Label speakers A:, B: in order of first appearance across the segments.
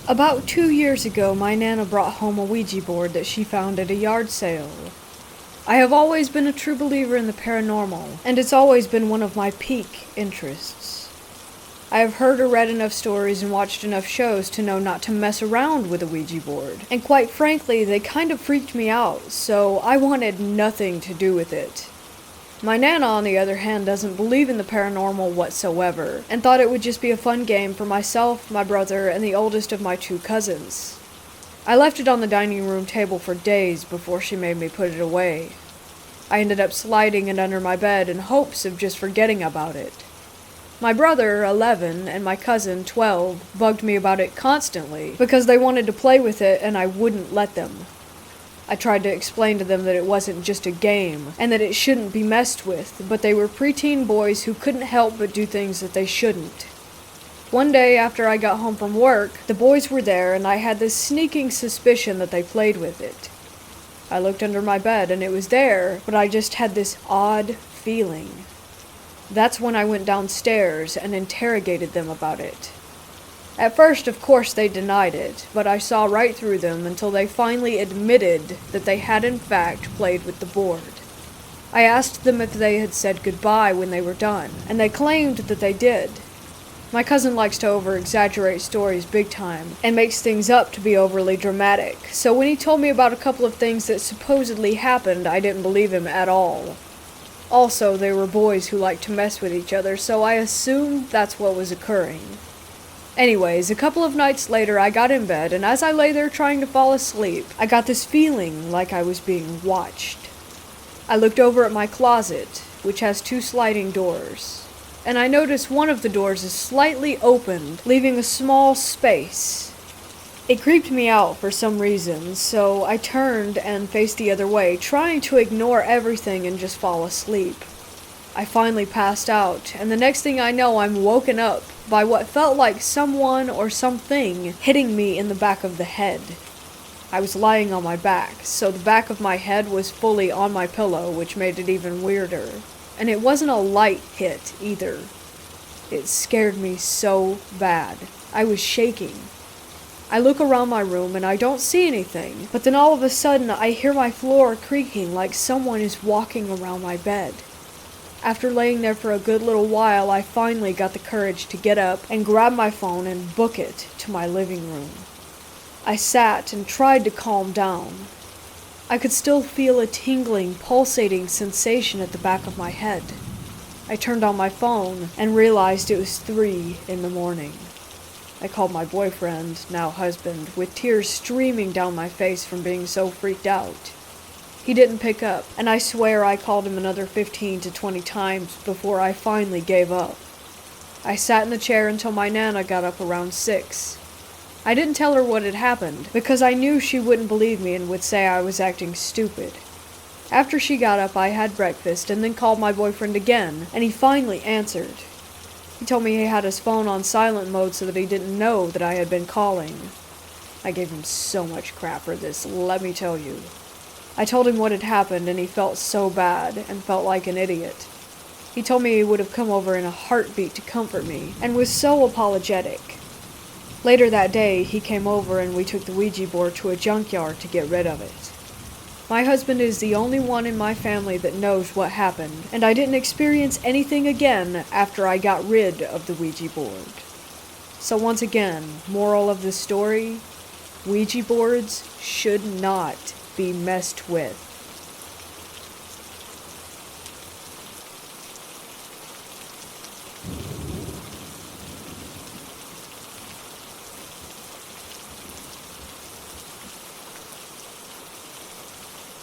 A: About 2 years ago, my Nana brought home a Ouija board that she found at a yard sale. I have always been a true believer in the paranormal, and it's always been one of my peak interests. I have heard or read enough stories and watched enough shows to know not to mess around with a Ouija board, and quite frankly, they kind of freaked me out, so I wanted nothing to do with it. My Nana, on the other hand, doesn't believe in the paranormal whatsoever, and thought it would just be a fun game for myself, my brother, and the oldest of my 2 cousins. I left it on the dining room table for days before she made me put it away. I ended up sliding it under my bed in hopes of just forgetting about it. My brother, 11, and my cousin, 12, bugged me about it constantly because they wanted to play with it and I wouldn't let them. I tried to explain to them that it wasn't just a game, and that it shouldn't be messed with, but they were preteen boys who couldn't help but do things that they shouldn't. One day after I got home from work, the boys were there and I had this sneaking suspicion that they played with it. I looked under my bed and it was there, but I just had this odd feeling. That's when I went downstairs and interrogated them about it. At first, of course, they denied it, but I saw right through them until they finally admitted that they had in fact played with the board. I asked them if they had said goodbye when they were done, and they claimed that they did. My cousin likes to over-exaggerate stories big time, and makes things up to be overly dramatic, so when he told me about a couple of things that supposedly happened, I didn't believe him at all. Also, they were boys who liked to mess with each other, so I assumed that's what was occurring. Anyways, a couple of nights later I got in bed, and as I lay there trying to fall asleep, I got this feeling like I was being watched. I looked over at my closet, which has 2 sliding doors, and I noticed one of the doors is slightly opened, leaving a small space. It creeped me out for some reason, so I turned and faced the other way, trying to ignore everything and just fall asleep. I finally passed out, and the next thing I know I'm woken up by what felt like someone or something hitting me in the back of the head. I was lying on my back, so the back of my head was fully on my pillow, which made it even weirder. And it wasn't a light hit either. It scared me so bad. I was shaking. I look around my room and I don't see anything, but then all of a sudden I hear my floor creaking like someone is walking around my bed. After laying there for a good little while, I finally got the courage to get up and grab my phone and book it to my living room. I sat and tried to calm down. I could still feel a tingling, pulsating sensation at the back of my head. I turned on my phone and realized it was 3 in the morning. I called my boyfriend, now husband, with tears streaming down my face from being so freaked out. He didn't pick up, and I swear I called him another 15 to 20 times before I finally gave up. I sat in the chair until my Nana got up around 6. I didn't tell her what had happened, because I knew she wouldn't believe me and would say I was acting stupid. After she got up, I had breakfast and then called my boyfriend again, and he finally answered. He told me he had his phone on silent mode so that he didn't know that I had been calling. I gave him so much crap for this, let me tell you. I told him what had happened and he felt so bad and felt like an idiot. He told me he would have come over in a heartbeat to comfort me and was so apologetic. Later that day, he came over and we took the Ouija board to a junkyard to get rid of it. My husband is the only one in my family that knows what happened, and I didn't experience anything again after I got rid of the Ouija board. So once again, moral of the story, Ouija boards should not be messed with.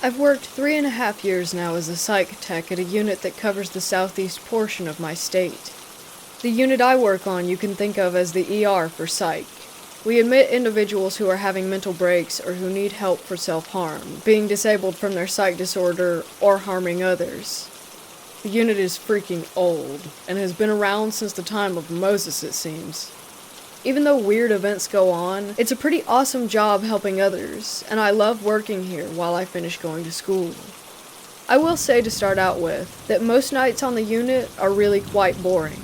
A: I've worked 3.5 years now as a psych tech at a unit that covers the southeast portion of my state. The unit I work on you can think of as the ER for psych. We admit individuals who are having mental breaks or who need help for self-harm, being disabled from their psych disorder, or harming others. The unit is freaking old, and has been around since the time of Moses, it seems. Even though weird events go on, it's a pretty awesome job helping others, and I love working here while I finish going to school. I will say to start out with, that most nights on the unit are really quite boring.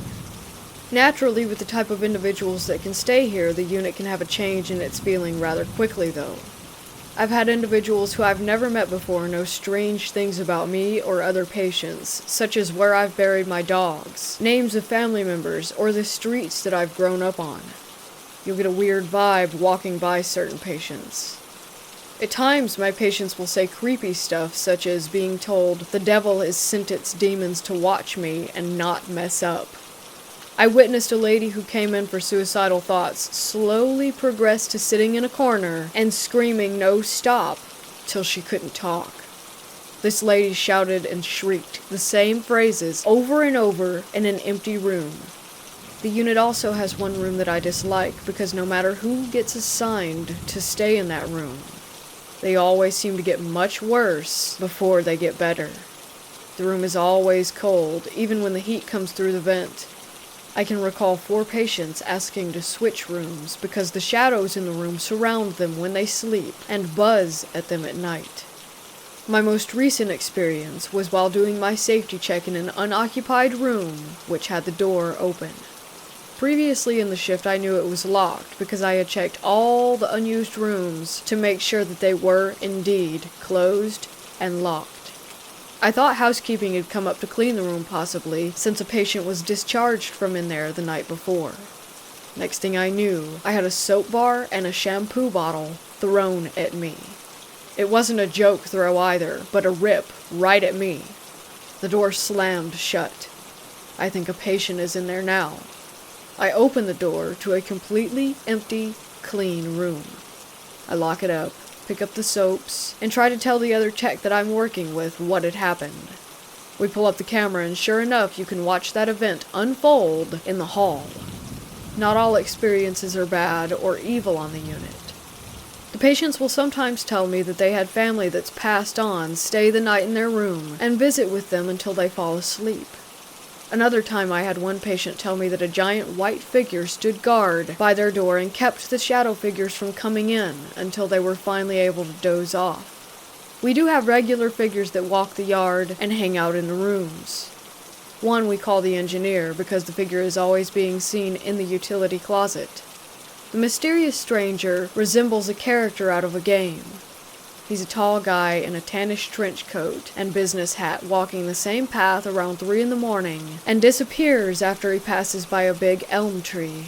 A: Naturally, with the type of individuals that can stay here, the unit can have a change in its feeling rather quickly, though. I've had individuals who I've never met before know strange things about me or other patients, such as where I've buried my dogs, names of family members, or the streets that I've grown up on. You'll get a weird vibe walking by certain patients. At times, my patients will say creepy stuff, such as being told the devil has sent its demons to watch me and not mess up. I witnessed a lady who came in for suicidal thoughts slowly progress to sitting in a corner and screaming "no, stop," till she couldn't talk. This lady shouted and shrieked the same phrases over and over in an empty room. The unit also has one room that I dislike because no matter who gets assigned to stay in that room, they always seem to get much worse before they get better. The room is always cold, even when the heat comes through the vent. I can recall 4 patients asking to switch rooms because the shadows in the room surround them when they sleep and buzz at them at night. My most recent experience was while doing my safety check in an unoccupied room which had the door open. Previously in the shift I knew it was locked because I had checked all the unused rooms to make sure that they were indeed closed and locked. I thought housekeeping had come up to clean the room possibly, since a patient was discharged from in there the night before. Next thing I knew, I had a soap bar and a shampoo bottle thrown at me. It wasn't a joke throw either, but a rip right at me. The door slammed shut. I think a patient is in there now. I open the door to a completely empty, clean room. I lock it up, pick up the soaps, and try to tell the other tech that I'm working with what had happened. We pull up the camera and sure enough you can watch that event unfold in the hall. Not all experiences are bad or evil on the unit. The patients will sometimes tell me that they had family that's passed on stay the night in their room and visit with them until they fall asleep. Another time I had one patient tell me that a giant white figure stood guard by their door and kept the shadow figures from coming in until they were finally able to doze off. We do have regular figures that walk the yard and hang out in the rooms. One we call the engineer because the figure is always being seen in the utility closet. The mysterious stranger resembles a character out of a game. He's a tall guy in a tannish trench coat and business hat walking the same path around 3 a.m. and disappears after he passes by a big elm tree.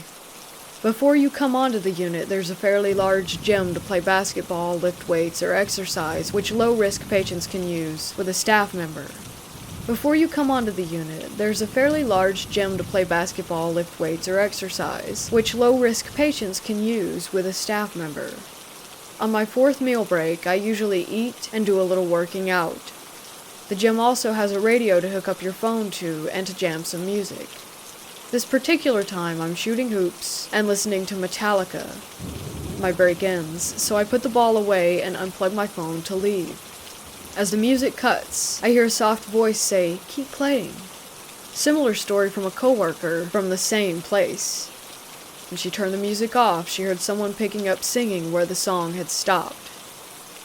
A: Before you come onto the unit, there's a fairly large gym to play basketball, lift weights, or exercise, which low-risk patients can use with a staff member. Before you come onto the unit, there's a fairly large gym to play basketball, lift weights, or exercise, which low-risk patients can use with a staff member. On my 4th meal break, I usually eat and do a little working out. The gym also has a radio to hook up your phone to and to jam some music. This particular time, I'm shooting hoops and listening to Metallica. My break ends, so I put the ball away and unplug my phone to leave. As the music cuts, I hear a soft voice say, "Keep playing." Similar story from a coworker from the same place. When she turned the music off, she heard someone picking up singing where the song had stopped.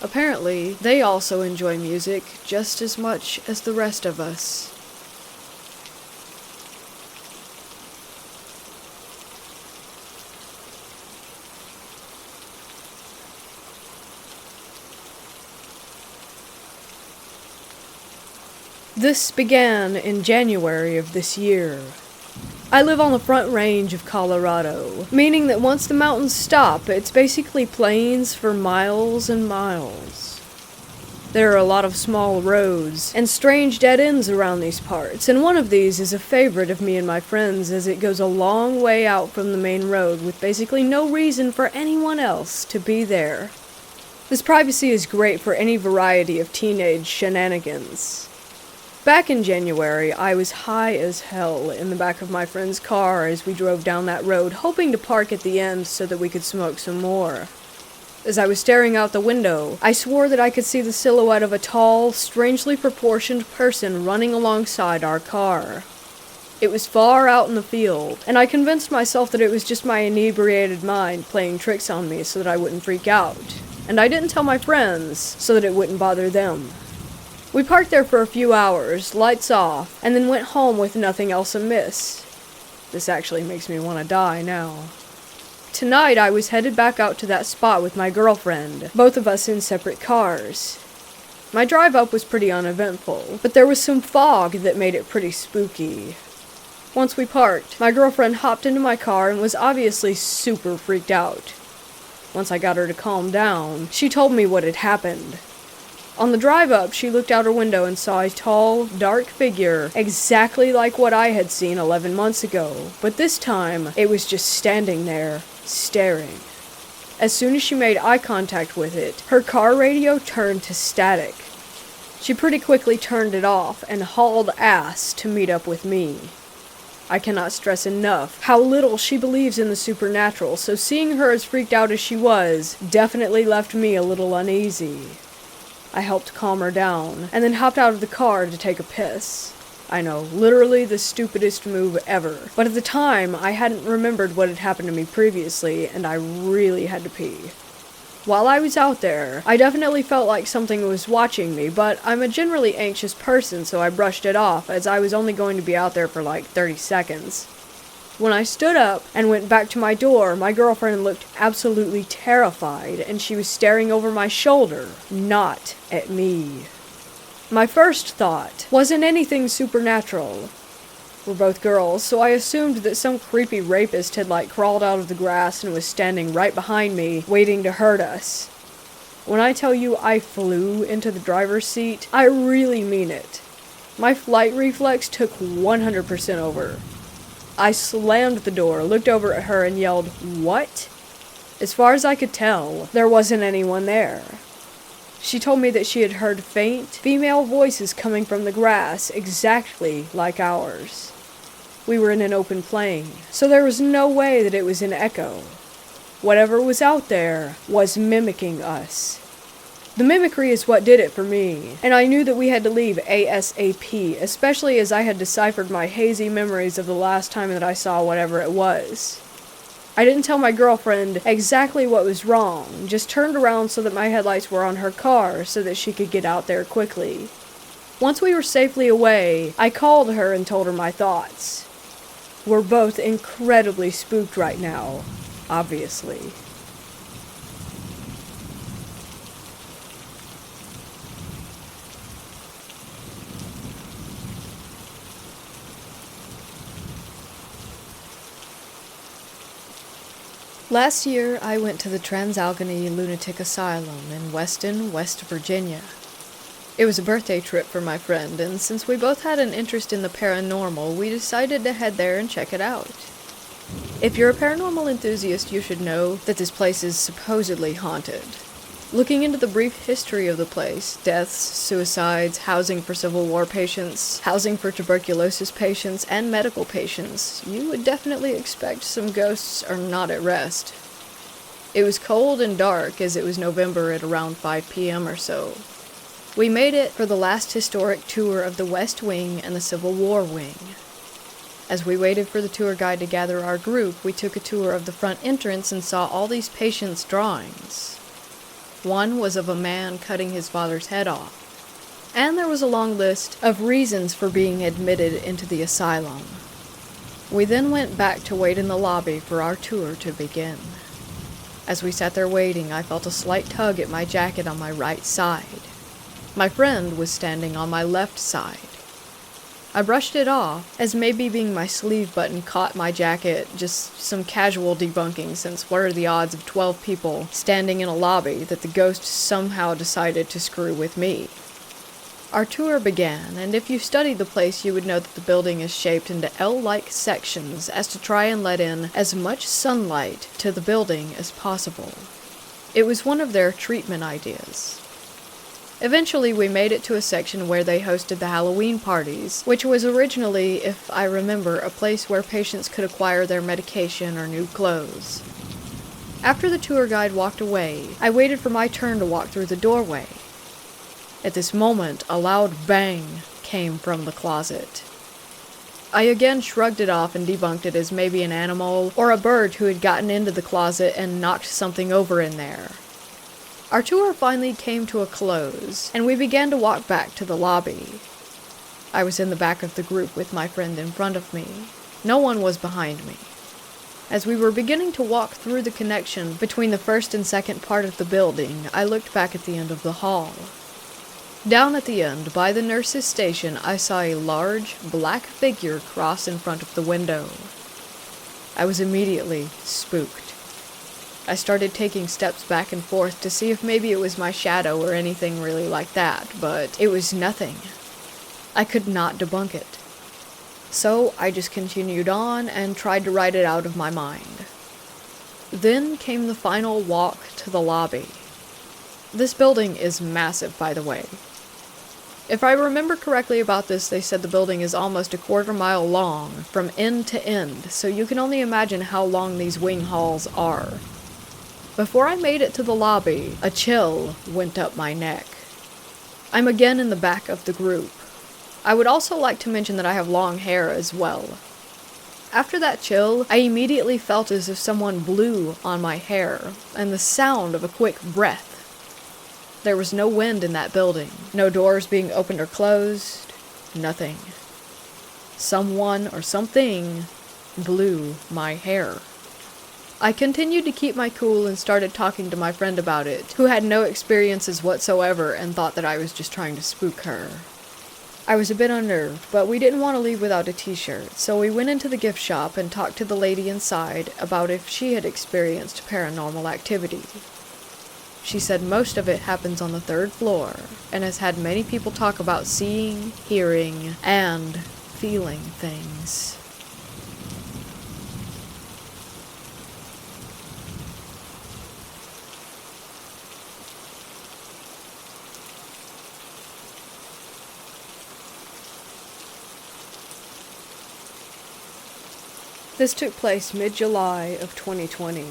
A: Apparently, they also enjoy music just as much as the rest of us. This began in January of this year. I live on the Front Range of Colorado, meaning that once the mountains stop, it's basically plains for miles and miles. There are a lot of small roads and strange dead ends around these parts, and one of these is a favorite of me and my friends as it goes a long way out from the main road with basically no reason for anyone else to be there. This privacy is great for any variety of teenage shenanigans. Back in January, I was high as hell in the back of my friend's car as we drove down that road, hoping to park at the end so that we could smoke some more. As I was staring out the window, I swore that I could see the silhouette of a tall, strangely proportioned person running alongside our car. It was far out in the field, and I convinced myself that it was just my inebriated mind playing tricks on me so that I wouldn't freak out. And I didn't tell my friends so that it wouldn't bother them. We parked there for a few hours, lights off, and then went home with nothing else amiss. This actually makes me want to die now. Tonight, I was headed back out to that spot with my girlfriend, both of us in separate cars. My drive up was pretty uneventful, but there was some fog that made it pretty spooky. Once we parked, my girlfriend hopped into my car and was obviously super freaked out. Once I got her to calm down, she told me what had happened. On the drive up, she looked out her window and saw a tall, dark figure, exactly like what I had seen 11 months ago, but this time, it was just standing there, staring. As soon as she made eye contact with it, her car radio turned to static. She pretty quickly turned it off and hauled ass to meet up with me. I cannot stress enough how little she believes in the supernatural, so seeing her as freaked out as she was definitely left me a little uneasy. I helped calm her down, and then hopped out of the car to take a piss. I know, literally the stupidest move ever, but at the time, I hadn't remembered what had happened to me previously, and I really had to pee. While I was out there, I definitely felt like something was watching me, but I'm a generally anxious person, so I brushed it off, as I was only going to be out there for like 30 seconds. When I stood up and went back to my door, my girlfriend looked absolutely terrified, and she was staring over my shoulder, not at me. My first thought wasn't anything supernatural. We're both girls, so I assumed that some creepy rapist had crawled out of the grass and was standing right behind me, waiting to hurt us. When I tell you I flew into the driver's seat, I really mean it. My flight reflex took 100% over. I slammed the door, looked over at her, and yelled, "What?" As far as I could tell, there wasn't anyone there. She told me that she had heard faint, female voices coming from the grass, exactly like ours. We were in an open plain, so there was no way that it was an echo. Whatever was out there was mimicking us. The mimicry is what did it for me, and I knew that we had to leave ASAP, especially as I had deciphered my hazy memories of the last time that I saw whatever it was. I didn't tell my girlfriend exactly what was wrong, just turned around so that my headlights were on her car so that she could get out there quickly. Once we were safely away, I called her and told her my thoughts. We're both incredibly spooked right now, obviously. Last year, I went to the Trans-Allegheny Lunatic Asylum in Weston, West Virginia. It was a birthday trip for my friend, and since we both had an interest in the paranormal, we decided to head there and check it out. If you're a paranormal enthusiast, you should know that this place is supposedly haunted. Looking into the brief history of the place, deaths, suicides, housing for Civil War patients, housing for tuberculosis patients, and medical patients, you would definitely expect some ghosts are not at rest. It was cold and dark as it was November at around 5 p.m. or so. We made it for the last historic tour of the West Wing and the Civil War Wing. As we waited for the tour guide to gather our group, we took a tour of the front entrance and saw all these patients' drawings. One was of a man cutting his father's head off, and there was a long list of reasons for being admitted into the asylum. We then went back to wait in the lobby for our tour to begin. As we sat there waiting, I felt a slight tug at my jacket on my right side. My friend was standing on my left side. I brushed it off, as maybe being my sleeve button caught my jacket, just some casual debunking, since what are the odds of 12 people standing in a lobby that the ghost somehow decided to screw with me? Our tour began, and if you studied the place you would know that the building is shaped into L-like sections as to try and let in as much sunlight to the building as possible. It was one of their treatment ideas. Eventually, we made it to a section where they hosted the Halloween parties, which was originally, if I remember, a place where patients could acquire their medication or new clothes. After the tour guide walked away, I waited for my turn to walk through the doorway. At this moment, a loud bang came from the closet. I again shrugged it off and debunked it as maybe an animal or a bird who had gotten into the closet and knocked something over in there. Our tour finally came to a close, and we began to walk back to the lobby. I was in the back of the group with my friend in front of me. No one was behind me. As we were beginning to walk through the connection between the first and second part of the building, I looked back at the end of the hall. Down at the end, by the nurse's station, I saw a large, black figure cross in front of the window. I was immediately spooked. I started taking steps back and forth to see if maybe it was my shadow or anything really like that, but it was nothing. I could not debunk it. So I just continued on and tried to write it out of my mind. Then came the final walk to the lobby. This building is massive, by the way. If I remember correctly about this, they said the building is almost a quarter-mile long, from end to end, so you can only imagine how long these wing halls are. Before I made it to the lobby, a chill went up my neck. I'm again in the back of the group. I would also like to mention that I have long hair as well. After that chill, I immediately felt as if someone blew on my hair, and the sound of a quick breath. There was no wind in that building, no doors being opened or closed, nothing. Someone or something blew my hair. I continued to keep my cool and started talking to my friend about it, who had no experiences whatsoever and thought that I was just trying to spook her. I was a bit unnerved, but we didn't want to leave without a t-shirt, so we went into the gift shop and talked to the lady inside about if she had experienced paranormal activity. She said most of it happens on the 3rd floor, and has had many people talk about seeing, hearing, and feeling things. This took place mid-July of 2020.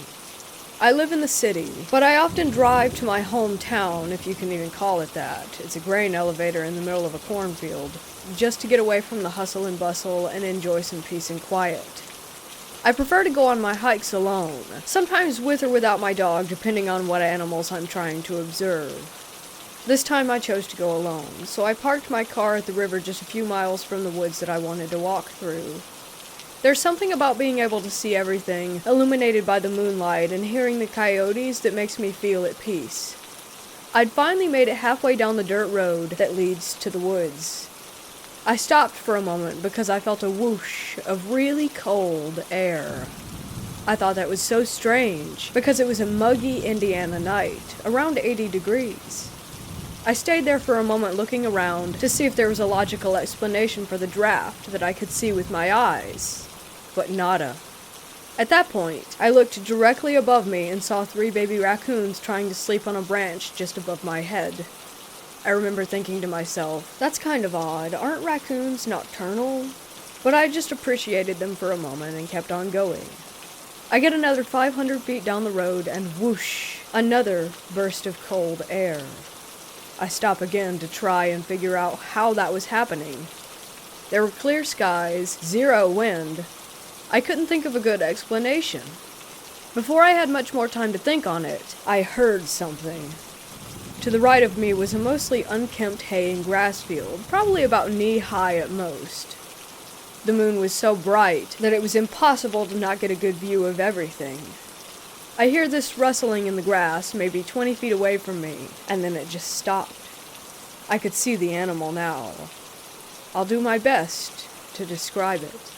A: I live in the city, but I often drive to my hometown, if you can even call it that. It's a grain elevator in the middle of a cornfield, just to get away from the hustle and bustle and enjoy some peace and quiet. I prefer to go on my hikes alone, sometimes with or without my dog, depending on what animals I'm trying to observe. This time I chose to go alone, so I parked my car at the river just a few miles from the woods that I wanted to walk through. There's something about being able to see everything illuminated by the moonlight and hearing the coyotes that makes me feel at peace. I'd finally made it halfway down the dirt road that leads to the woods. I stopped for a moment because I felt a whoosh of really cold air. I thought that was so strange because it was a muggy Indiana night, around 80 degrees. I stayed there for a moment looking around to see if there was a logical explanation for the draft that I could see with my eyes. But nada. At that point, I looked directly above me and saw 3 baby raccoons trying to sleep on a branch just above my head. I remember thinking to myself, that's kind of odd, aren't raccoons nocturnal? But I just appreciated them for a moment and kept on going. I get another 500 feet down the road and whoosh, another burst of cold air. I stop again to try and figure out how that was happening. There were clear skies, 0 wind. I couldn't think of a good explanation. Before I had much more time to think on it, I heard something. To the right of me was a mostly unkempt hay and grass field, probably about knee-high at most. The moon was so bright that it was impossible to not get a good view of everything. I hear this rustling in the grass, maybe 20 feet away from me, and then it just stopped. I could see the animal now. I'll do my best to describe it.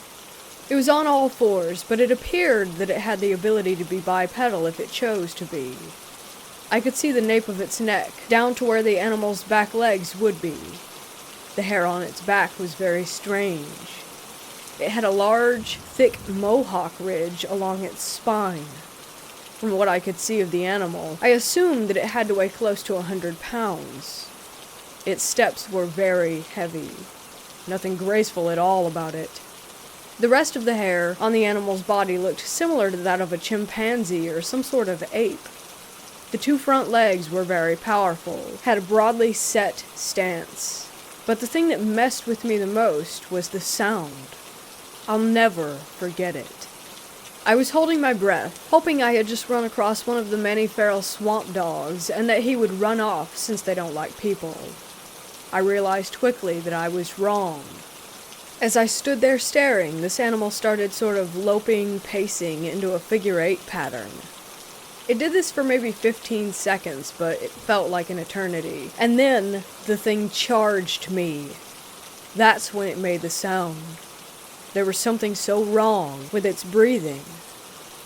A: It was on all fours, but it appeared that it had the ability to be bipedal if it chose to be. I could see the nape of its neck, down to where the animal's back legs would be. The hair on its back was very strange. It had a large, thick mohawk ridge along its spine. From what I could see of the animal, I assumed that it had to weigh close to 100 pounds. Its steps were very heavy. Nothing graceful at all about it. The rest of the hair on the animal's body looked similar to that of a chimpanzee or some sort of ape. The 2 front legs were very powerful, had a broadly set stance. But the thing that messed with me the most was the sound. I'll never forget it. I was holding my breath, hoping I had just run across one of the many feral swamp dogs and that he would run off since they don't like people. I realized quickly that I was wrong. As I stood there staring, this animal started sort of loping, pacing into a figure-8 pattern. It did this for maybe 15 seconds, but it felt like an eternity. And then, the thing charged me. That's when it made the sound. There was something so wrong with its breathing.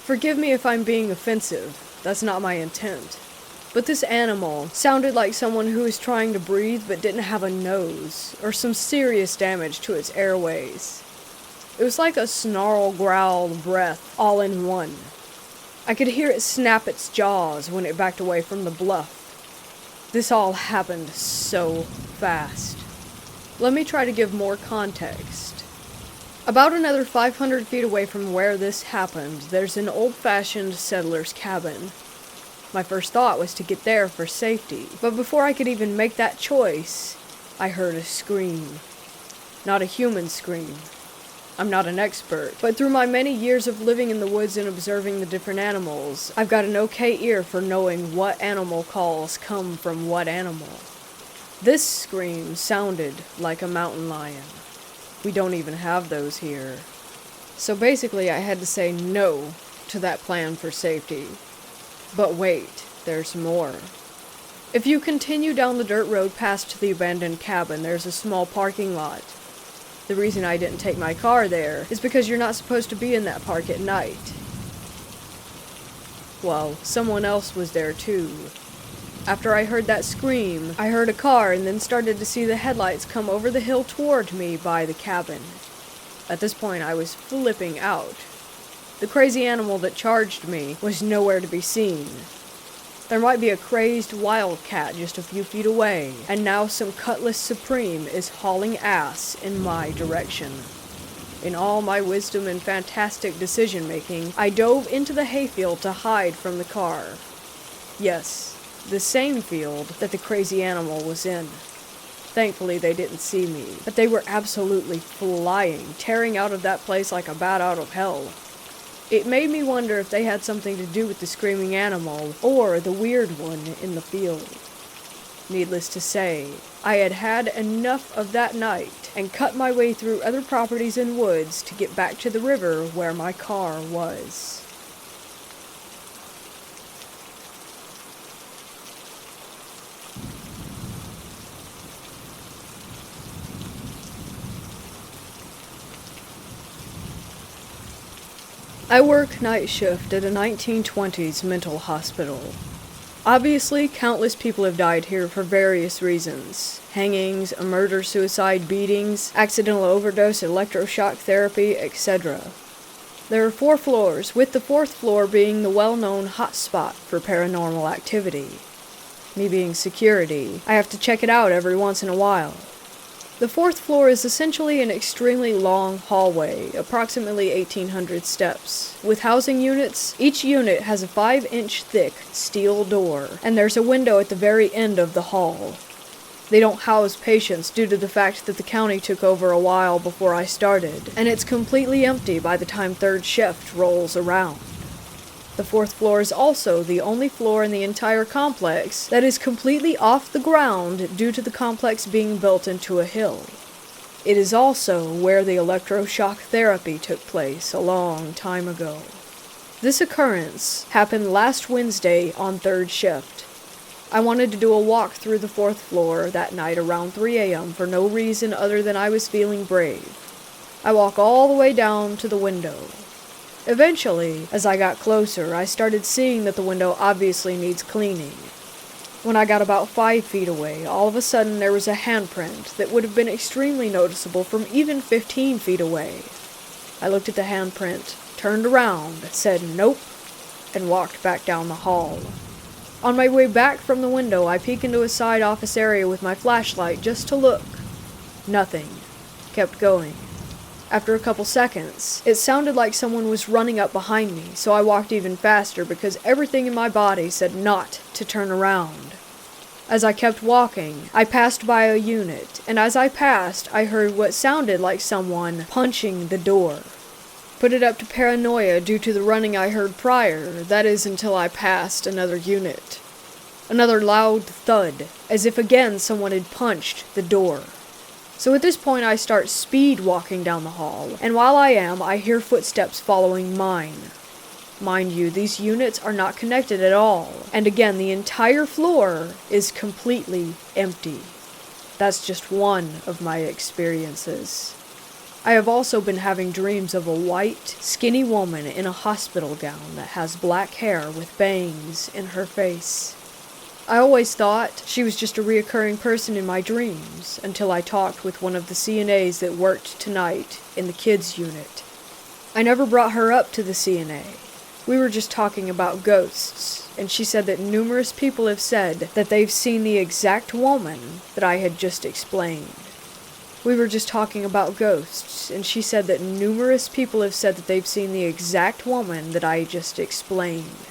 A: Forgive me if I'm being offensive, that's not my intent. But this animal sounded like someone who was trying to breathe but didn't have a nose, or some serious damage to its airways. It was like a snarl, growl, breath, all in one. I could hear it snap its jaws when it backed away from the bluff. This all happened so fast. Let me try to give more context. About another 500 feet away from where this happened, there's an old-fashioned settler's cabin. My first thought was to get there for safety, but before I could even make that choice, I heard a scream. Not a human scream. I'm not an expert, but through my many years of living in the woods and observing the different animals, I've got an okay ear for knowing what animal calls come from what animal. This scream sounded like a mountain lion. We don't even have those here. So basically I had to say no to that plan for safety. But wait, there's more. If you continue down the dirt road past the abandoned cabin, there's a small parking lot. The reason I didn't take my car there is because you're not supposed to be in that park at night. Well, someone else was there too. After I heard that scream, I heard a car and then started to see the headlights come over the hill toward me by the cabin. At this point, I was flipping out. The crazy animal that charged me was nowhere to be seen. There might be a crazed wildcat just a few feet away, and now some Cutlass Supreme is hauling ass in my direction. In all my wisdom and fantastic decision-making, I dove into the hayfield to hide from the car. Yes, the same field that the crazy animal was in. Thankfully, they didn't see me, but they were absolutely flying, tearing out of that place like a bat out of hell. It made me wonder if they had something to do with the screaming animal, or the weird one in the field. Needless to say, I had had enough of that night, and cut my way through other properties and woods to get back to the river where my car was. I work night shift at a 1920s mental hospital. Obviously, countless people have died here for various reasons. Hangings, a murder-suicide beatings, accidental overdose, electroshock therapy, etc. There are 4 floors, with the 4th floor being the well-known hotspot for paranormal activity. Me being security, I have to check it out every once in a while. The 4th floor is essentially an extremely long hallway, approximately 1,800 steps. With housing units, each unit has a 5-inch thick steel door, and there's a window at the very end of the hall. They don't house patients due to the fact that the county took over a while before I started, and it's completely empty by the time 3rd shift rolls around. The 4th floor is also the only floor in the entire complex that is completely off the ground due to the complex being built into a hill. It is also where the electroshock therapy took place a long time ago. This occurrence happened last Wednesday on 3rd shift. I wanted to do a walk through the 4th floor that night around 3 a.m. for no reason other than I was feeling brave. I walk all the way down to the window. Eventually, as I got closer, I started seeing that the window obviously needs cleaning. When I got about 5 feet away, all of a sudden there was a handprint that would have been extremely noticeable from even 15 feet away. I looked at the handprint, turned around, said nope, and walked back down the hall. On my way back from the window, I peek into a side office area with my flashlight just to look. Nothing. Kept going. After a couple seconds, it sounded like someone was running up behind me, so I walked even faster because everything in my body said not to turn around. As I kept walking, I passed by a unit, and as I passed, I heard what sounded like someone punching the door. Put it up to paranoia due to the running I heard prior, that is until I passed another unit. Another loud thud, as if again someone had punched the door. So at this point I start speed walking down the hall, and while I am, I hear footsteps following mine. Mind you, these units are not connected at all, and again, the entire floor is completely empty. That's just one of my experiences. I have also been having dreams of a white, skinny woman in a hospital gown that has black hair with bangs in her face. I always thought she was just a reoccurring person in my dreams, until I talked with one of the CNAs that worked tonight in the kids unit. I never brought her up to the CNA. We were just talking about ghosts, and she said that numerous people have said that they've seen the exact woman that I had just explained. We were just talking about ghosts, and she said that numerous people have said that they've seen the exact woman that I just explained.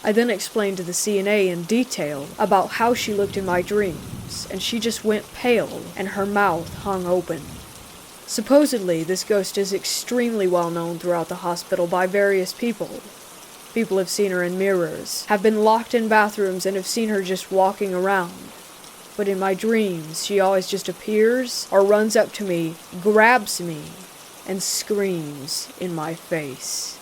A: I then explained to the CNA in detail about how she looked in my dreams, and she just went pale and her mouth hung open. Supposedly, this ghost is extremely well known throughout the hospital by various people. People have seen her in mirrors, have been locked in bathrooms, and have seen her just walking around. But in my dreams, she always just appears or runs up to me, grabs me, and screams in my face.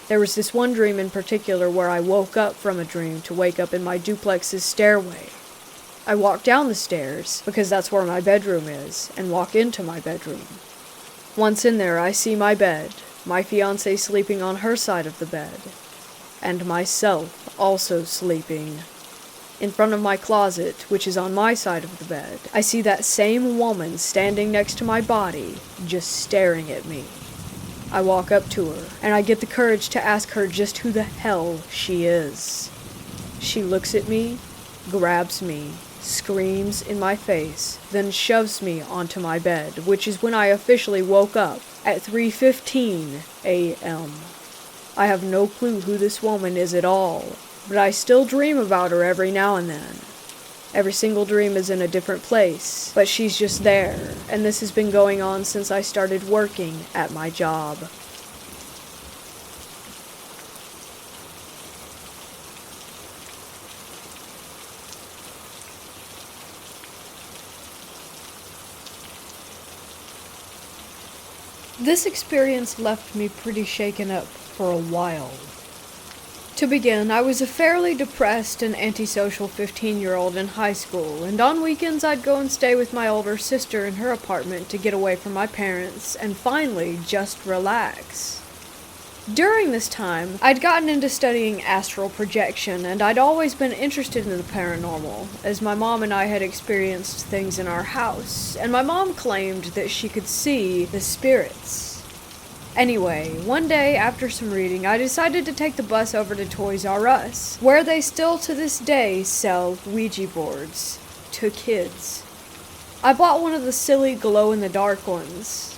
A: There was this one dream in particular where I woke up from a dream to wake up in my duplex's stairway. I walk down the stairs, because that's where my bedroom is, and walk into my bedroom. Once in there, I see my bed, my fiancé sleeping on her side of the bed, and myself also sleeping. In front of my closet, which is on my side of the bed, I see that same woman standing next to my body, just staring at me. I walk up to her, and I get the courage to ask her just who the hell she is. She looks at me, grabs me, screams in my face, then shoves me onto my bed, which is when I officially woke up at 3:15 a.m. I have no clue who this woman is at all, but I still dream about her every now and then. Every single dream is in a different place, but she's just there, and this has been going on since I started working at my job. This experience left me pretty shaken up for a while. To begin, I was a fairly depressed and antisocial 15-year-old in high school, and on weekends I'd go and stay with my older sister in her apartment to get away from my parents and finally just relax. During this time, I'd gotten into studying astral projection, and I'd always been interested in the paranormal, as my mom and I had experienced things in our house, and my mom claimed that she could see the spirits. Anyway, one day after some reading, I decided to take the bus over to Toys R Us, where they still to this day sell Ouija boards to kids. I bought one of the silly glow-in-the-dark ones.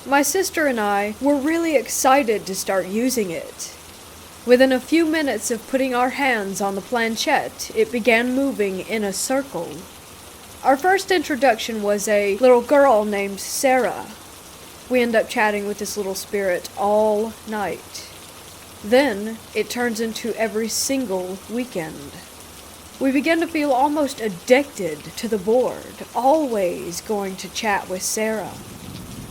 A: My sister and I were really excited to start using it. Within a few minutes of putting our hands on the planchette, it began moving in a circle. Our first introduction was a little girl named Sarah. We end up chatting with this little spirit all night. Then, it turns into every single weekend. We begin to feel almost addicted to the board, always going to chat with Sarah.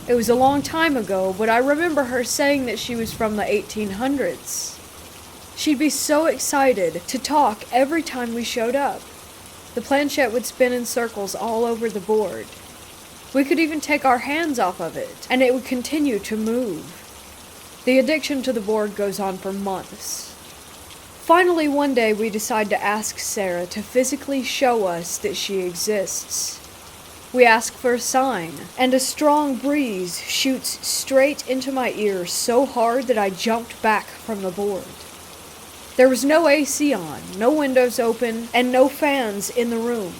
A: It was a long time ago, but I remember her saying that she was from the 1800s. She'd be so excited to talk every time we showed up. The planchette would spin in circles all over the board. We could even take our hands off of it, and it would continue to move. The addiction to the board goes on for months. Finally, one day we decide to ask Sarah to physically show us that she exists. We ask for a sign, and a strong breeze shoots straight into my ear so hard that I jumped back from the board. There was no AC on, no windows open, and no fans in the room.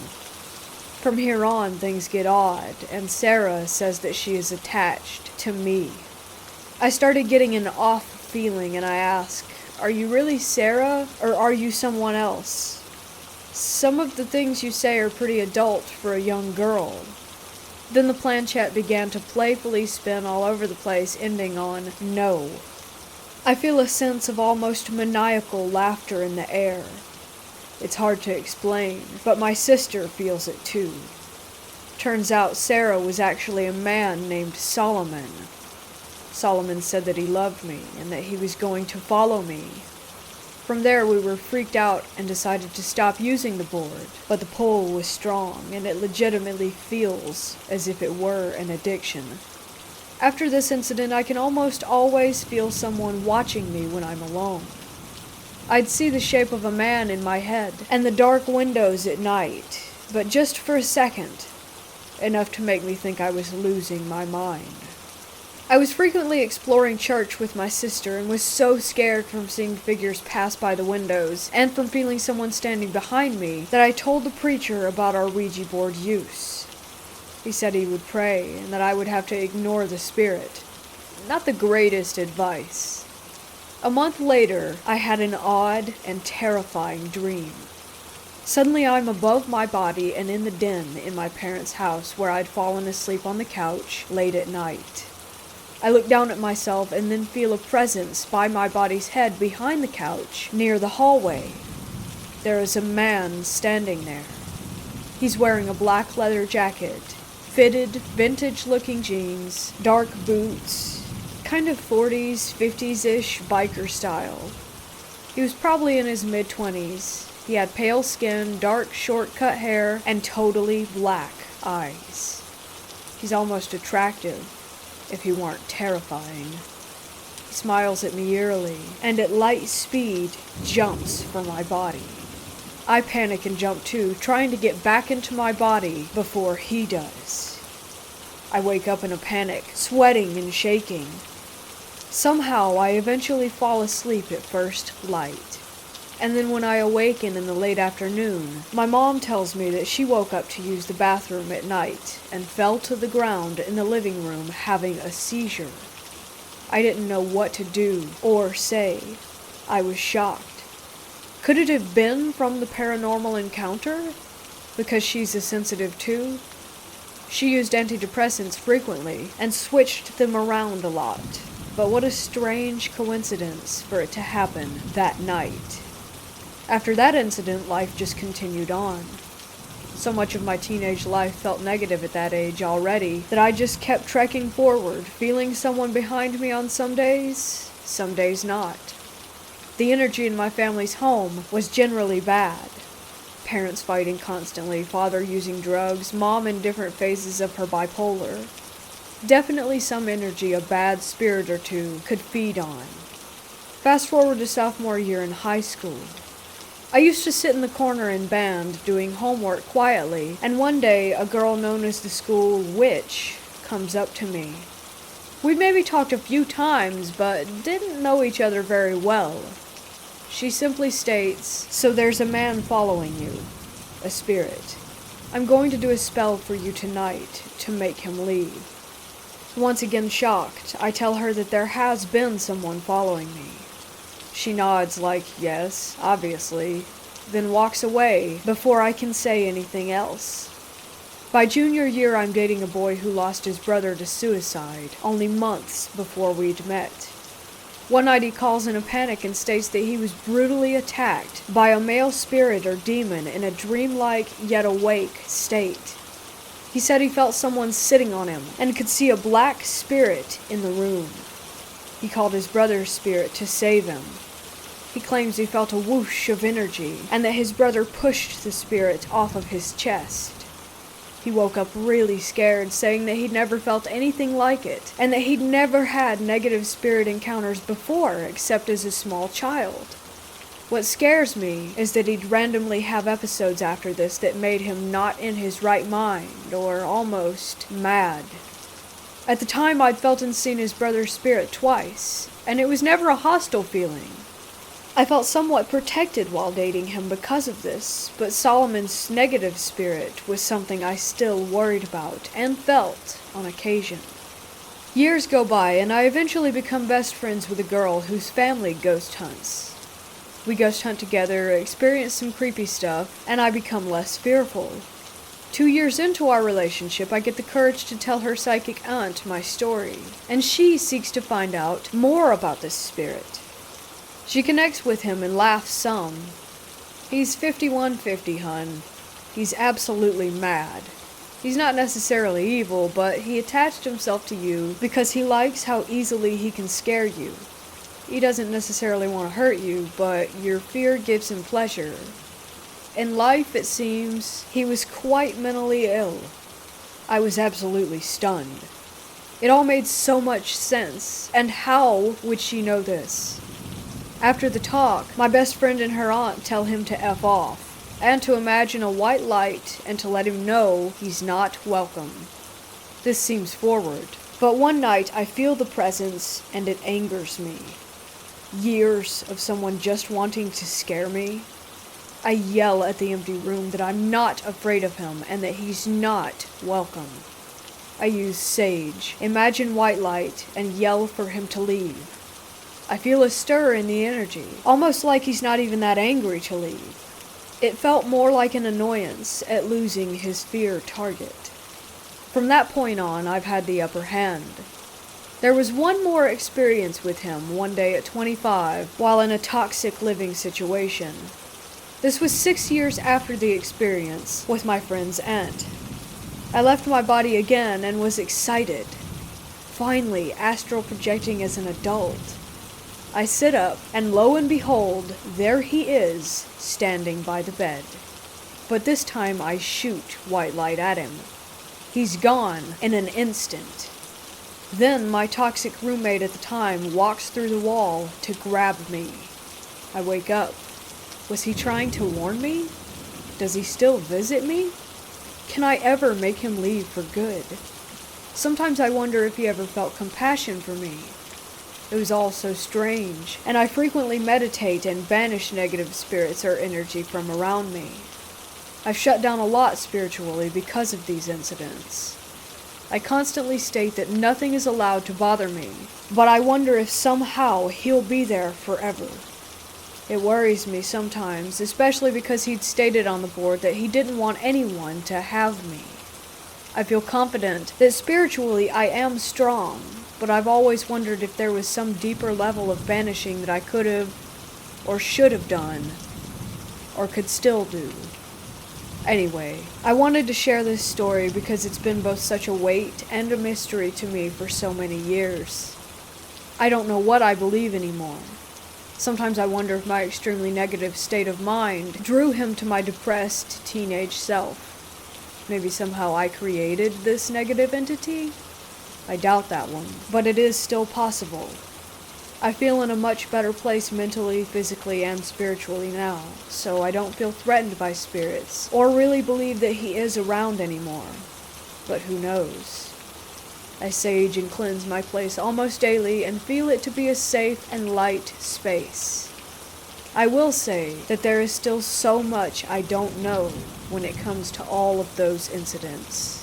A: From here on, things get odd, and Sarah says that she is attached to me. I started getting an off feeling, and I ask, "Are you really Sarah, or are you someone else? Some of the things you say are pretty adult for a young girl." Then the planchette began to playfully spin all over the place, ending on "no." I feel a sense of almost maniacal laughter in the air. It's hard to explain, but my sister feels it too. Turns out Sarah was actually a man named Solomon. Solomon said that he loved me and that he was going to follow me. From there, we were freaked out and decided to stop using the board, but the pull was strong and it legitimately feels as if it were an addiction. After this incident, I can almost always feel someone watching me when I'm alone. I'd see the shape of a man in my head and the dark windows at night, but just for a second, enough to make me think I was losing my mind. I was frequently exploring church with my sister and was so scared from seeing figures pass by the windows and from feeling someone standing behind me that I told the preacher about our Ouija board use. He said he would pray and that I would have to ignore the spirit. Not the greatest advice. A month later, I had an odd and terrifying dream. Suddenly I'm above my body and in the den in my parents' house where I'd fallen asleep on the couch late at night. I look down at myself and then feel a presence by my body's head behind the couch near the hallway. There is a man standing there. He's wearing a black leather jacket, fitted, vintage-looking jeans, dark boots, kind of 40s, 50s-ish biker style. He was probably in his mid-20s. He had pale skin, dark, short-cut hair, and totally black eyes. He's almost attractive, if he weren't terrifying. He smiles at me eerily, and at light speed, jumps for my body. I panic and jump too, trying to get back into my body before he does. I wake up in a panic, sweating and shaking. Somehow, I eventually fall asleep at first light. And then when I awaken in the late afternoon, my mom tells me that she woke up to use the bathroom at night and fell to the ground in the living room having a seizure. I didn't know what to do or say. I was shocked. Could it have been from the paranormal encounter? Because she's a sensitive too? She used antidepressants frequently and switched them around a lot. But what a strange coincidence for it to happen that night. After that incident, life just continued on. So much of my teenage life felt negative at that age already that I just kept trekking forward, feeling someone behind me on some days not. The energy in my family's home was generally bad. Parents fighting constantly, father using drugs, mom in different phases of her bipolar. Definitely some energy a bad spirit or two could feed on. Fast forward to sophomore year in high school. I used to sit in the corner in band doing homework quietly, and one day a girl known as the school witch comes up to me. We'd maybe talked a few times, but didn't know each other very well. She simply states, "So there's a man following you, a spirit. I'm going to do a spell for you tonight to make him leave." Once again shocked, I tell her that there has been someone following me. She nods like, yes, obviously, then walks away before I can say anything else. By junior year, I'm dating a boy who lost his brother to suicide, only months before we'd met. One night he calls in a panic and states that he was brutally attacked by a male spirit or demon in a dreamlike yet awake state. He said he felt someone sitting on him and could see a black spirit in the room. He called his brother's spirit to save him. He claims he felt a whoosh of energy and that his brother pushed the spirit off of his chest. He woke up really scared, saying that he'd never felt anything like it and that he'd never had negative spirit encounters before except as a small child. What scares me is that he'd randomly have episodes after this that made him not in his right mind or almost mad. At the time, I'd felt and seen his brother's spirit twice, and it was never a hostile feeling. I felt somewhat protected while dating him because of this, but Solomon's negative spirit was something I still worried about and felt on occasion. Years go by, and I eventually become best friends with a girl whose family ghost hunts. We ghost hunt together, experience some creepy stuff, and I become less fearful. 2 years into our relationship, I get the courage to tell her psychic aunt my story, and she seeks to find out more about this spirit. She connects with him and laughs some. He's 5150, hun. He's absolutely mad. He's not necessarily evil, but he attached himself to you because he likes how easily he can scare you. He doesn't necessarily want to hurt you, but your fear gives him pleasure. In life, it seems, he was quite mentally ill. I was absolutely stunned. It all made so much sense, and how would she know this? After the talk, my best friend and her aunt tell him to F off, and to imagine a white light and to let him know he's not welcome. This seems forward, but one night I feel the presence and it angers me. Years of someone just wanting to scare me. I yell at the empty room that I'm not afraid of him and that he's not welcome. I use sage, imagine white light, and yell for him to leave. I feel a stir in the energy, almost like he's not even that angry to leave. It felt more like an annoyance at losing his fear target. From that point on, I've had the upper hand. There was one more experience with him one day at 25 while in a toxic living situation. This was 6 years after the experience with my friend's aunt. I left my body again and was excited. Finally, astral projecting as an adult. I sit up, and lo and behold, there he is, standing by the bed. But this time I shoot white light at him. He's gone in an instant. Then my toxic roommate at the time walks through the wall to grab me. I wake up. Was he trying to warn me? Does he still visit me? Can I ever make him leave for good? Sometimes I wonder if he ever felt compassion for me. It was all so strange, and I frequently meditate and banish negative spirits or energy from around me. I've shut down a lot spiritually because of these incidents. I constantly state that nothing is allowed to bother me, but I wonder if somehow he'll be there forever. It worries me sometimes, especially because he'd stated on the board that he didn't want anyone to have me. I feel confident that spiritually I am strong, but I've always wondered if there was some deeper level of banishing that I could have, or should have done, or could still do. Anyway, I wanted to share this story because it's been both such a weight and a mystery to me for so many years. I don't know what I believe anymore. Sometimes I wonder if my extremely negative state of mind drew him to my depressed teenage self. Maybe somehow I created this negative entity? I doubt that one, but it is still possible. I feel in a much better place mentally, physically, and spiritually now, so I don't feel threatened by spirits, or really believe that he is around anymore. But who knows? I sage and cleanse my place almost daily and feel it to be a safe and light space. I will say that there is still so much I don't know when it comes to all of those incidents.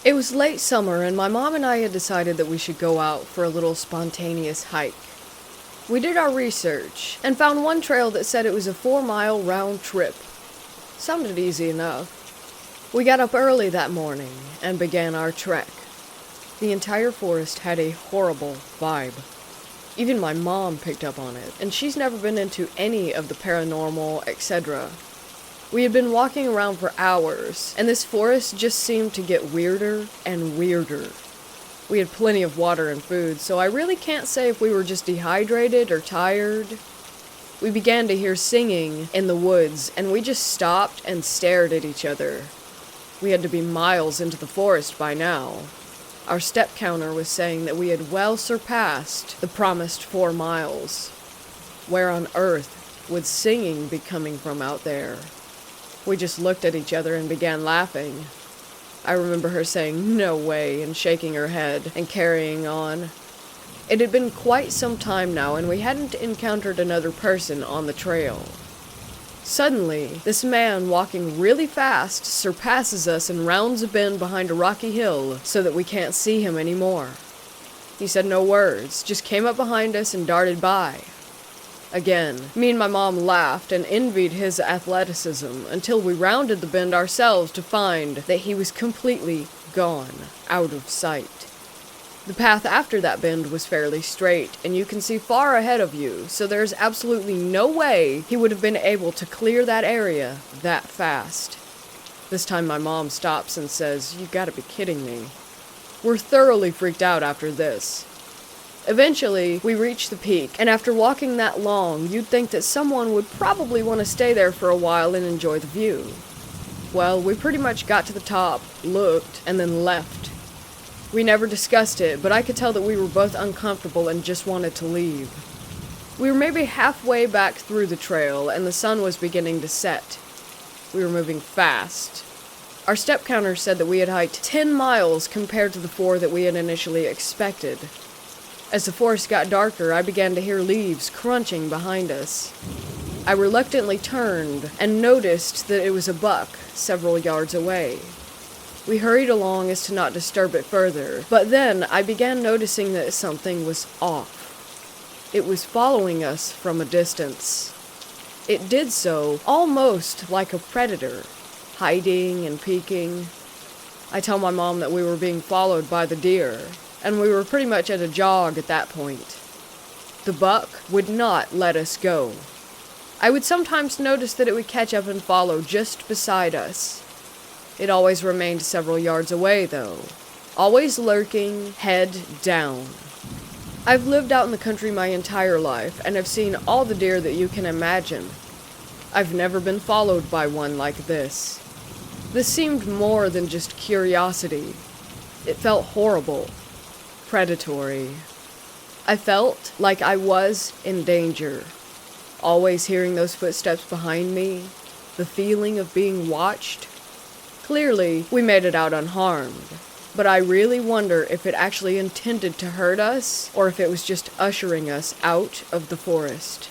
A: It was late summer, and my mom and I had decided that we should go out for a little spontaneous hike. We did our research, and found one trail that said it was a 4-mile round trip. Sounded easy enough. We got up early that morning, and began our trek. The entire forest had a horrible vibe. Even my mom picked up on it, and she's never been into any of the paranormal, etc. We had been walking around for hours, and this forest just seemed to get weirder and weirder. We had plenty of water and food, so I really can't say if we were just dehydrated or tired. We began to hear singing in the woods, and we just stopped and stared at each other. We had to be miles into the forest by now. Our step counter was saying that we had well surpassed the promised 4 miles. Where on earth would singing be coming from out there? We just looked at each other and began laughing. I remember her saying, "No way," and shaking her head and carrying on. It had been quite some time now, and we hadn't encountered another person on the trail. Suddenly, this man walking really fast surpasses us and rounds a bend behind a rocky hill so that we can't see him anymore. He said no words, just came up behind us and darted by. Again, me and my mom laughed and envied his athleticism until we rounded the bend ourselves to find that he was completely
B: gone, out of sight. The path after that bend was fairly straight, and you can see far ahead of you, so there's absolutely no way he would have been able to clear that area that fast. This time my mom stops and says, "You gotta be kidding me." We're thoroughly freaked out after this. Eventually, we reach the peak, and after walking that long, you'd think that someone would probably want to stay there for a while and enjoy the view. Well, we pretty much got to the top, looked, and then left. We never discussed it, but I could tell that we were both uncomfortable and just wanted to leave. We were maybe halfway back through the trail, and the sun was beginning to set. We were moving fast. Our step counter said that we had hiked 10 miles compared to the 4 that we had initially expected. As the forest got darker, I began to hear leaves crunching behind us. I reluctantly turned and noticed that it was a buck several yards away. We hurried along as to not disturb it further, but then I began noticing that something was off. It was following us from a distance. It did so almost like a predator, hiding and peeking. I tell my mom that we were being followed by the deer, and we were pretty much at a jog at that point. The buck would not let us go. I would sometimes notice that it would catch up and follow just beside us. It always remained several yards away, though, always lurking, head down. I've lived out in the country my entire life, and have seen all the deer that you can imagine. I've never been followed by one like this. This seemed more than just curiosity. It felt horrible, predatory. I felt like I was in danger, always hearing those footsteps behind me, the feeling of being watched. Clearly, we made it out unharmed, but I really wonder if it actually intended to hurt us, or if it was just ushering us out of the forest.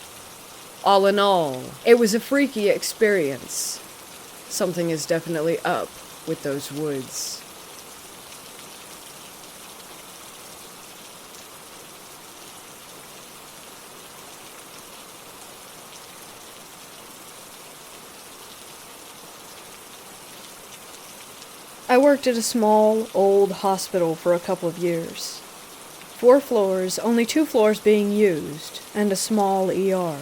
B: All in all, it was a freaky experience. Something is definitely up with those woods.
A: I worked at a small, old hospital for a couple of years. 4 floors, only 2 floors being used, and a small ER.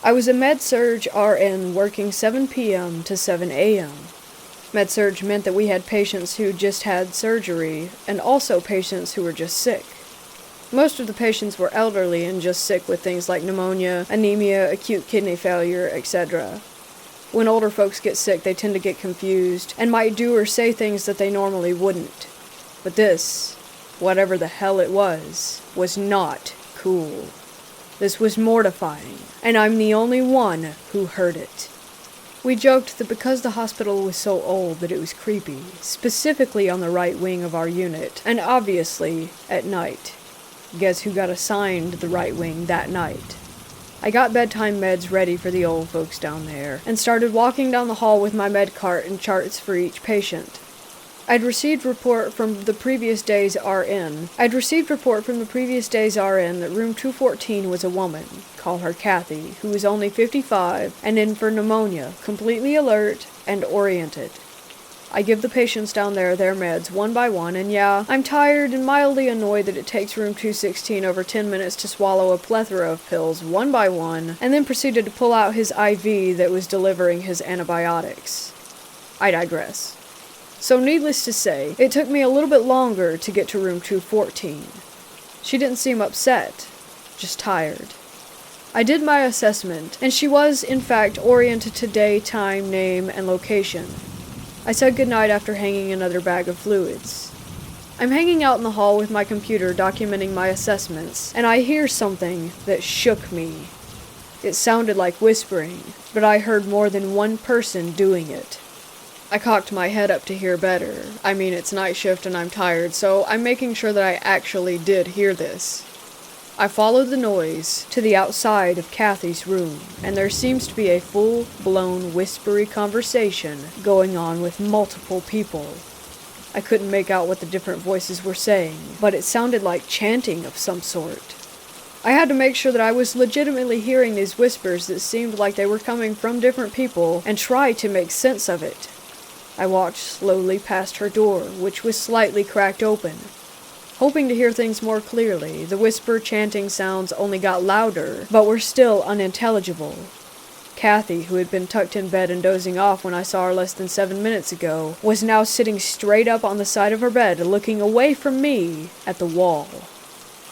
A: I was a med-surg RN working 7 p.m. to 7 a.m. Med-surg meant that we had patients who just had surgery, and also patients who were just sick. Most of the patients were elderly and just sick with things like pneumonia, anemia, acute kidney failure, etc. When older folks get sick, they tend to get confused and might do or say things that they normally wouldn't. But this, whatever the hell it was not cool. This was mortifying, and I'm the only one who heard it. We joked that because the hospital was so old that it was creepy, specifically on the right wing of our unit, and obviously at night. Guess who got assigned the right wing that night? I got bedtime meds ready for the old folks down there, and started walking down the hall with my med cart and charts for each patient. I'd received report from the previous day's RN that room 214 was a woman, call her Kathy, who was only 55 and in for pneumonia, completely alert and oriented. I give the patients down there their meds one by one, and yeah, I'm tired and mildly annoyed that it takes room 216 over 10 minutes to swallow a plethora of pills one by one, and then proceeded to pull out his IV that was delivering his antibiotics. I digress. So needless to say, it took me a little bit longer to get to room 214. She didn't seem upset, just tired. I did my assessment, and she was, in fact, oriented to day, time, name, and location. I said goodnight after hanging another bag of fluids. I'm hanging out in the hall with my computer documenting my assessments, and I hear something that shook me. It sounded like whispering, but I heard more than one person doing it. I cocked my head up to hear better. I mean, it's night shift and I'm tired, so I'm making sure that I actually did hear this. I followed the noise to the outside of Kathy's room, and there seems to be a full-blown whispery conversation going on with multiple people. I couldn't make out what the different voices were saying, but it sounded like chanting of some sort. I had to make sure that I was legitimately hearing these whispers that seemed like they were coming from different people and try to make sense of it.
B: I walked slowly past her door, which was slightly cracked open. Hoping to hear things more clearly, the whisper chanting sounds only got louder, but were still unintelligible. Kathy, who had been tucked in bed and dozing off when I saw her less than 7 minutes ago, was now sitting straight up on the side of her bed, looking away from me at the wall.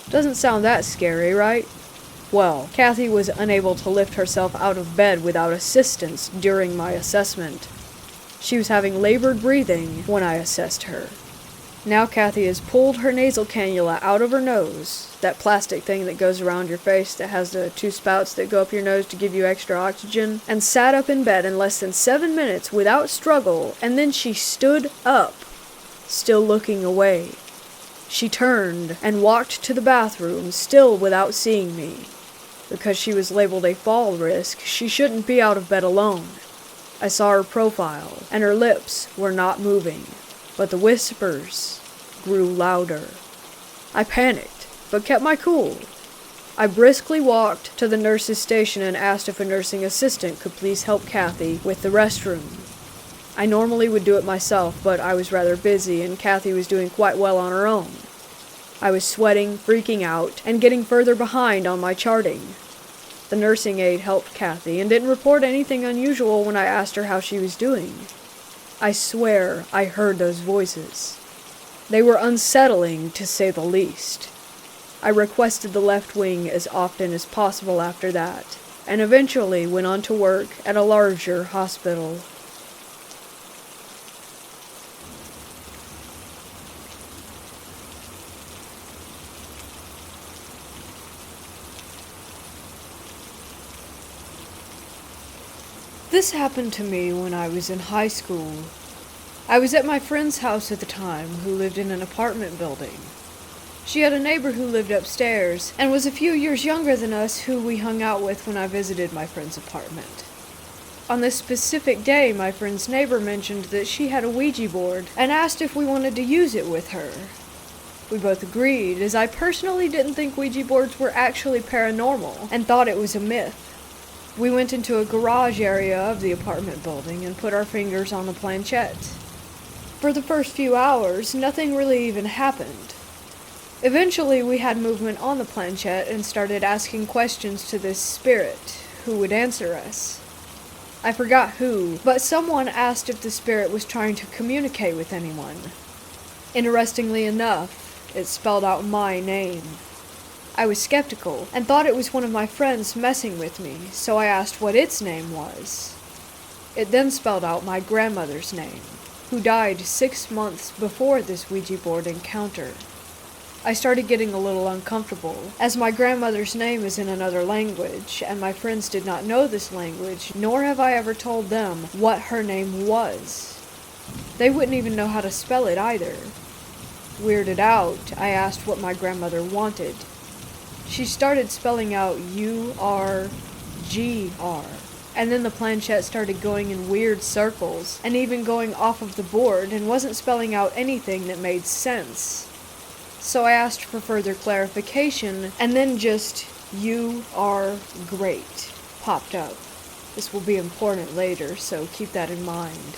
B: Doesn't sound that scary, right? Well, Kathy was unable to lift herself out of bed without assistance during my assessment. She was having labored breathing when I assessed her. Now Kathy has pulled her nasal cannula out of her nose, that plastic thing that goes around your face that has the 2 spouts that go up your nose to give you extra oxygen, and sat up in bed in less than 7 minutes without struggle, and then she stood up, still looking away. She turned and walked to the bathroom, still without seeing me. Because she was labeled a fall risk, she shouldn't be out of bed alone. I saw her profile, and her lips were not moving, but the whispers grew louder. I panicked, but kept my cool. I briskly walked to the nurse's station and asked if a nursing assistant could please help Kathy with the restroom. I normally would do it myself, but I was rather busy, and Kathy was doing quite well on her own. I was sweating, freaking out, and getting further behind on my charting. The nursing aide helped Kathy and didn't report anything unusual when I asked her how she was doing. I swear I heard those voices. They were unsettling, to say the least. I requested the left wing as often as possible after that, and eventually went on to work at a larger hospital.
A: This happened to me when I was in high school. I was at my friend's house at the time, who lived in an apartment building. She had a neighbor who lived upstairs, and was a few years younger than us, who we hung out with when I visited my friend's apartment. On this specific day, my friend's neighbor mentioned that she had a Ouija board, and asked if we wanted to use it with her. We both agreed, as I personally didn't think Ouija boards were actually paranormal, and thought it was a myth. We went into a garage area of the apartment building and put our fingers on the planchette. For the first few hours, nothing really even happened. Eventually, we had movement on the planchette and started asking questions to this spirit, who would answer us. I forgot who, but someone asked if the spirit was trying to communicate with anyone. Interestingly enough, it spelled out my name. I was skeptical, and thought it was one of my friends messing with me, so I asked what its name was. It then spelled out my grandmother's name, who died 6 months before this Ouija board encounter. I started getting a little uncomfortable, as my grandmother's name is in another language, and my friends did not know this language, nor have I ever told them what her name was. They wouldn't even know how to spell it either. Weirded out, I asked what my grandmother wanted. She started spelling out U-R-G-R, and then the planchette started going in weird circles, and even going off of the board, and wasn't spelling out anything that made sense. So I asked for further clarification, and then just "You are great" popped up. This will be important later, so keep that in mind.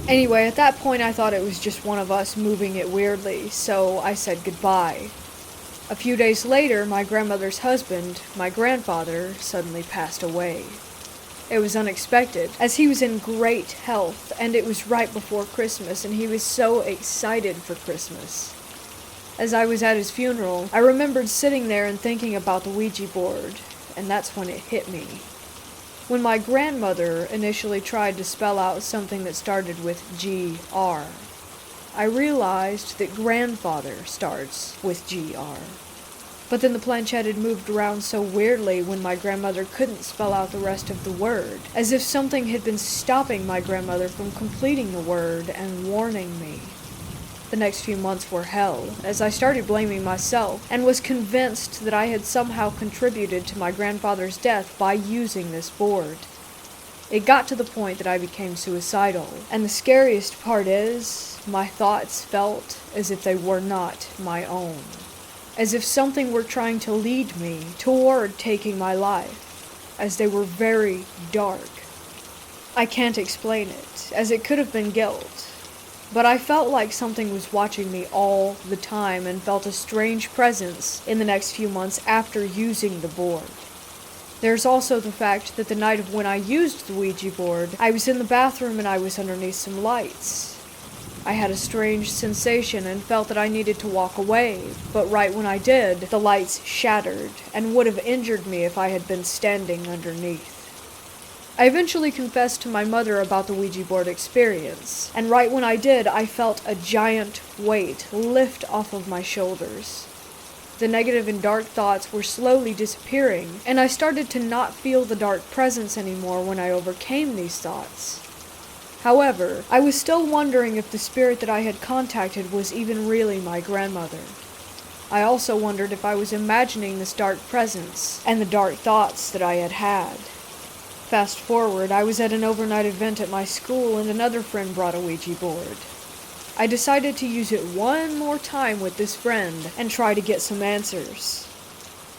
A: Anyway, at that point I thought it was just one of us moving it weirdly, so I said goodbye. A few days later, my grandmother's husband, my grandfather, suddenly passed away. It was unexpected, as he was in great health, and it was right before Christmas, and he was so excited for Christmas. As I was at his funeral, I remembered sitting there and thinking about the Ouija board, and that's when it hit me. When my grandmother initially tried to spell out something that started with G-R, I realized that grandfather starts with G-R. But then the planchette had moved around so weirdly when my grandmother couldn't spell out the rest of the word, as if something had been stopping my grandmother from completing the word and warning me. The next few months were hell, as I started blaming myself, and was convinced that I had somehow contributed to my grandfather's death by using this board. It got to the point that I became suicidal, and the scariest part is, my thoughts felt as if they were not my own. As if something were trying to lead me toward taking my life, as they were very dark. I can't explain it, as it could have been guilt. But I felt like something was watching me all the time and felt a strange presence in the next few months after using the board. There's also the fact that the night of when I used the Ouija board, I was in the bathroom and I was underneath some lights. I had a strange sensation and felt that I needed to walk away, but right when I did, the lights shattered and would have injured me if I had been standing underneath. I eventually confessed to my mother about the Ouija board experience, and right when I did, I felt a giant weight lift off of my shoulders. The negative and dark thoughts were slowly disappearing, and I started to not feel the dark presence anymore when I overcame these thoughts. However, I was still wondering if the spirit that I had contacted was even really my grandmother. I also wondered if I was imagining this dark presence and the dark thoughts that I had had. Fast forward, I was at an overnight event at my school and another friend brought a Ouija board. I decided to use it one more time with this friend and try to get some answers.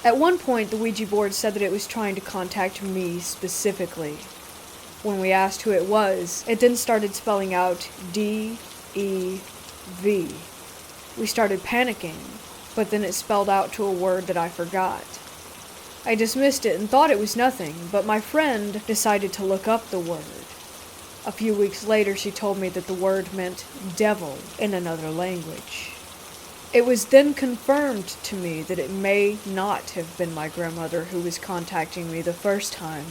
A: At one point, the Ouija board said that it was trying to contact me specifically. When we asked who it was, it then started spelling out D-E-V. We started panicking, but then it spelled out to a word that I forgot. I dismissed it and thought it was nothing, but my friend decided to look up the word. A few weeks later, she told me that the word meant devil in another language. It was then confirmed to me that it may not have been my grandmother who was contacting me the first time.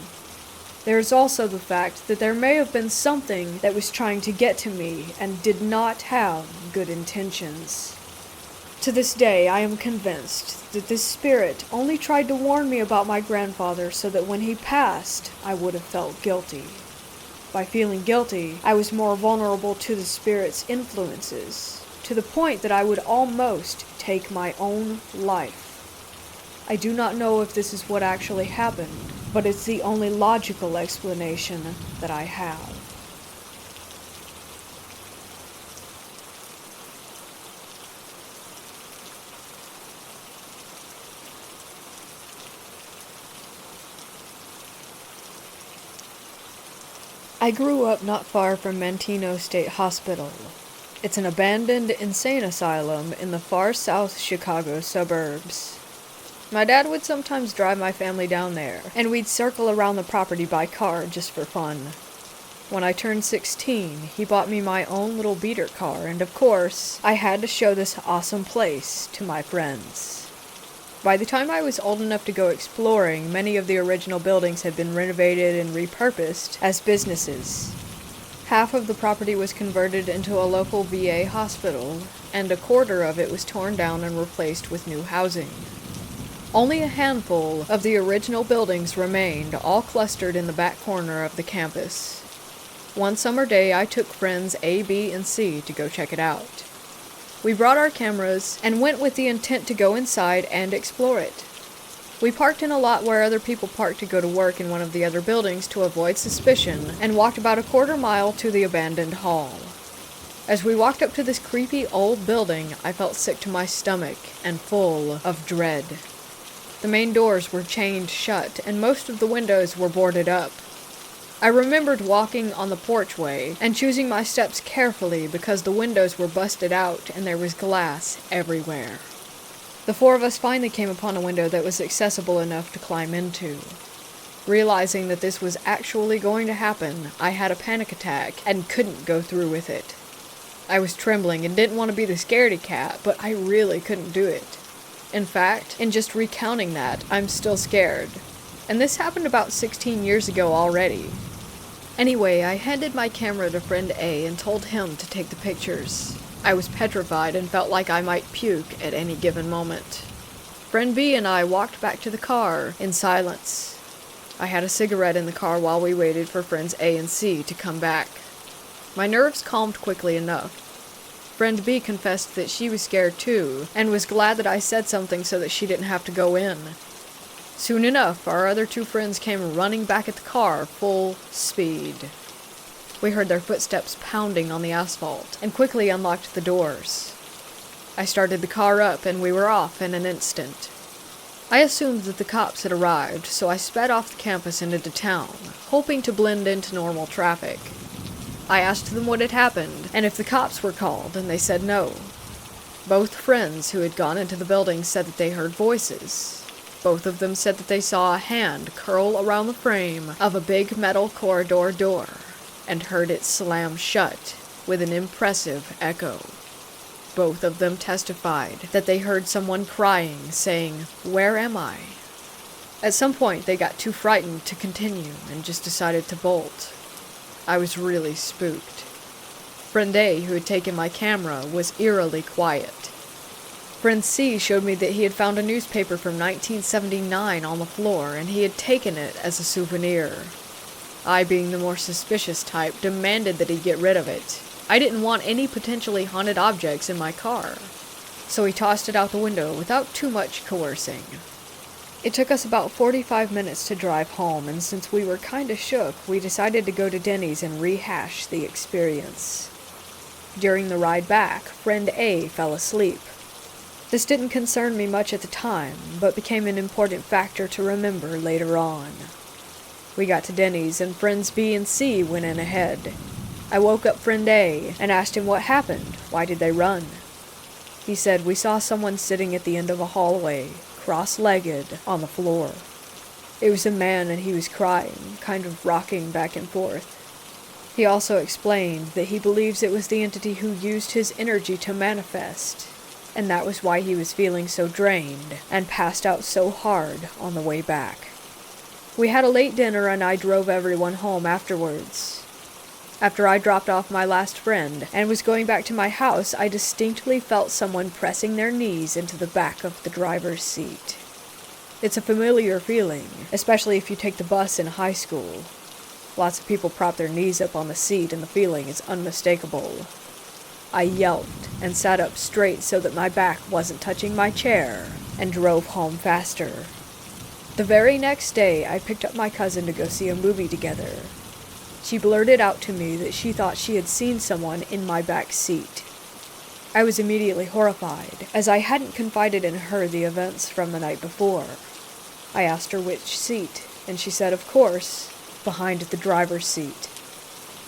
A: There is also the fact that there may have been something that was trying to get to me and did not have good intentions. To this day, I am convinced that this spirit only tried to warn me about my grandfather so that when he passed, I would have felt guilty. By feeling guilty, I was more vulnerable to the spirit's influences, to the point that I would almost take my own life. I do not know if this is what actually happened, but it's the only logical explanation that I have. I grew up not far from Mantino State Hospital. It's an abandoned insane asylum in the far south Chicago suburbs. My dad would sometimes drive my family down there, and we'd circle around the property by car just for fun. When I turned 16, he bought me my own little beater car, and of course, I had to show this awesome place to my friends. By the time I was old enough to go exploring, many of the original buildings had been renovated and repurposed as businesses. Half of the property was converted into a local VA hospital, and a quarter of it was torn down and replaced with new housing. Only a handful of the original buildings remained, all clustered in the back corner of the campus. One summer day, I took friends A, B, and C to go check it out. We brought our cameras and went with the intent to go inside and explore it. We parked in a lot where other people parked to go to work in one of the other buildings to avoid suspicion, and walked about a quarter mile to the abandoned hall. As we walked up to this creepy old building, I felt sick to my stomach and full of dread. The main doors were chained shut, and most of the windows were boarded up. I remembered walking on the porchway and choosing my steps carefully because the windows were busted out and there was glass everywhere. The four of us finally came upon a window that was accessible enough to climb into. Realizing that this was actually going to happen, I had a panic attack and couldn't go through with it. I was trembling and didn't want to be the scaredy cat, but I really couldn't do it. In fact, in just recounting that, I'm still scared. And this happened about 16 years ago already. Anyway, I handed my camera to friend A and told him to take the pictures. I was petrified and felt like I might puke at any given moment. Friend B and I walked back to the car in silence. I had a cigarette in the car while we waited for friends A and C to come back. My nerves calmed quickly enough. Friend B confessed that she was scared too, and was glad that I said something so that she didn't have to go in. Soon enough, our other two friends came running back at the car, full speed. We heard their footsteps pounding on the asphalt, and quickly unlocked the doors. I started the car up, and we were off in an instant.
B: I assumed that the cops had arrived, so I sped off the campus and into town, hoping to blend into normal traffic. I asked them what had happened, and if the cops were called, and they said no. Both friends who had gone into the building said that they heard voices. Both of them said that they saw a hand curl around the frame of a big metal corridor door, and heard it slam shut with an impressive echo. Both of them testified that they heard someone crying, saying, "Where am I?" At some point, they got too frightened to continue and just decided to bolt. I was really spooked. Friend A, who had taken my camera, was eerily quiet. Friend C showed me that he had found a newspaper from 1979 on the floor, and he had taken it as a souvenir. I, being the more suspicious type, demanded that he get rid of it. I didn't want any potentially haunted objects in my car, so he tossed it out the window without too much coercing. It took us about 45 minutes to drive home, and since we were kinda shook, we decided to go to Denny's and rehash the experience. During the ride back, Friend A fell asleep. This didn't concern me much at the time, but became an important factor to remember later on. We got to Denny's, and Friends B and C went in ahead. I woke up Friend A and asked him what happened. Why did they run? He said, "We saw someone sitting at the end of a hallway, cross-legged, on the floor. It was a man and he was crying, kind of rocking back and forth." He also explained that he believes it was the entity who used his energy to manifest, and that was why he was feeling so drained and passed out so hard on the way back. We had a late dinner and I drove everyone home afterwards. After I dropped off my last friend and was going back to my house, I distinctly felt someone pressing their knees into the back of the driver's seat. It's a familiar feeling, especially if you take the bus in high school. Lots of people prop their knees up on the seat and the feeling is unmistakable. I yelped and sat up straight so that my back wasn't touching my chair and drove home faster. The very next day, I picked up my cousin to go see a movie together. She blurted out to me that she thought she had seen someone in my back seat. I was immediately horrified, as I hadn't confided in her the events from the night before. I asked her which seat, and she said, of course, behind the driver's seat.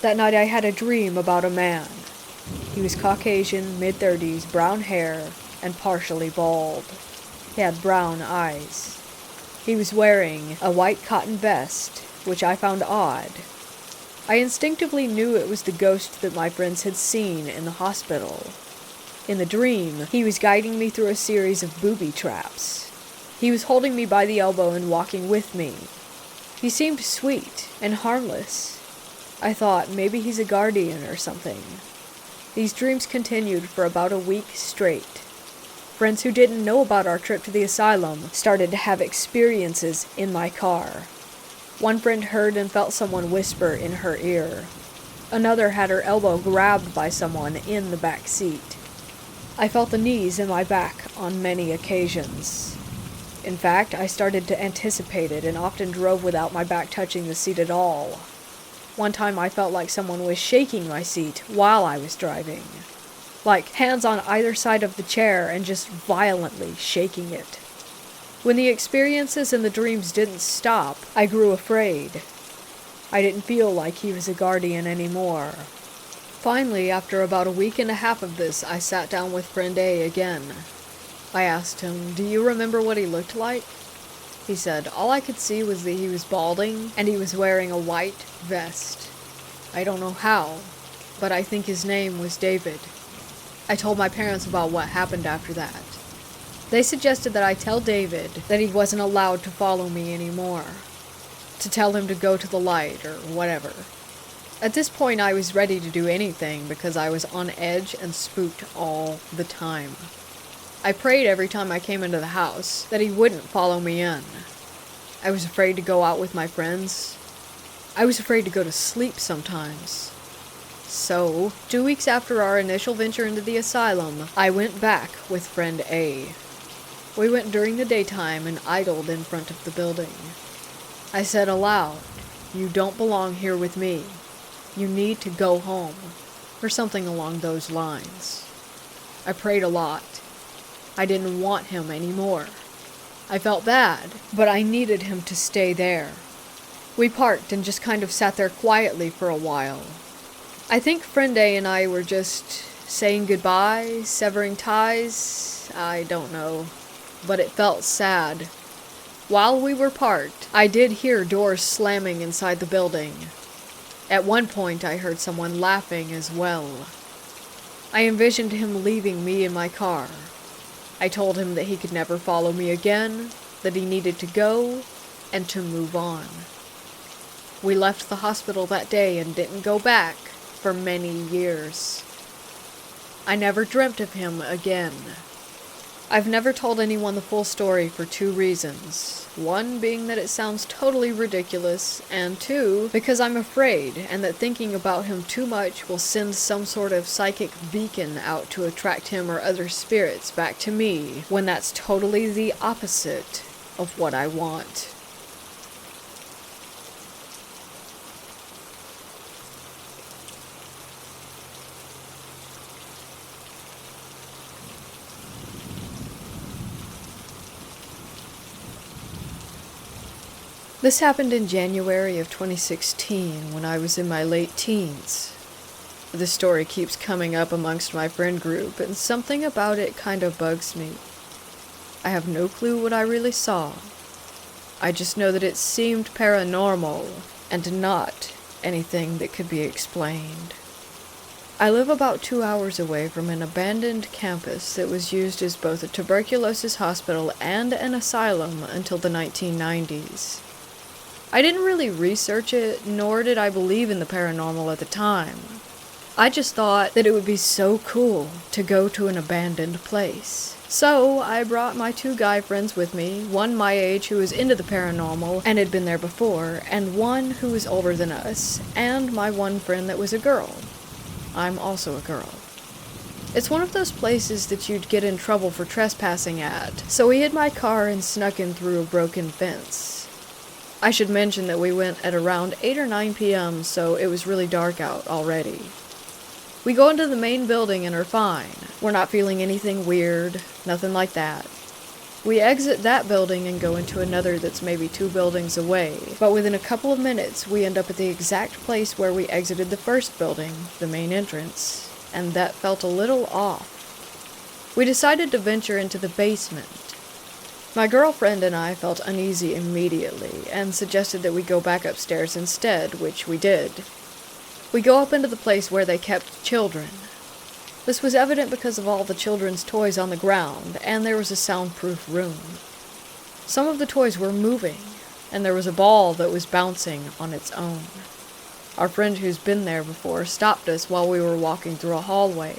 B: That night I had a dream about a man. He was Caucasian, mid-30s, brown hair, and partially bald. He had brown eyes. He was wearing a white cotton vest, which I found odd. I instinctively knew it was the ghost that my friends had seen in the hospital. In the dream, he was guiding me through a series of booby traps. He was holding me by the elbow and walking with me. He seemed sweet and harmless. I thought maybe he's a guardian or something. These dreams continued for about a week straight. Friends who didn't know about our trip to the asylum started to have experiences in my car. One friend heard and felt someone whisper in her ear. Another had her elbow grabbed by someone in the back seat. I felt the knees in my back on many occasions. In fact, I started to anticipate it and often drove without my back touching the seat at all. One time I felt like someone was shaking my seat while I was driving. Like hands on either side of the chair and just violently shaking it. When the experiences and the dreams didn't stop, I grew afraid. I didn't feel like he was a guardian anymore. Finally, after about a week and a half of this, I sat down with Friend A again. I asked him, "Do you remember what he looked like?" He said, "All I could see was that he was balding and he was wearing a white vest. I don't know how, but I think his name was David." I told my parents about what happened after that. They suggested that I tell David that he wasn't allowed to follow me anymore, to tell him to go to the light or whatever. At this point, I was ready to do anything because I was on edge and spooked all the time. I prayed every time I came into the house that he wouldn't follow me in. I was afraid to go out with my friends. I was afraid to go to sleep sometimes. So, 2 weeks after our initial venture into the asylum, I went back with Friend A. We went during the daytime and idled in front of the building. I said aloud, "You don't belong here with me. You need to go home," or something along those lines. I prayed a lot. I didn't want him anymore. I felt bad,
A: but I needed him to stay there. We parked and just kind of sat there quietly for a while. I think friend A and I were just saying goodbye, severing ties, I don't know, but it felt sad. While we were parked, I did hear doors slamming inside the building. At one point, I heard someone laughing as well. I envisioned him leaving me in my car. I told him that he could never follow me again, that he needed to go, and to move on. We left the hospital that day and didn't go back for many years. I never dreamt of him again. I've never told anyone the full story for 2 reasons. 1 being that it sounds totally ridiculous, and 2, because I'm afraid, and that thinking about him too much will send some sort of psychic beacon out to attract him or other spirits back to me, when that's totally the opposite of what I want. This happened in January of 2016 when I was in my late teens. The story keeps coming up amongst my friend group, and something about it kind of bugs me. I have no clue what I really saw. I just know that it seemed paranormal and not anything that could be explained. I live about 2 hours away from an abandoned campus that was used as both a tuberculosis hospital and an asylum until the 1990s. I didn't really research it, nor did I believe in the paranormal at the time. I just thought that it would be so cool to go to an abandoned place. So I brought my 2 guy friends with me, one my age who was into the paranormal and had been there before, and one who was older than us, and my one friend that was a girl. I'm also a girl. It's one of those places that you'd get in trouble for trespassing at, so we hid my car and snuck in through a broken fence. I should mention that we went at around 8 or 9 p.m., so it was really dark out already. We go into the main building and are fine. We're not feeling anything weird, nothing like that. We exit that building and go into another that's maybe 2 buildings away, but within a couple of minutes we end up at the exact place where we exited the first building, the main entrance, and that felt a little off. We decided to venture into the basement. My girlfriend and I felt uneasy immediately, and suggested that we go back upstairs instead, which we did. We go up into the place where they kept children. This was evident because of all the children's toys on the ground, and there was a soundproof room. Some of the toys were moving, and there was a ball that was bouncing on its own. Our friend who's been there before stopped us while we were walking through a hallway.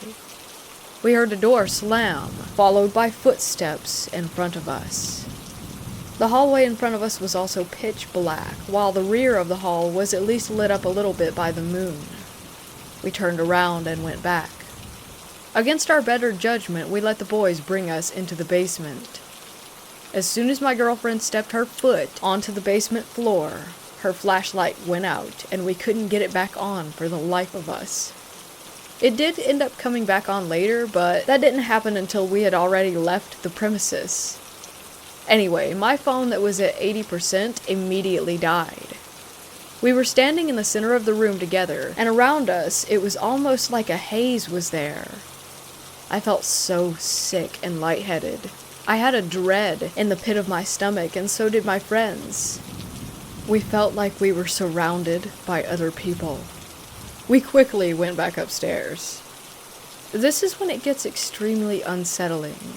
A: We heard a door slam, followed by footsteps in front of us. The hallway in front of us was also pitch black, while the rear of the hall was at least lit up a little bit by the moon. We turned around and went back. Against our better judgment, we let the boys bring us into the basement. As soon as my girlfriend stepped her foot onto the basement floor, her flashlight went out, and we couldn't get it back on for the life of us. It did end up coming back on later, but that didn't happen until we had already left the premises. Anyway, my phone that was at 80% immediately died. We were standing in the center of the room together, and around us it was almost like a haze was there. I felt so sick and lightheaded. I had a dread in the pit of my stomach, and so did my friends. We felt like we were surrounded by other people. We quickly went back upstairs. This is when it gets extremely unsettling.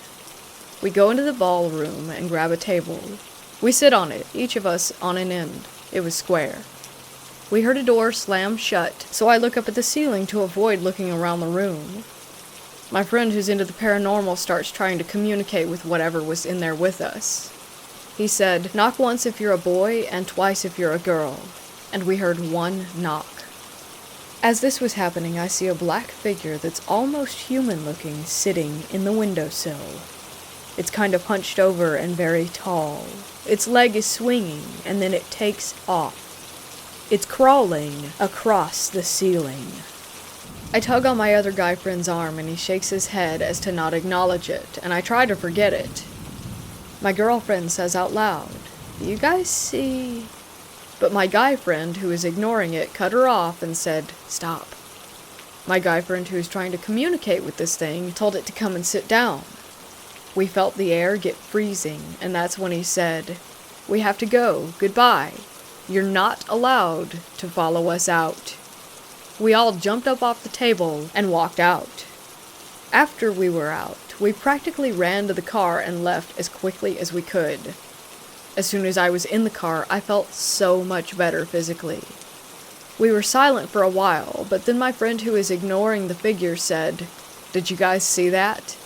A: We go into the ballroom and grab a table. We sit on it, each of us on an end. It was square. We heard a door slam shut, so I look up at the ceiling to avoid looking around the room. My friend who's into the paranormal starts trying to communicate with whatever was in there with us. He said, "Knock once if you're a boy and twice if you're a girl." And we heard one knock. As this was happening, I see a black figure that's almost human-looking sitting in the windowsill. It's kind of hunched over and very tall. Its leg is swinging, and then it takes off. It's crawling across the ceiling. I tug on my other guy friend's arm, and he shakes his head as to not acknowledge it, and I try to forget it.
B: My girlfriend says out loud, "You guys see?" But my guy friend, who is ignoring it, cut her off and said, "Stop." My guy friend, who is trying to communicate with this thing, told it to come and sit down. We felt the air get freezing, and that's when he said, "We have to go. Goodbye. You're not allowed to follow us out." We all jumped up off the table and walked out. After we were out, we practically ran to the car and left as quickly as we could. As soon as I was in the car, I felt so much better physically. We were silent for a while, but then my friend who is ignoring the figure said, "Did you guys see that?"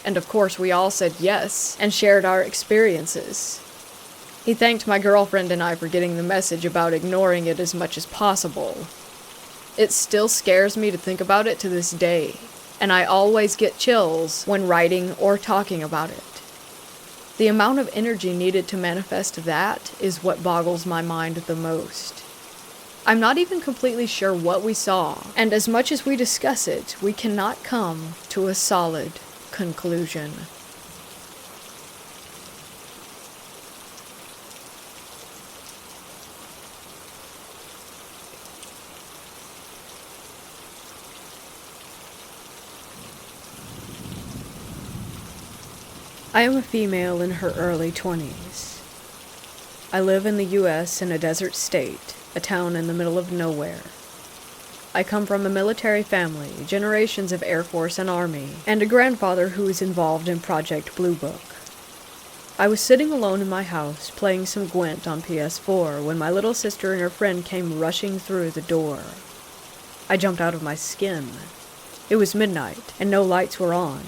B: And of course we all said yes, and shared our experiences. He thanked my girlfriend and I for getting the message about ignoring it as much as possible. It still scares me to think about it to this day, and I always get chills when writing or talking about it. The amount of energy needed to manifest that is what boggles my mind the most. I'm not even completely sure what we saw, and as much as we discuss it, we cannot come to a solid conclusion.
A: I am a female in her early 20s. I live in the U.S. in a desert state, a town in the middle of nowhere. I come from a military family, generations of Air Force and Army, and a grandfather who is involved in Project Blue Book. I was sitting alone in my house, playing some Gwent on PS4, when my little sister and her friend came rushing through the door. I jumped out of my skin. It was midnight, and no lights were on.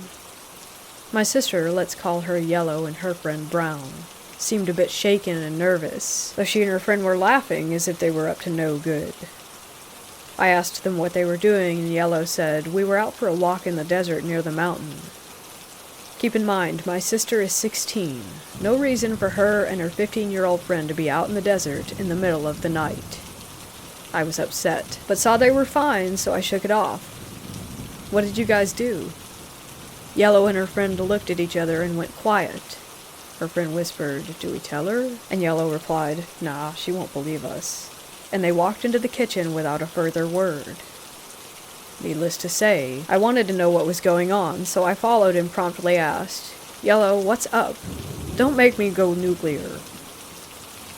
A: My sister, let's call her Yellow, and her friend Brown, seemed a bit shaken and nervous, though she and her friend were laughing as if they were up to no good. I asked them what they were doing, and Yellow said, "We were out for a walk in the desert near the mountain." Keep in mind, my sister is 16. No reason for her and her 15-year-old friend to be out in the desert in the middle of the night. I was upset, but saw they were fine, so I shook it off. "What did you guys do?" Yellow and her friend looked at each other and went quiet. Her friend whispered, "Do we tell her?" And Yellow replied, "Nah, she won't believe us." And they walked into the kitchen without a further word. Needless to say, I wanted to know what was going on, so I followed and promptly asked, "Yellow, what's up? Don't make me go nuclear."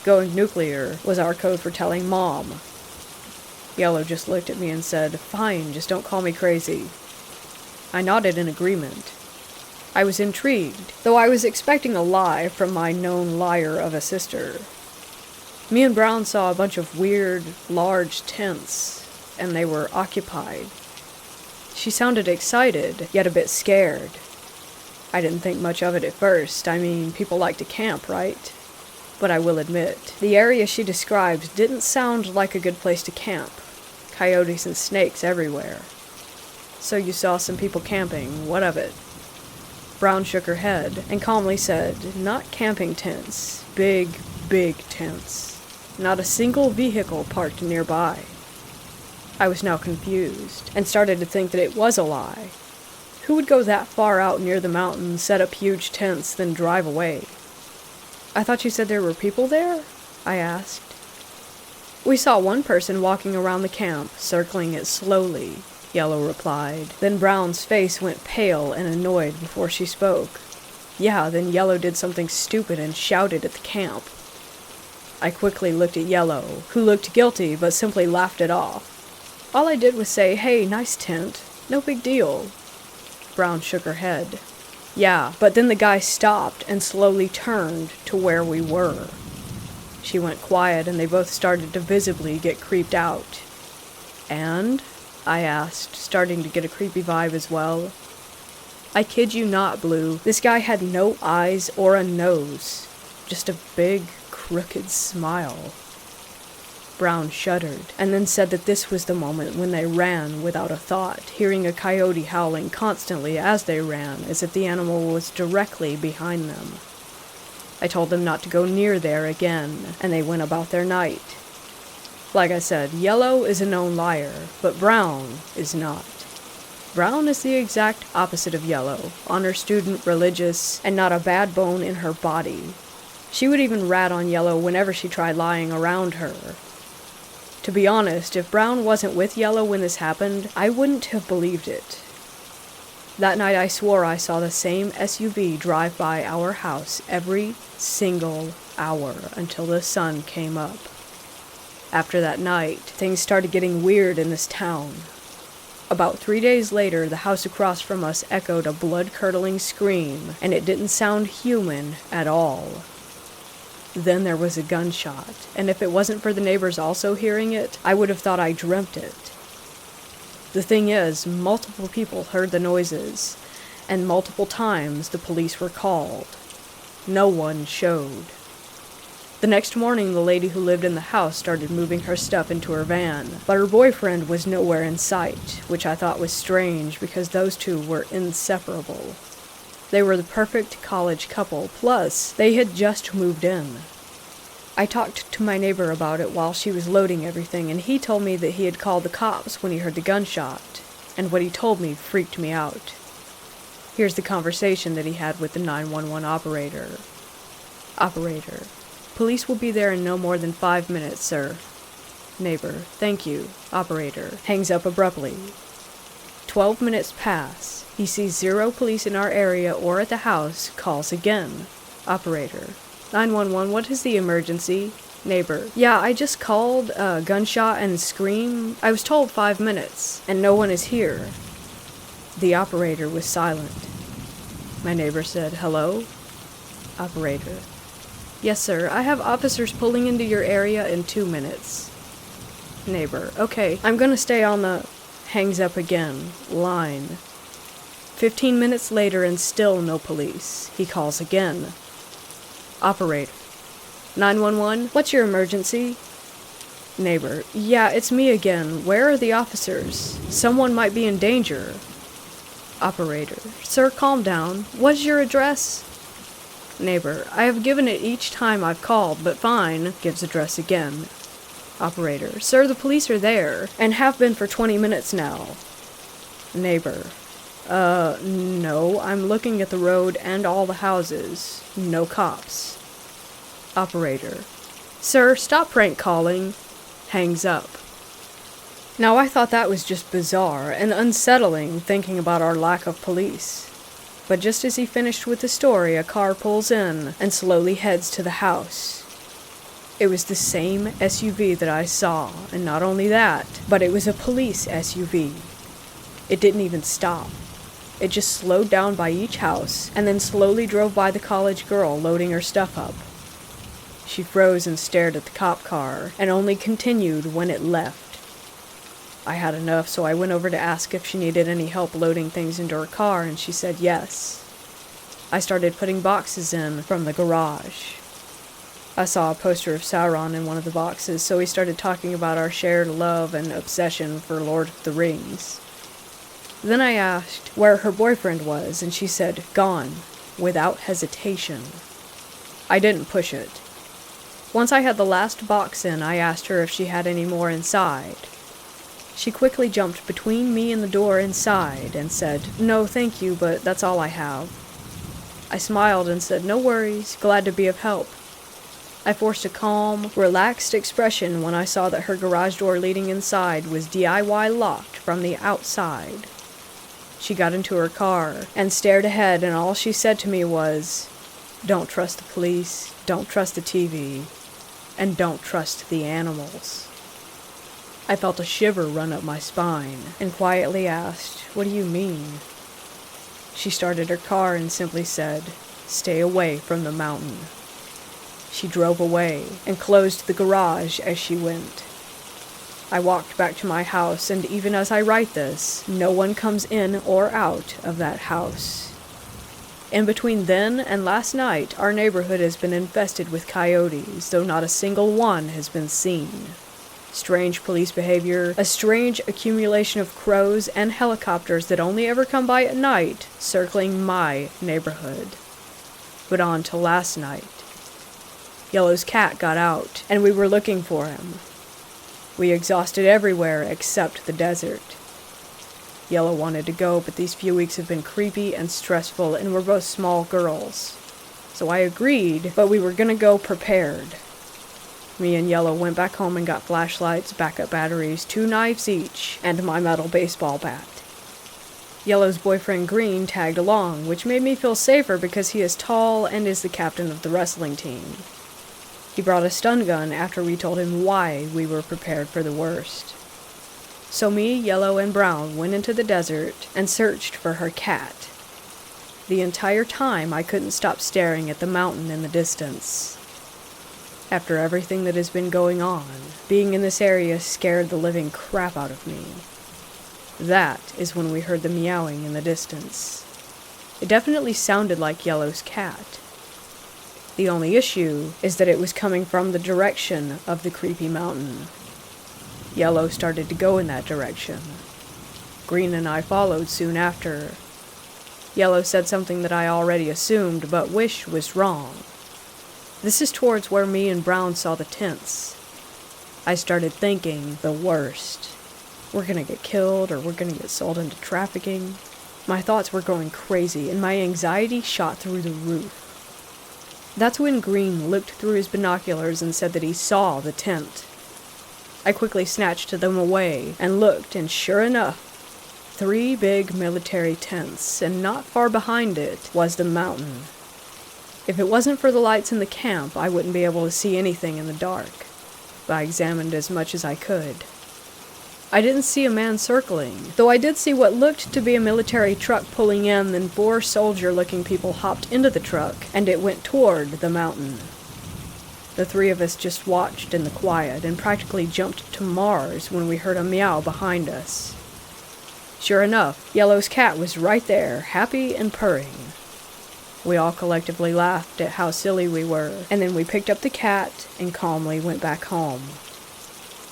A: Going nuclear was our code for telling Mom. Yellow just looked at me and said, "Fine, just don't call me crazy." I nodded in agreement. I was intrigued, though I was expecting a lie from my known liar of a sister. Me and Brown saw a bunch of weird, large tents, and they were occupied. She sounded excited, yet a bit scared. I didn't think much of it at first. I mean, people like to camp, right? But I will admit, the area she described didn't sound like a good place to camp. Coyotes and snakes everywhere. "So you saw some people camping. What of it?" Brown shook her head and calmly said, "Not camping tents. Big, big tents. Not a single vehicle parked nearby." I was now confused, and started to think that it was a lie. Who would go that far out near the mountain, set up huge tents, then drive away? "I thought you said there were people there?" I asked. "We saw one person walking around the camp, circling it slowly," Yellow replied. Then Brown's face went pale and annoyed before she spoke. "Yeah, then Yellow did something stupid and shouted at the camp." I quickly looked at Yellow, who looked guilty but simply laughed it off. "All I did was say, 'Hey, nice tent. No big deal.'" Brown shook her head. "Yeah, but then the guy stopped and slowly turned to where we were." She went quiet and they both started to visibly get creeped out. "And?" I asked, starting to get a creepy vibe as well. I kid you not, Blue. This guy had no eyes or a nose. Just a big, crooked smile. Brown shuddered, and then said that this was the moment when they ran without a thought, hearing a coyote howling constantly as they ran, as if the animal was directly behind them. I told them not to go near there again, and they went about their night. Like I said, Yellow is a known liar, but Brown is not.
B: Brown is the exact opposite of yellow, honor student, religious, and not a bad bone in her body. She would even rat on Yellow whenever she tried lying around her. To be honest, if Brown wasn't with Yellow when this happened, I wouldn't have believed it. That night I swore I saw the same SUV drive by our house every single hour until the sun came up. After that night, things started getting weird in this town. About 3 days later, the house across from us echoed a blood-curdling scream, and it didn't sound human at all. Then there was a gunshot, and if it wasn't for the neighbors also hearing it, I would have thought I dreamt it. The thing is, multiple people heard the noises, and multiple times the police were called. No one showed. The next morning, the lady who lived in the house started moving her stuff into her van, but her boyfriend was nowhere in sight, which I thought was strange because those two were inseparable. They were the perfect college couple, plus they had just moved in. I talked to my neighbor about it while she was loading everything, and he told me that he had called the cops when he heard the gunshot, and what he told me freaked me out. Here's the conversation that he had with the 911 operator. Operator: police will be there in no more than 5 minutes, sir. Neighbor: thank you. Operator hangs up abruptly. 12 minutes pass. He sees 0 police in our area or at the house, calls again. Operator: 911, what is the emergency? Neighbor: yeah, I just called, gunshot and scream. I was told 5 minutes, and no one is here. The operator was silent. My neighbor said, hello? Operator: yes, sir, I have officers pulling into your area in 2 minutes. Neighbor: okay, I'm gonna stay on the... Hangs up again. Line. 15 minutes later and still no police. He calls again. Operator: 911, what's your emergency? Neighbor: yeah, it's me again. Where are the officers? Someone might be in danger. Operator: sir, calm down. What's your address? Neighbor: I have given it each time I've called, but fine. Gives address again. Operator: sir, the police are there, and have been for 20 minutes now. Neighbor: no, I'm looking at the road and all the houses. No cops. Operator: sir, stop prank calling. Hangs up. Now I thought that was just bizarre and unsettling, thinking about our lack of police. But just as he finished with the story, a car pulls in and slowly heads to the house. It was the same SUV that I saw, and not only that, but it was a police SUV. It didn't even stop. It just slowed down by each house, and then slowly drove by the college girl loading her stuff up. She froze and stared at the cop car, and only continued when it left. I had enough, so I went over to ask if she needed any help loading things into her car, and she said yes. I started putting boxes in from the garage. I saw a poster of Sauron in one of the boxes, so we started talking about our shared love and obsession for Lord of the Rings. Then I asked where her boyfriend was, and she said, gone, without hesitation. I didn't push it. Once I had the last box in, I asked her if she had any more inside. She quickly jumped between me and the door inside and said, no, thank you, but that's all I have. I smiled and said, no worries, glad to be of help. I forced a calm, relaxed expression when I saw that her garage door leading inside was DIY locked from the outside. She got into her car and stared ahead, and all she said to me was, don't trust the police, don't trust the TV, and don't trust the animals. I felt a shiver run up my spine and quietly asked, what do you mean? She started her car and simply said, stay away from the mountain. She drove away and closed the garage as she went. I walked back to my house, and even as I write this, no one comes in or out of that house. In between then and last night, our neighborhood has been infested with coyotes, though not a single one has been seen. Strange police behavior, a strange accumulation of crows and helicopters that only ever come by at night, circling my neighborhood. But on to last night. Yellow's cat got out, and we were looking for him. We exhausted everywhere except the desert.
A: Yellow wanted to go, but these few weeks have been creepy and stressful, and we're both small girls. So I agreed, but we were gonna go prepared. Me and Yellow went back home and got flashlights, backup batteries, 2 knives each, and my metal baseball bat. Yellow's boyfriend Green tagged along, which made me feel safer because he is tall and is the captain of the wrestling team. He brought a stun gun after we told him why we were prepared for the worst. So me, Yellow, and Brown went into the desert and searched for her cat. The entire time I couldn't stop staring at the mountain in the distance. After everything that has been going on, being in this area scared the living crap out of me. That is when we heard the meowing in the distance. It definitely sounded like Yellow's cat. The only issue is that it was coming from the direction of the creepy mountain. Yellow started to go in that direction. Green and I followed soon after. Yellow said something that I already assumed, but wish was wrong. This is towards where me and Brown saw the tents. I started thinking the worst. We're gonna get killed, or we're gonna get sold into trafficking. My thoughts were going crazy, and my anxiety shot through the roof. That's when Green looked through his binoculars and said that he saw the tent. I quickly snatched them away and looked, and sure enough, 3 big military tents, and not far behind it was the mountain. If it wasn't for the lights in the camp, I wouldn't be able to see anything in the dark. I examined as much as I could. I didn't see a man circling, though I did see what looked to be a military truck pulling in, then 4 soldier-looking people hopped into the truck, and it went toward the mountain. The 3 of us just watched in the quiet and practically jumped to Mars when we heard a meow behind us. Sure enough, Yellow's cat was right there, happy and purring. We all collectively laughed at how silly we were, and then we picked up the cat and calmly went back home.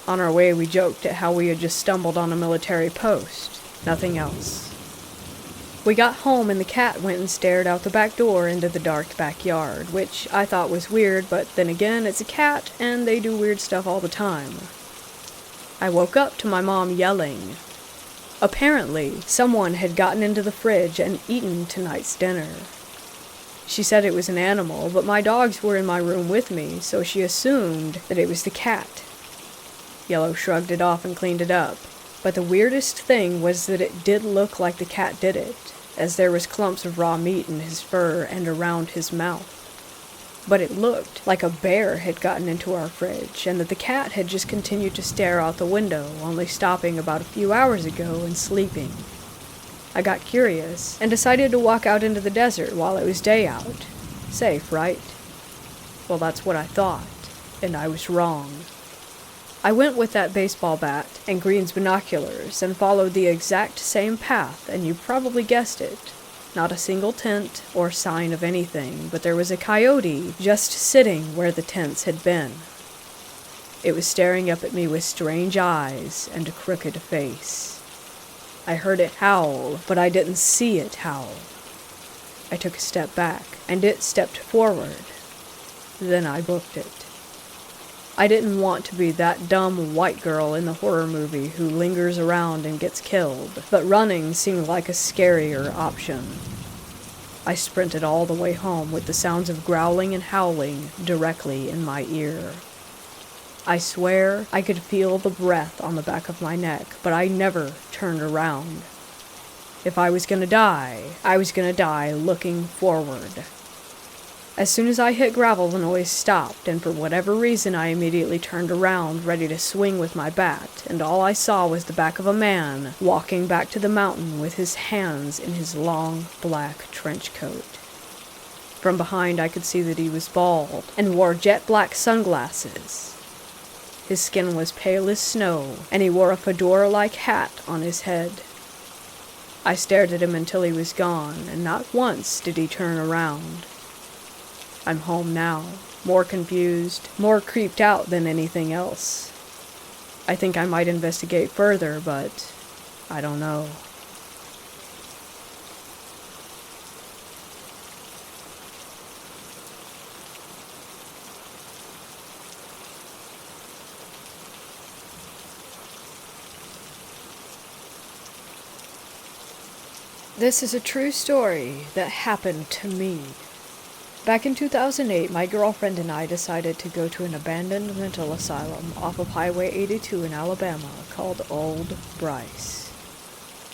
A: On our way, we joked at how we had just stumbled on a military post. Nothing else. We got home and the cat went and stared out the back door into the dark backyard, which I thought was weird, but then again, it's a cat and they do weird stuff all the time. I woke up to my mom yelling. Apparently, someone had gotten into the fridge and eaten tonight's dinner. She said it was an animal, but my dogs were in my room with me, so she assumed that it was the cat. Yellow shrugged it off and cleaned it up, but the weirdest thing was that it did look like the cat did it, as there was clumps of raw meat in his fur and around his mouth. But it looked like a bear had gotten into our fridge, and that the cat had just continued to stare out the window, only stopping about a few hours ago and sleeping. I got curious, and decided to walk out into the desert while it was day out. Safe, right? Well, that's what I thought, and I was wrong. I went with that baseball bat and Green's binoculars and followed the exact same path, and you probably guessed it. Not a single tent or sign of anything, but there was a coyote just sitting where the tents had been. It was staring up at me with strange eyes and a crooked face. I heard it howl, but I didn't see it howl. I took a step back, and it stepped forward. Then I booked it. I didn't want to be that dumb white girl in the horror movie who lingers around and gets killed, but running seemed like a scarier option. I sprinted all the way home with the sounds of growling and howling directly in my ear. I swear I could feel the breath on the back of my neck, but I never turned around. If I was gonna die, I was gonna die looking forward. As soon as I hit gravel, the noise stopped, and for whatever reason I immediately turned around, ready to swing with my bat, and all I saw was the back of a man walking back to the mountain with his hands in his long black trench coat. From behind I could see that he was bald and wore jet black sunglasses. His skin was pale as snow, and he wore a fedora-like hat on his head. I stared at him until he was gone, and not once did he turn around. I'm home now, more confused, more creeped out than anything else. I think I might investigate further, but I don't know. This is a true story that happened to me. Back in 2008, my girlfriend and I decided to go to an abandoned mental asylum off of Highway 82 in Alabama called Old Bryce.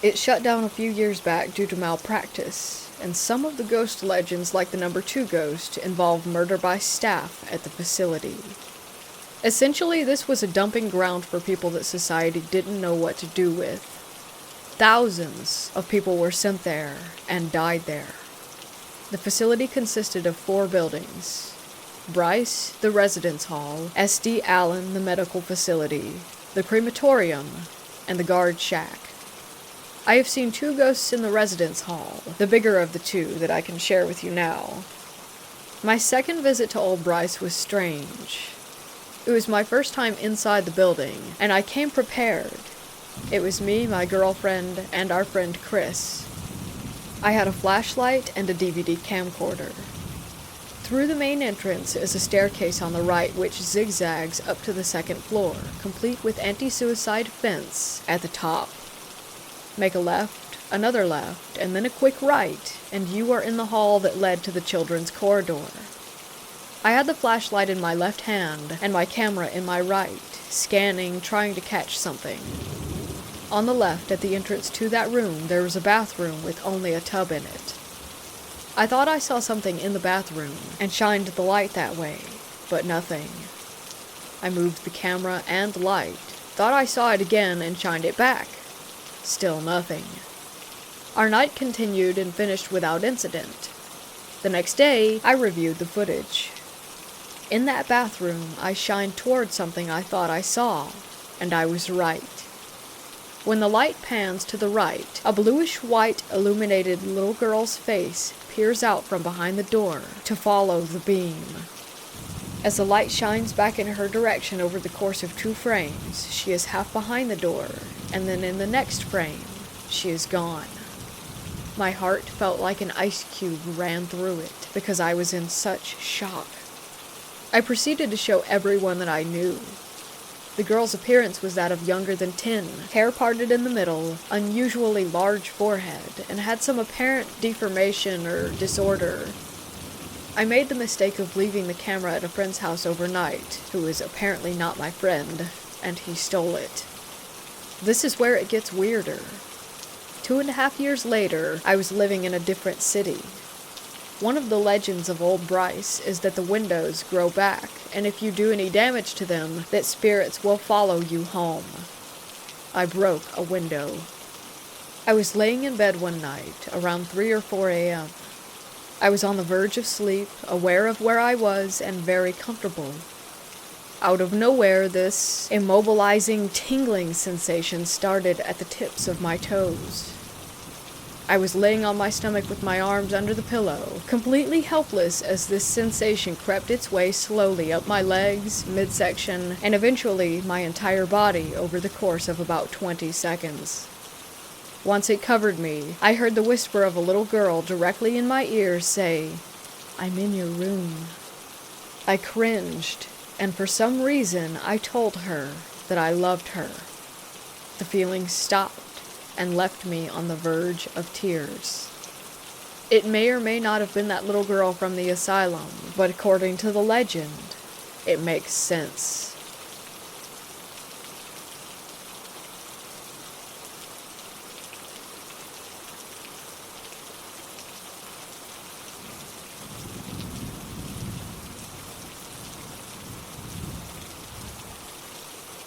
A: It shut down a few years back due to malpractice, and some of the ghost legends, like the number 2 ghost, involve murder by staff at the facility. Essentially, this was a dumping ground for people that society didn't know what to do with. Thousands of people were sent there and died there. The facility consisted of 4 buildings: Bryce, the residence hall; S.D. Allen, the medical facility; the crematorium; and the guard shack. I have seen 2 ghosts in the residence hall, the bigger of the 2 that I can share with you now. My second visit to Old Bryce was strange. It was my first time inside the building, and I came prepared. It was me, my girlfriend, and our friend Chris. I had a flashlight and a DVD camcorder. Through the main entrance is a staircase on the right which zigzags up to the 2nd floor, complete with anti-suicide fence at the top. Make a left, another left, and then a quick right, and you are in the hall that led to the children's corridor. I had the flashlight in my left hand and my camera in my right, scanning, trying to catch something. On the left, at the entrance to that room, there was a bathroom with only a tub in it. I thought I saw something in the bathroom, and shined the light that way, but nothing. I moved the camera and light, thought I saw it again, and shined it back. Still nothing. Our night continued and finished without incident. The next day, I reviewed the footage. In that bathroom, I shined toward something I thought I saw, and I was right. When the light pans to the right, a bluish-white illuminated little girl's face peers out from behind the door to follow the beam. As the light shines back in her direction over the course of 2 frames, she is half behind the door, and then in the next frame, she is gone. My heart felt like an ice cube ran through it, because I was in such shock. I proceeded to show everyone that I knew. The girl's appearance was that of younger than 10, hair parted in the middle, unusually large forehead, and had some apparent deformation or disorder. I made the mistake of leaving the camera at a friend's house overnight, who is apparently not my friend, and he stole it. This is where it gets weirder. 2.5 years later, I was living in a different city. One of the legends of Old Bryce is that the windows grow back, and if you do any damage to them, that spirits will follow you home. I broke a window. I was laying in bed one night, around 3 or 4 a.m. I was on the verge of sleep, aware of where I was, and very comfortable. Out of nowhere, this immobilizing, tingling sensation started at the tips of my toes. I was laying on my stomach with my arms under the pillow, completely helpless as this sensation crept its way slowly up my legs, midsection, and eventually my entire body over the course of about 20 seconds. Once it covered me, I heard the whisper of a little girl directly in my ears say, "I'm in your room." I cringed, and for some reason I told her that I loved her. The feeling stopped and left me on the verge of tears. It may or may not have been that little girl from the asylum, but according to the legend, it makes sense.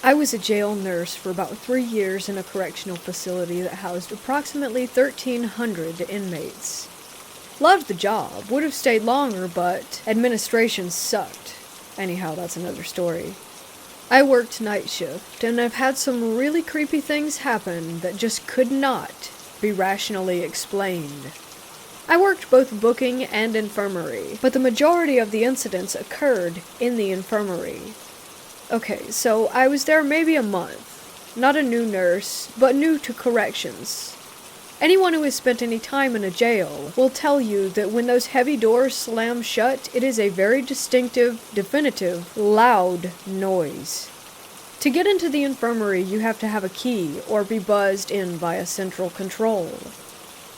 A: I was a jail nurse for about 3 years in a correctional facility that housed approximately 1,300 inmates. Loved the job, would have stayed longer, but administration sucked. Anyhow, that's another story. I worked night shift, and I've had some really creepy things happen that just could not be rationally explained. I worked both booking and infirmary, but the majority of the incidents occurred in the infirmary. Okay, so I was there maybe a month. Not a new nurse, but new to corrections. Anyone who has spent any time in a jail will tell you that when those heavy doors slam shut, it is a very distinctive, definitive, loud noise. To get into the infirmary, you have to have a key or be buzzed in by a central control.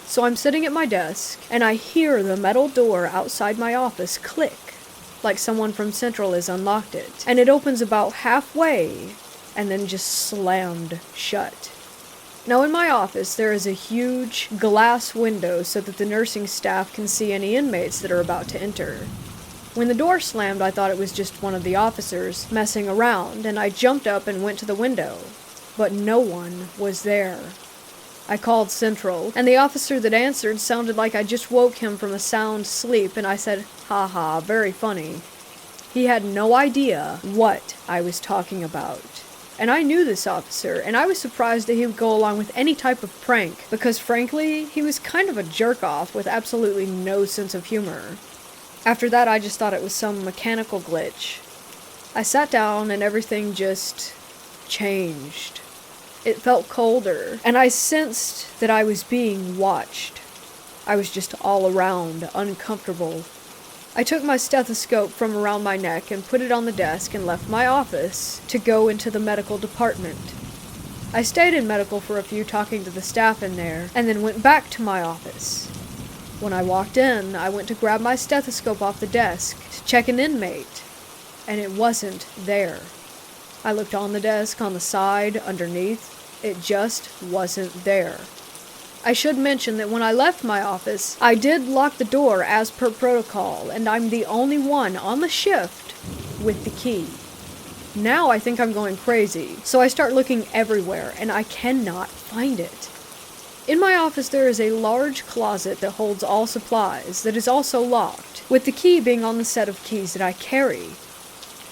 A: So I'm sitting at my desk, and I hear the metal door outside my office click, like someone from Central has unlocked it, and it opens about halfway, and then just slammed shut. Now in my office, there is a huge glass window so that the nursing staff can see any inmates that are about to enter. When the door slammed, I thought it was just one of the officers messing around, and I jumped up and went to the window, but no one was there. I called Central, and the officer that answered sounded like I just woke him from a sound sleep, and I said, "Ha ha, very funny." He had no idea what I was talking about. And I knew this officer, and I was surprised that he would go along with any type of prank, because frankly, he was kind of a jerk-off with absolutely no sense of humor. After that, I just thought it was some mechanical glitch. I sat down, and everything just changed. It felt colder, and I sensed that I was being watched. I was just all around uncomfortable. I took my stethoscope from around my neck and put it on the desk and left my office to go into the medical department. I stayed in medical for a few, talking to the staff in there, and then went back to my office. When I walked in, I went to grab my stethoscope off the desk to check an inmate, and it wasn't there. I looked on the desk, on the side, underneath. It just wasn't there. I should mention that when I left my office, I did lock the door as per protocol, and I'm the only one on the shift with the key. Now I think I'm going crazy, so I start looking everywhere, and I cannot find it. In my office there is a large closet that holds all supplies that is also locked, with the key being on the set of keys that I carry.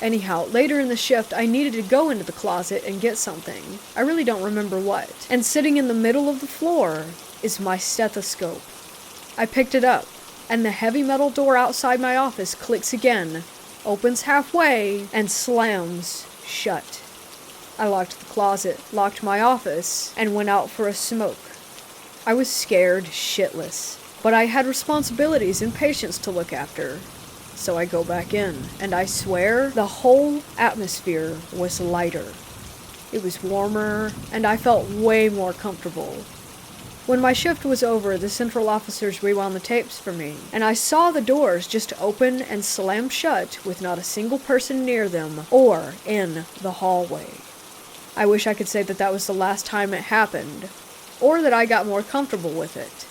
A: Anyhow, later in the shift, I needed to go into the closet and get something. I really don't remember what. And sitting in the middle of the floor is my stethoscope. I picked it up, and the heavy metal door outside my office clicks again, opens halfway, and slams shut. I locked the closet, locked my office, and went out for a smoke. I was scared shitless, but I had responsibilities and patients to look after. So I go back in, and I swear the whole atmosphere was lighter. It was warmer, and I felt way more comfortable. When my shift was over, the central officers rewound the tapes for me, and I saw the doors just open and slam shut with not a single person near them or in the hallway. I wish I could say that that was the last time it happened, or that I got more comfortable with it.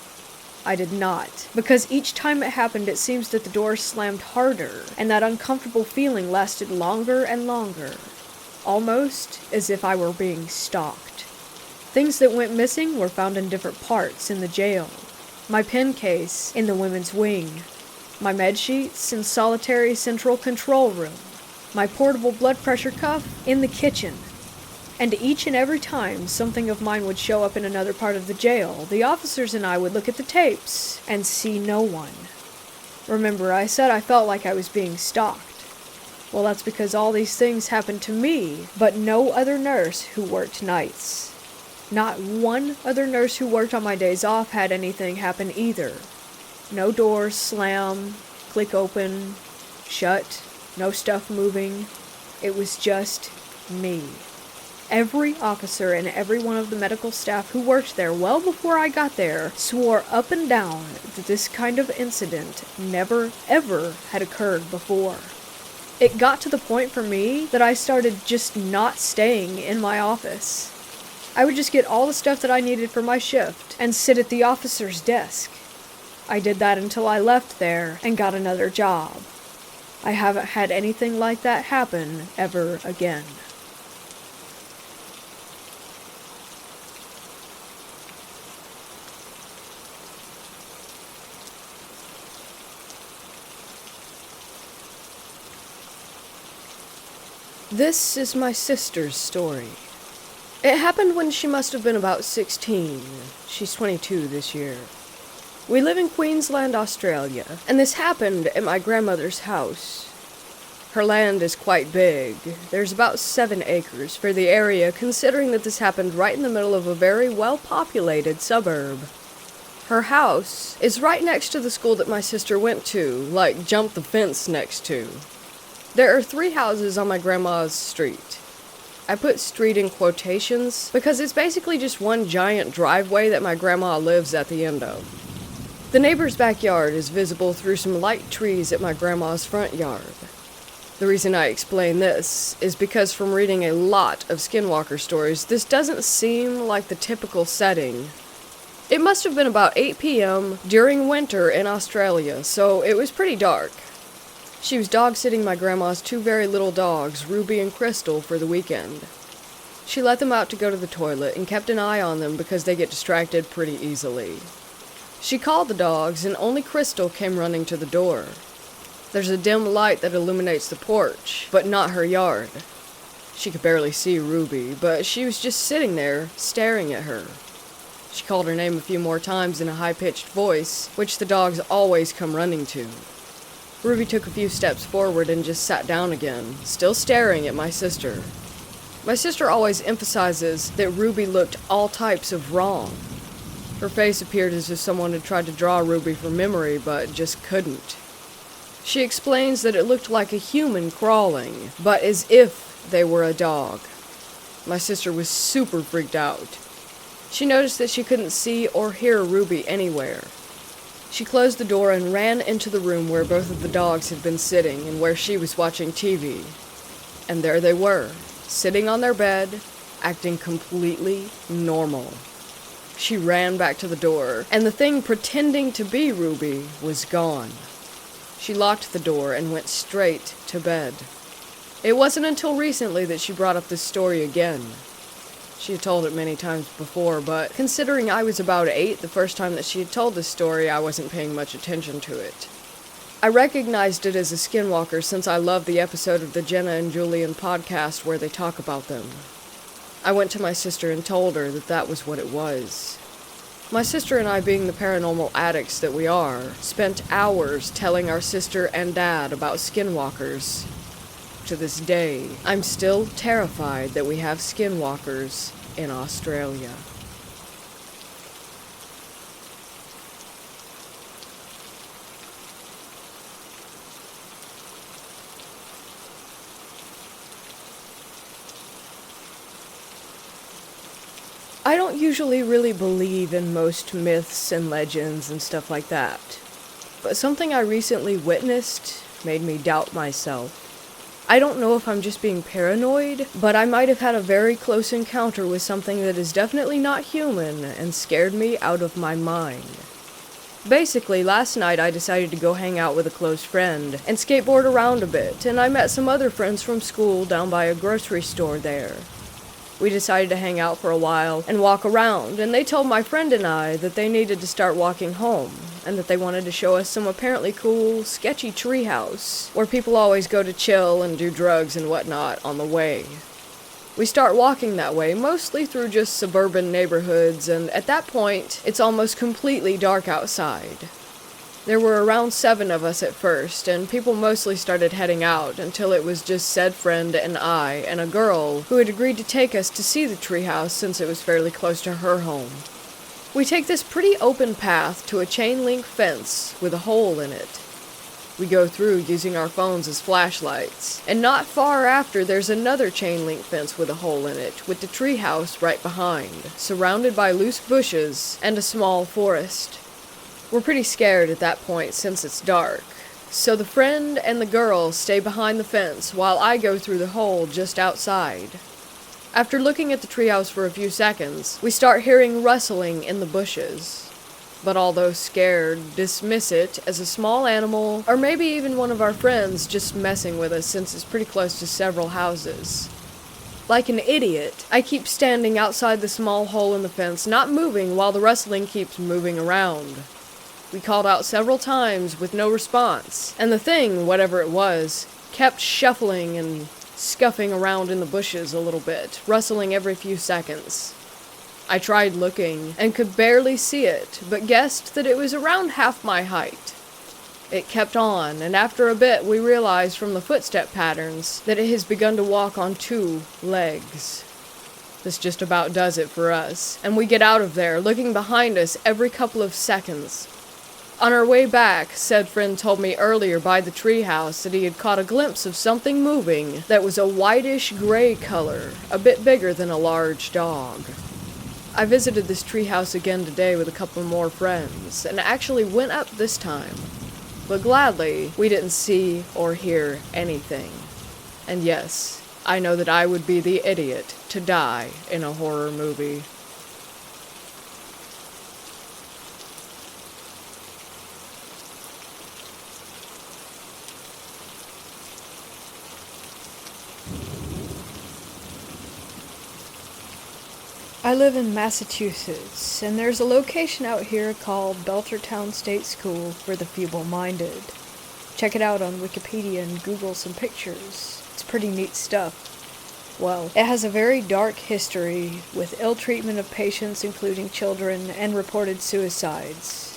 A: I did not, because each time it happened it seems that the doors slammed harder, and that uncomfortable feeling lasted longer and longer, almost as if I were being stalked. Things that went missing were found in different parts in the jail. My pen case in the women's wing, my med sheets in solitary central control room, my portable blood pressure cuff in the kitchen. And each and every time something of mine would show up in another part of the jail, the officers and I would look at the tapes and see no one. Remember, I said I felt like I was being stalked. Well, that's because all these things happened to me, but no other nurse who worked nights. Not one other nurse who worked on my days off had anything happen either. No doors slam, click open, shut, no stuff moving. It was just me. Every officer and every one of the medical staff who worked there well before I got there swore up and down that this kind of incident never, ever had occurred before. It got to the point for me that I started just not staying in my office. I would just get all the stuff that I needed for my shift and sit at the officer's desk. I did that until I left there and got another job. I haven't had anything like that happen ever again. This is my sister's story. It happened when she must have been about 16. She's 22 this year. We live in Queensland, Australia, and this happened at my grandmother's house. Her land is quite big. There's about 7 acres for the area, considering that this happened right in the middle of a very well-populated suburb. Her house is right next to the school that my sister went to, like jump the fence next to. There are 3 houses on my grandma's street.
B: I put street in quotations because it's basically just one giant driveway that my grandma lives at the end of. The neighbor's backyard is visible through some light trees at my grandma's front yard. The reason I explain this is because from reading a lot of skinwalker stories, this doesn't seem like the typical setting. It must have been about 8 p.m. during winter in Australia, so it was pretty dark. She was dog-sitting my grandma's 2 very little dogs, Ruby and Crystal, for the weekend. She let them out to go to the toilet and kept an eye on them because they get distracted pretty easily. She called the dogs and only Crystal came running to the door. There's a dim light that illuminates the porch, but not her yard. She could barely see Ruby, but she was just sitting there, staring at her. She called her name a few more times in a high-pitched voice, which the dogs always come running to. Ruby took a few steps forward and just sat down again, still staring at my sister. My sister always emphasizes that Ruby looked all types of wrong. Her face appeared as if someone had tried to draw Ruby from memory, but just couldn't. She explains that it looked like a human crawling, but as if they were a dog. My sister was super freaked out. She noticed that she couldn't see or hear Ruby anywhere. She closed the door and ran into the room where both of the dogs had been sitting and where she was watching TV. And there they were, sitting on their bed, acting completely normal. She ran back to the door, and the thing pretending to be Ruby was gone. She locked the door and went straight to bed. It wasn't until recently that she brought up this story again. She had told it many times before, but considering I was about 8 the first time that she had told this story, I wasn't paying much attention to it. I recognized it as a skinwalker since I loved the episode of the Jenna and Julian podcast where they talk about them. I went to my sister and told her that that was what it was. My sister and I, being the paranormal addicts that we are, spent hours telling our sister and dad about skinwalkers. To this day, I'm still terrified that we have skinwalkers in Australia. I don't usually really believe in most myths and legends and stuff like that, but something I recently witnessed made me doubt myself. I don't know if I'm just being paranoid, but I might have had a very close encounter with something that is definitely not human and scared me out of my mind. Basically, last night I decided to go hang out with a close friend and skateboard around a bit, and I met some other friends from school down by a grocery store there. We decided to hang out for a while and walk around, and they told my friend and I that they needed to start walking home, and that they wanted to show us some apparently cool, sketchy treehouse, where people always go to chill and do drugs and whatnot on the way. We start walking that way, mostly through just suburban neighborhoods, and at that point, it's almost completely dark outside. There were around 7 of us at first, and people mostly started heading out until it was just said friend and I and a girl who had agreed to take us to see the treehouse since it was fairly close to her home. We take this pretty open path to a chain-link fence with a hole in it. We go through using our phones as flashlights, and not far after there's another chain-link fence with a hole in it, with the treehouse right behind, surrounded by loose bushes and a small forest. We're pretty scared at that point since it's dark, so the friend and the girl stay behind the fence while I go through the hole just outside. After looking at the treehouse for a few seconds, we start hearing rustling in the bushes. But although scared, dismiss it as a small animal, or maybe even one of our friends just messing with us since it's pretty close to several houses. Like an idiot, I keep standing outside the small hole in the fence, not moving while the rustling keeps moving around. We called out several times with no response, and the thing, whatever it was, kept shuffling and scuffing around in the bushes a little bit, rustling every few seconds. I tried looking, and could barely see it, but guessed that it was around half my height. It kept on, and after a bit we realized from the footstep patterns that it has begun to walk on 2 legs. This just about does it for us, and we get out of there, looking behind us every couple of seconds. On our way back, said friend told me earlier by the treehouse that he had caught a glimpse of something moving that was a whitish gray color, a bit bigger than a large dog. I visited this treehouse again today with a couple more friends, and actually went up this time. But gladly, we didn't see or hear anything. And yes, I know that I would be the idiot to die in a horror movie.
A: I live in Massachusetts, and there's a location out here called Belchertown State School for the feeble-minded. Check it out on Wikipedia and Google some pictures. It's pretty neat stuff. Well, it has a very dark history with ill treatment of patients, including children, and reported suicides.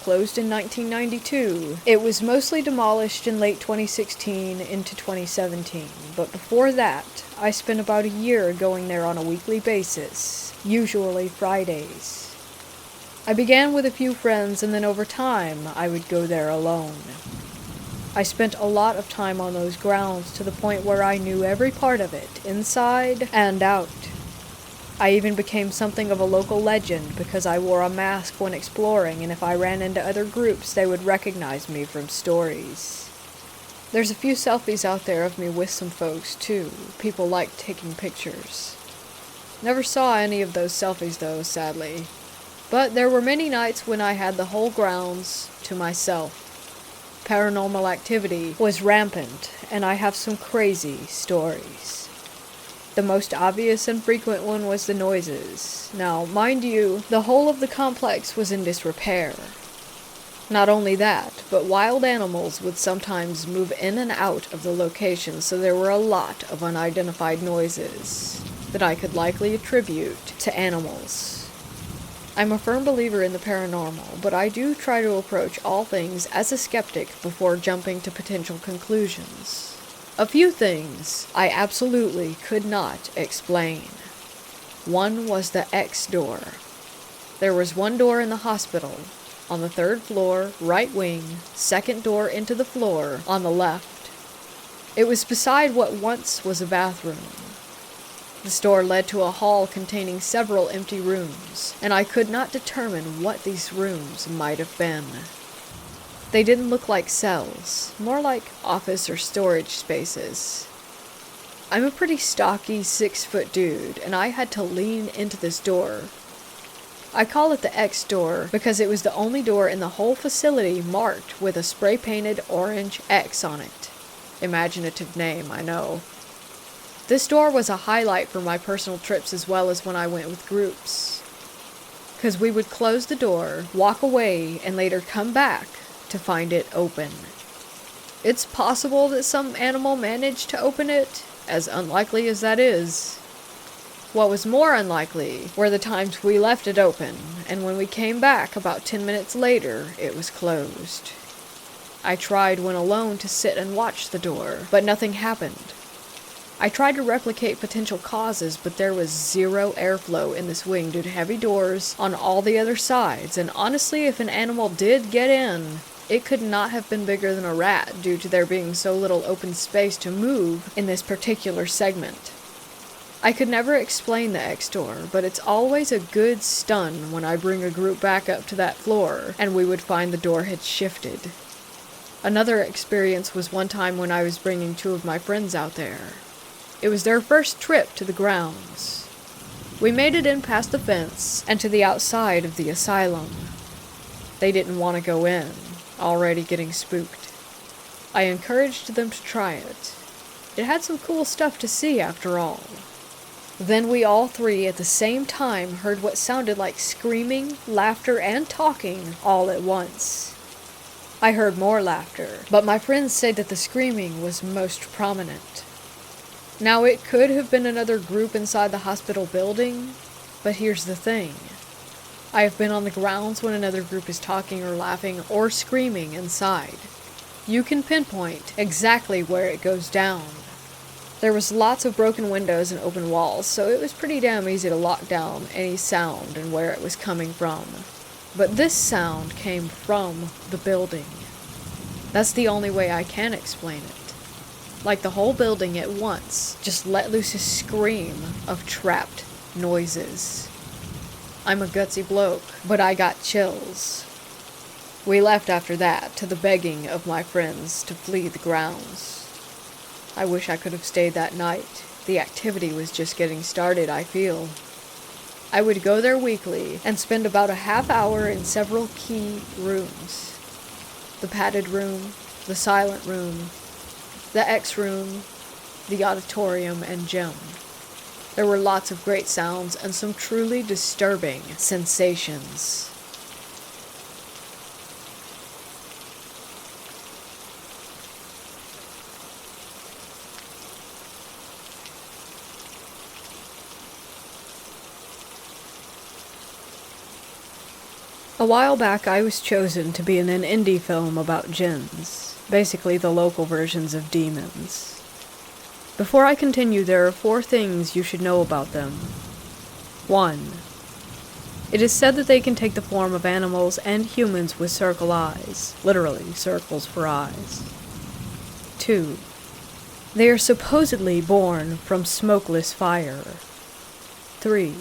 A: Closed in 1992. It was mostly demolished in late 2016 into 2017, but before that, I spent about a year going there on a weekly basis, usually Fridays. I began with a few friends, and then over time, I would go there alone. I spent a lot of time on those grounds to the point where I knew every part of it, inside and out. I even became something of a local legend because I wore a mask when exploring, and if I ran into other groups, they would recognize me from stories. There's a few selfies out there of me with some folks, too. People like taking pictures. Never saw any of those selfies, though, sadly. But there were many nights when I had the whole grounds to myself. Paranormal activity was rampant, and I have some crazy stories. The most obvious and frequent one was the noises. Now, mind you, the whole of the complex was in disrepair. Not only that, but wild animals would sometimes move in and out of the location, so there were a lot of unidentified noises that I could likely attribute to animals. I'm a firm believer in the paranormal, but I do try to approach all things as a skeptic before jumping to potential conclusions. A few things I absolutely could not explain. One was the X door. There was one door in the hospital, on the 3rd floor, right wing, 2nd door into the floor, on the left. It was beside what once was a bathroom. This door led to a hall containing several empty rooms, and I could not determine what these rooms might have been. They didn't look like cells, more like office or storage spaces. I'm a pretty stocky 6-foot dude, and I had to lean into this door. I call it the X door because it was the only door in the whole facility marked with a spray-painted orange X on it. Imaginative name, I know. This door was a highlight for my personal trips as well as when I went with groups. Because we would close the door, walk away, and later come back to find it open. It's possible that some animal managed to open it, as unlikely as that is. What was more unlikely were the times we left it open, and when we came back about 10 minutes later, it was closed. I tried when alone to sit and watch the door, but nothing happened. I tried to replicate potential causes, but there was zero airflow in this wing due to heavy doors on all the other sides, and honestly, if an animal did get in, it could not have been bigger than a rat due to there being so little open space to move in this particular segment. I could never explain the X door, but it's always a good stun when I bring a group back up to that floor and we would find the door had shifted. Another experience was one time when I was bringing 2 of my friends out there. It was their first trip to the grounds. We made it in past the fence and to the outside of the asylum. They didn't want to go in, already getting spooked. I encouraged them to try it. It had some cool stuff to see after all. Then we all 3 at the same time heard what sounded like screaming, laughter, and talking all at once. I heard more laughter, but my friends said that the screaming was most prominent. Now it could have been another group inside the hospital building, but here's the thing. I have been on the grounds when another group is talking or laughing or screaming inside. You can pinpoint exactly where it goes down. There was lots of broken windows and open walls, so it was pretty damn easy to lock down any sound and where it was coming from.
B: But this sound came from the building. That's the only way I can explain it. Like the whole building at once just let loose a scream of trapped noises. I'm a gutsy bloke, but I got chills. We left after that, to the begging of my friends to flee the grounds. I wish I could have stayed that night. The activity was just getting started, I feel. I would go there weekly and spend about a half hour in several key rooms. The padded room, the silent room, the X room, the auditorium, and gym. There were lots of great sounds and some truly disturbing sensations.
A: A while back, I was chosen to be in an indie film about jinns, basically the local versions of demons. Before I continue, there are 4 things you should know about them. 1. It is said that they can take the form of animals and humans with circle eyes, literally circles for eyes. 2. They are supposedly born from smokeless fire. 3.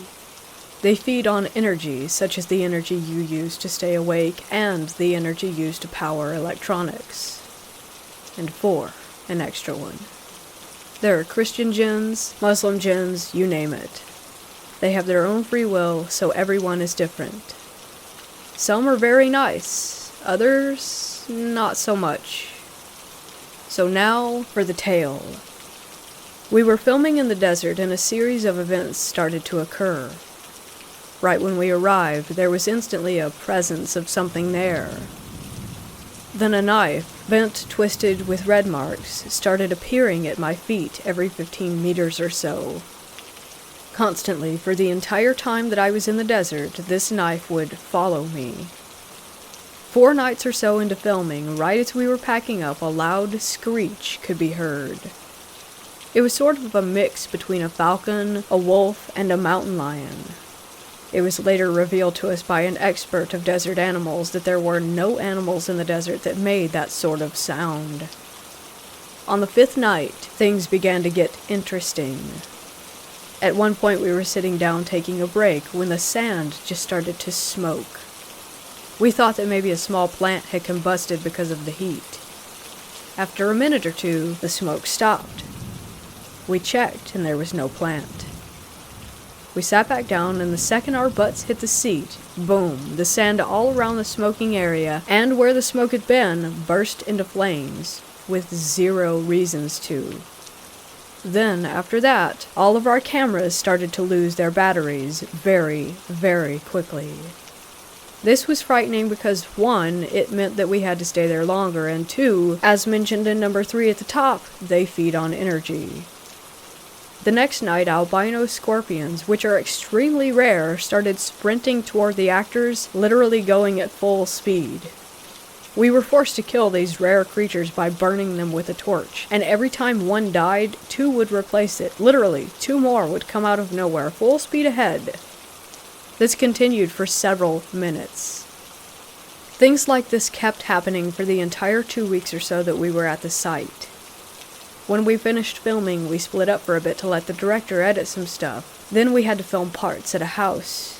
A: They feed on energy, such as the energy you use to stay awake and the energy used to power electronics. And 4, an extra one. There are Christian jinns, Muslim jinns, you name it. They have their own free will, so everyone is different. Some are very nice, others not so much. So now for the tale. We were filming in the desert and a series of events started to occur. Right when we arrived, there was instantly a presence of something there. Then a knife, bent, twisted, with red marks, started appearing at my feet every 15 meters or so. Constantly, for the entire time that I was in the desert, this knife would follow me. 4 nights or so into filming, right as we were packing up, a loud screech could be heard. It was sort of a mix between a falcon, a wolf, and a mountain lion. It was later revealed to us by an expert of desert animals that there were no animals in the desert that made that sort of sound. On the 5th night, things began to get interesting. At one point we were sitting down taking a break when the sand just started to smoke. We thought that maybe a small plant had combusted because of the heat. After a minute or 2, the smoke stopped. We checked and there was no plant. We sat back down, and the second our butts hit the seat, boom, the sand all around the smoking area and where the smoke had been burst into flames, with 0 reasons to. Then, after that, all of our cameras started to lose their batteries very, very quickly. This was frightening because 1, it meant that we had to stay there longer, and 2, as mentioned in number 3 at the top, they feed on energy. The next night, albino scorpions, which are extremely rare, started sprinting toward the actors, literally going at full speed. We were forced to kill these rare creatures by burning them with a torch, and every time one died, 2 would replace it. Literally, 2 more would come out of nowhere, full speed ahead. This continued for several minutes. Things like this kept happening for the entire 2 weeks or so that we were at the site. When we finished filming, we split up for a bit to let the director edit some stuff. Then we had to film parts at a house.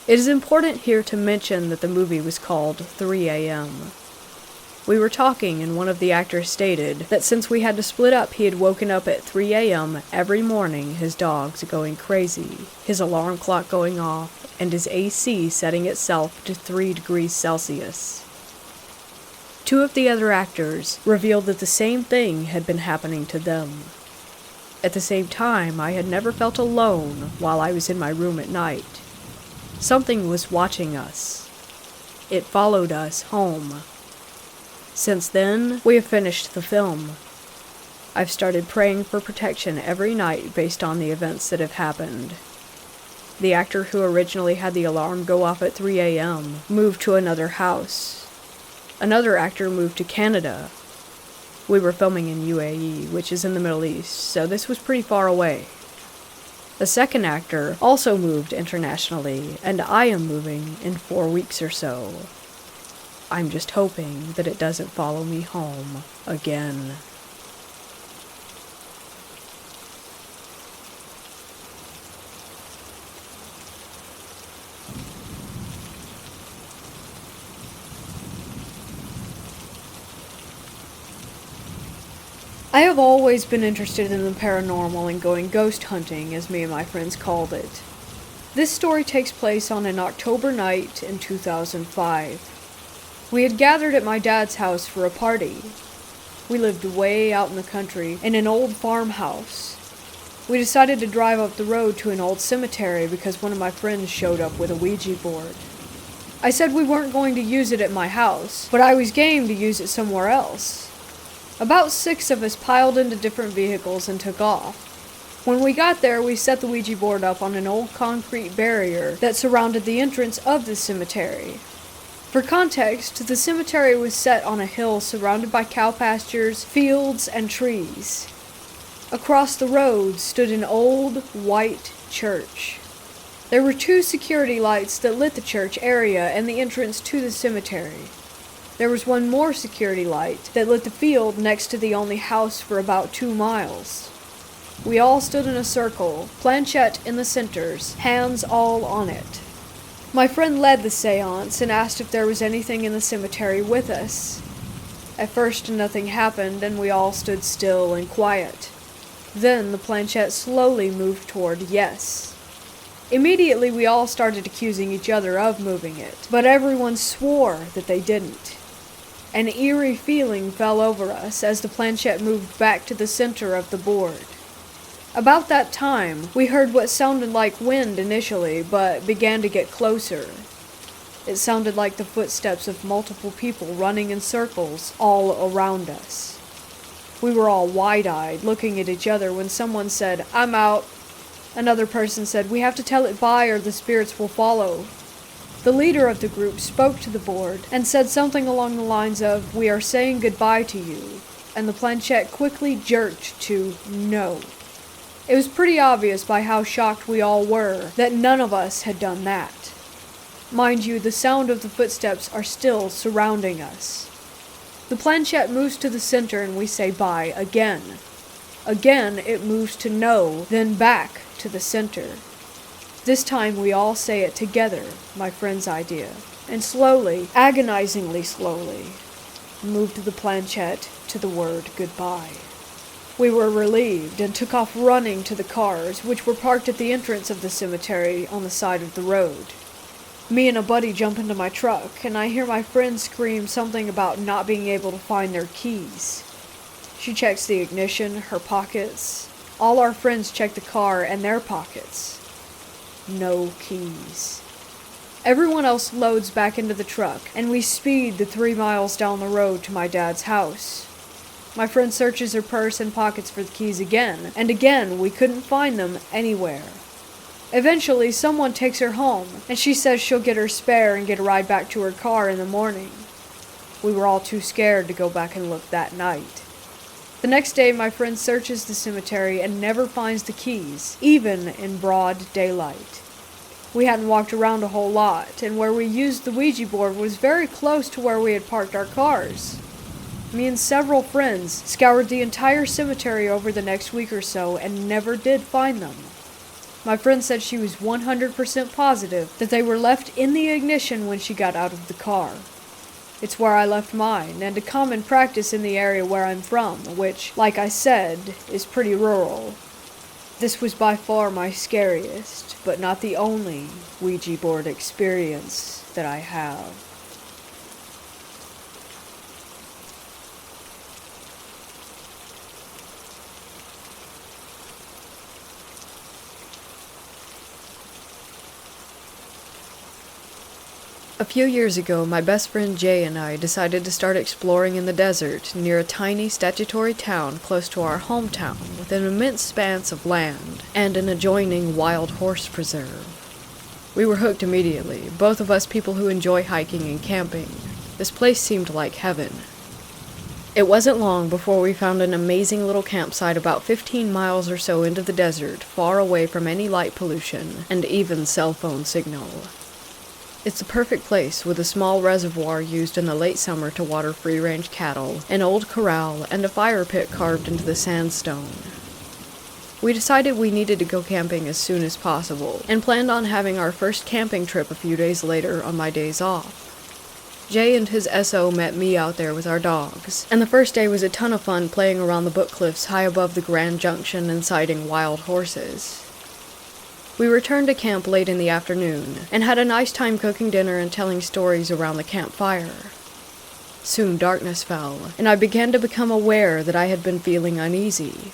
A: It is important here to mention that the movie was called 3 a.m. We were talking and one of the actors stated that since we had to split up, he had woken up at 3 a.m. every morning, his dogs going crazy, his alarm clock going off, and his AC setting itself to 3 degrees Celsius. 2 of the other actors revealed that the same thing had been happening to them. At the same time, I had never felt alone while I was in my room at night. Something was watching us. It followed us home. Since then, we have finished the film. I've started praying for protection every night based on the events that have happened. The actor who originally had the alarm go off at 3 a.m. moved to another house. Another actor moved to Canada. We were filming in UAE, which is in the Middle East, so this was pretty far away. A second actor also moved internationally, and I am moving in 4 weeks or so. I'm just hoping that it doesn't follow me home again. I have always been interested in the paranormal and going ghost hunting, as me and my friends called it. This story takes place on an October night in 2005. We had gathered at my dad's house for a party. We lived way out in the country in an old farmhouse. We decided to drive up the road to an old cemetery because one of my friends showed up with a Ouija board. I said we weren't going to use it at my house, but I was game to use it somewhere else. About 6 of us piled into different vehicles and took off. When we got there, we set the Ouija board up on an old concrete barrier that surrounded the entrance of the cemetery. For context, the cemetery was set on a hill surrounded by cow pastures, fields, and trees. Across the road stood an old, white church. There were 2 security lights that lit the church area and the entrance to the cemetery. There was one more security light that lit the field next to the only house for about 2 miles. We all stood in a circle, planchette in the centers, hands all on it. My friend led the seance and asked if there was anything in the cemetery with us. At first nothing happened and we all stood still and quiet. Then the planchette slowly moved toward yes. Immediately we all started accusing each other of moving it, but everyone swore that they didn't. An eerie feeling fell over us as the planchette moved back to the center of the board. About that time, we heard what sounded like wind initially, but began to get closer. It sounded like the footsteps of multiple people running in circles all around us. We were all wide-eyed, looking at each other when someone said, "I'm out." Another person said, "We have to tell it bye or the spirits will follow." The leader of the group spoke to the board and said something along the lines of, "We are saying goodbye to you," and the planchette quickly jerked to no. It was pretty obvious by how shocked we all were that none of us had done that. Mind you, the sound of the footsteps are still surrounding us. The planchette moves to the center and we say bye again. Again it moves to no, then back to the center. This time we all say it together, my friend's idea, and slowly, agonizingly slowly, moved the planchette to the word goodbye. We were relieved and took off running to the cars, which were parked at the entrance of the cemetery on the side of the road. Me and a buddy jump into my truck, and I hear my friend scream something about not being able to find their keys. She checks the ignition, her pockets. All our friends check the car and their pockets. No keys. Everyone else loads back into the truck, and we speed the 3 miles down the road to my dad's house. My friend searches her purse and pockets for the keys again, and again we couldn't find them anywhere. Eventually, someone takes her home, and she says she'll get her spare and get a ride back to her car in the morning. We were all too scared to go back and look that night. The next day, my friend searches the cemetery and never finds the keys, even in broad daylight. We hadn't walked around a whole lot, and where we used the Ouija board was very close to where we had parked our cars. Me and several friends scoured the entire cemetery over the next week or so and never did find them. My friend said she was 100% positive that they were left in the ignition when she got out of the car. It's where I left mine, and a common practice in the area where I'm from, which, like I said, is pretty rural. This was by far my scariest, but not the only, Ouija board experience that I have.
B: A few years ago, my best friend Jay and I decided to start exploring in the desert near a tiny statutory town close to our hometown with an immense expanse of land and an adjoining wild horse preserve. We were hooked immediately, both of us people who enjoy hiking and camping. This place seemed like heaven. It wasn't long before we found an amazing little campsite about 15 miles or so into the desert, far away from any light pollution, and even cell phone signal. It's the perfect place with a small reservoir used in the late summer to water free-range cattle, an old corral, and a fire pit carved into the sandstone. We decided we needed to go camping as soon as possible, and planned on having our first camping trip a few days later on my days off. Jay and his SO met me out there with our dogs, and the first day was a ton of fun playing around the book cliffs high above the Grand Junction and sighting wild horses. We returned to camp late in the afternoon, and had a nice time cooking dinner and telling stories around the campfire. Soon darkness fell, and I began to become aware that I had been feeling uneasy.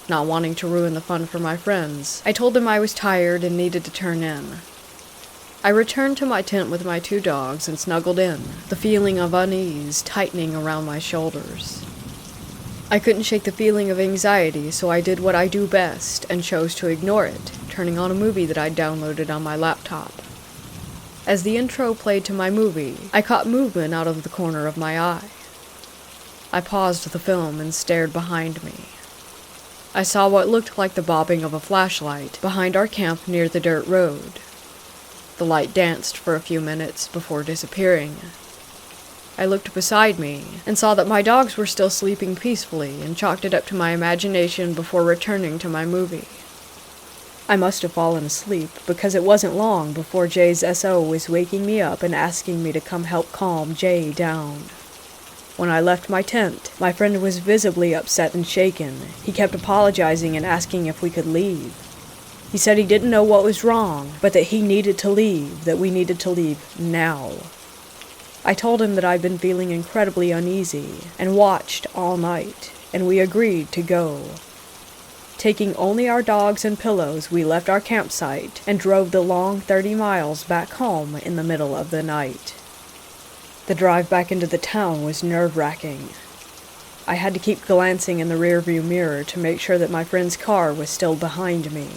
B: Not wanting to ruin the fun for my friends, I told them I was tired and needed to turn in. I returned to my tent with my 2 dogs and snuggled in, the feeling of unease tightening around my shoulders. I couldn't shake the feeling of anxiety, so I did what I do best and chose to ignore it, turning on a movie that I'd downloaded on my laptop. As the intro played to my movie, I caught movement out of the corner of my eye. I paused the film and stared behind me. I saw what looked like the bobbing of a flashlight behind our camp near the dirt road. The light danced for a few minutes before disappearing. I looked beside me and saw that my dogs were still sleeping peacefully and chalked it up to my imagination before returning to my movie. I must have fallen asleep because it wasn't long before Jay's SO was waking me up and asking me to come help calm Jay down. When I left my tent, my friend was visibly upset and shaken. He kept apologizing and asking if we could leave. He said he didn't know what was wrong, but that he needed to leave, that we needed to leave now. I told him that I'd been feeling incredibly uneasy, and watched all night, and we agreed to go. Taking only our dogs and pillows, we left our campsite, and drove the long 30 miles back home in the middle of the night. The drive back into the town was nerve-wracking. I had to keep glancing in the rearview mirror to make sure that my friend's car was still behind me.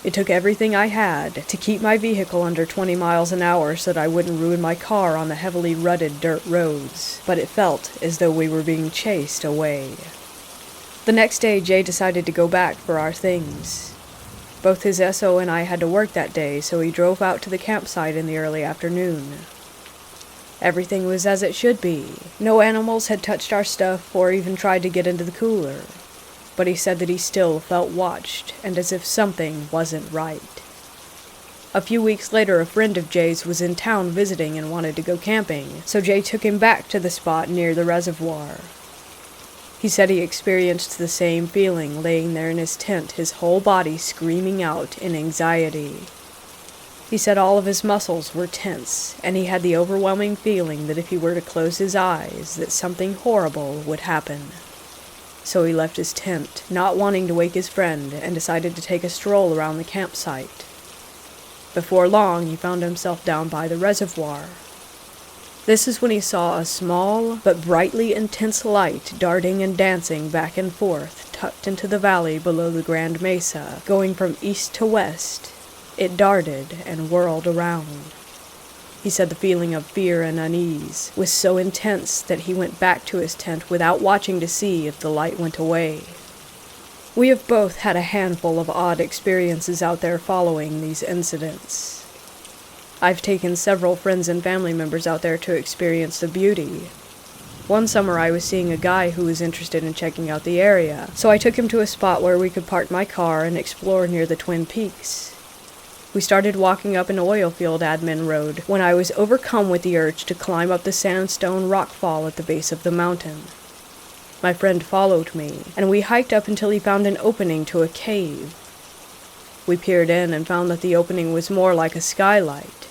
B: It took everything I had to keep my vehicle under 20 miles an hour so that I wouldn't ruin my car on the heavily rutted dirt roads, but it felt as though we were being chased away. The next day, Jay decided to go back for our things. Both his SO and I had to work that day, so he drove out to the campsite in the early afternoon. Everything was as it should be. No animals had touched our stuff or even tried to get into the cooler. But he said that he still felt watched, and as if something wasn't right. A few weeks later, a friend of Jay's was in town visiting and wanted to go camping, so Jay took him back to the spot near the reservoir. He said he experienced the same feeling laying there in his tent, his whole body screaming out in anxiety. He said all of his muscles were tense, and he had the overwhelming feeling that if he were to close his eyes, that something horrible would happen. So he left his tent, not wanting to wake his friend, and decided to take a stroll around the campsite. Before long, he found himself down by the reservoir. This is when he saw a small but brightly intense light darting and dancing back and forth, tucked into the valley below the Grand Mesa, going from east to west. It darted and whirled around. He said the feeling of fear and unease was so intense that he went back to his tent without watching to see if the light went away. We have both had a handful of odd experiences out there following these incidents. I've taken several friends and family members out there to experience the beauty. One summer I was seeing a guy who was interested in checking out the area, so I took him to a spot where we could park my car and explore near the Twin Peaks. We started walking up an oil field admin road when I was overcome with the urge to climb up the sandstone rockfall at the base of the mountain. My friend followed me, and we hiked up until he found an opening to a cave. We peered in and found that the opening was more like a skylight.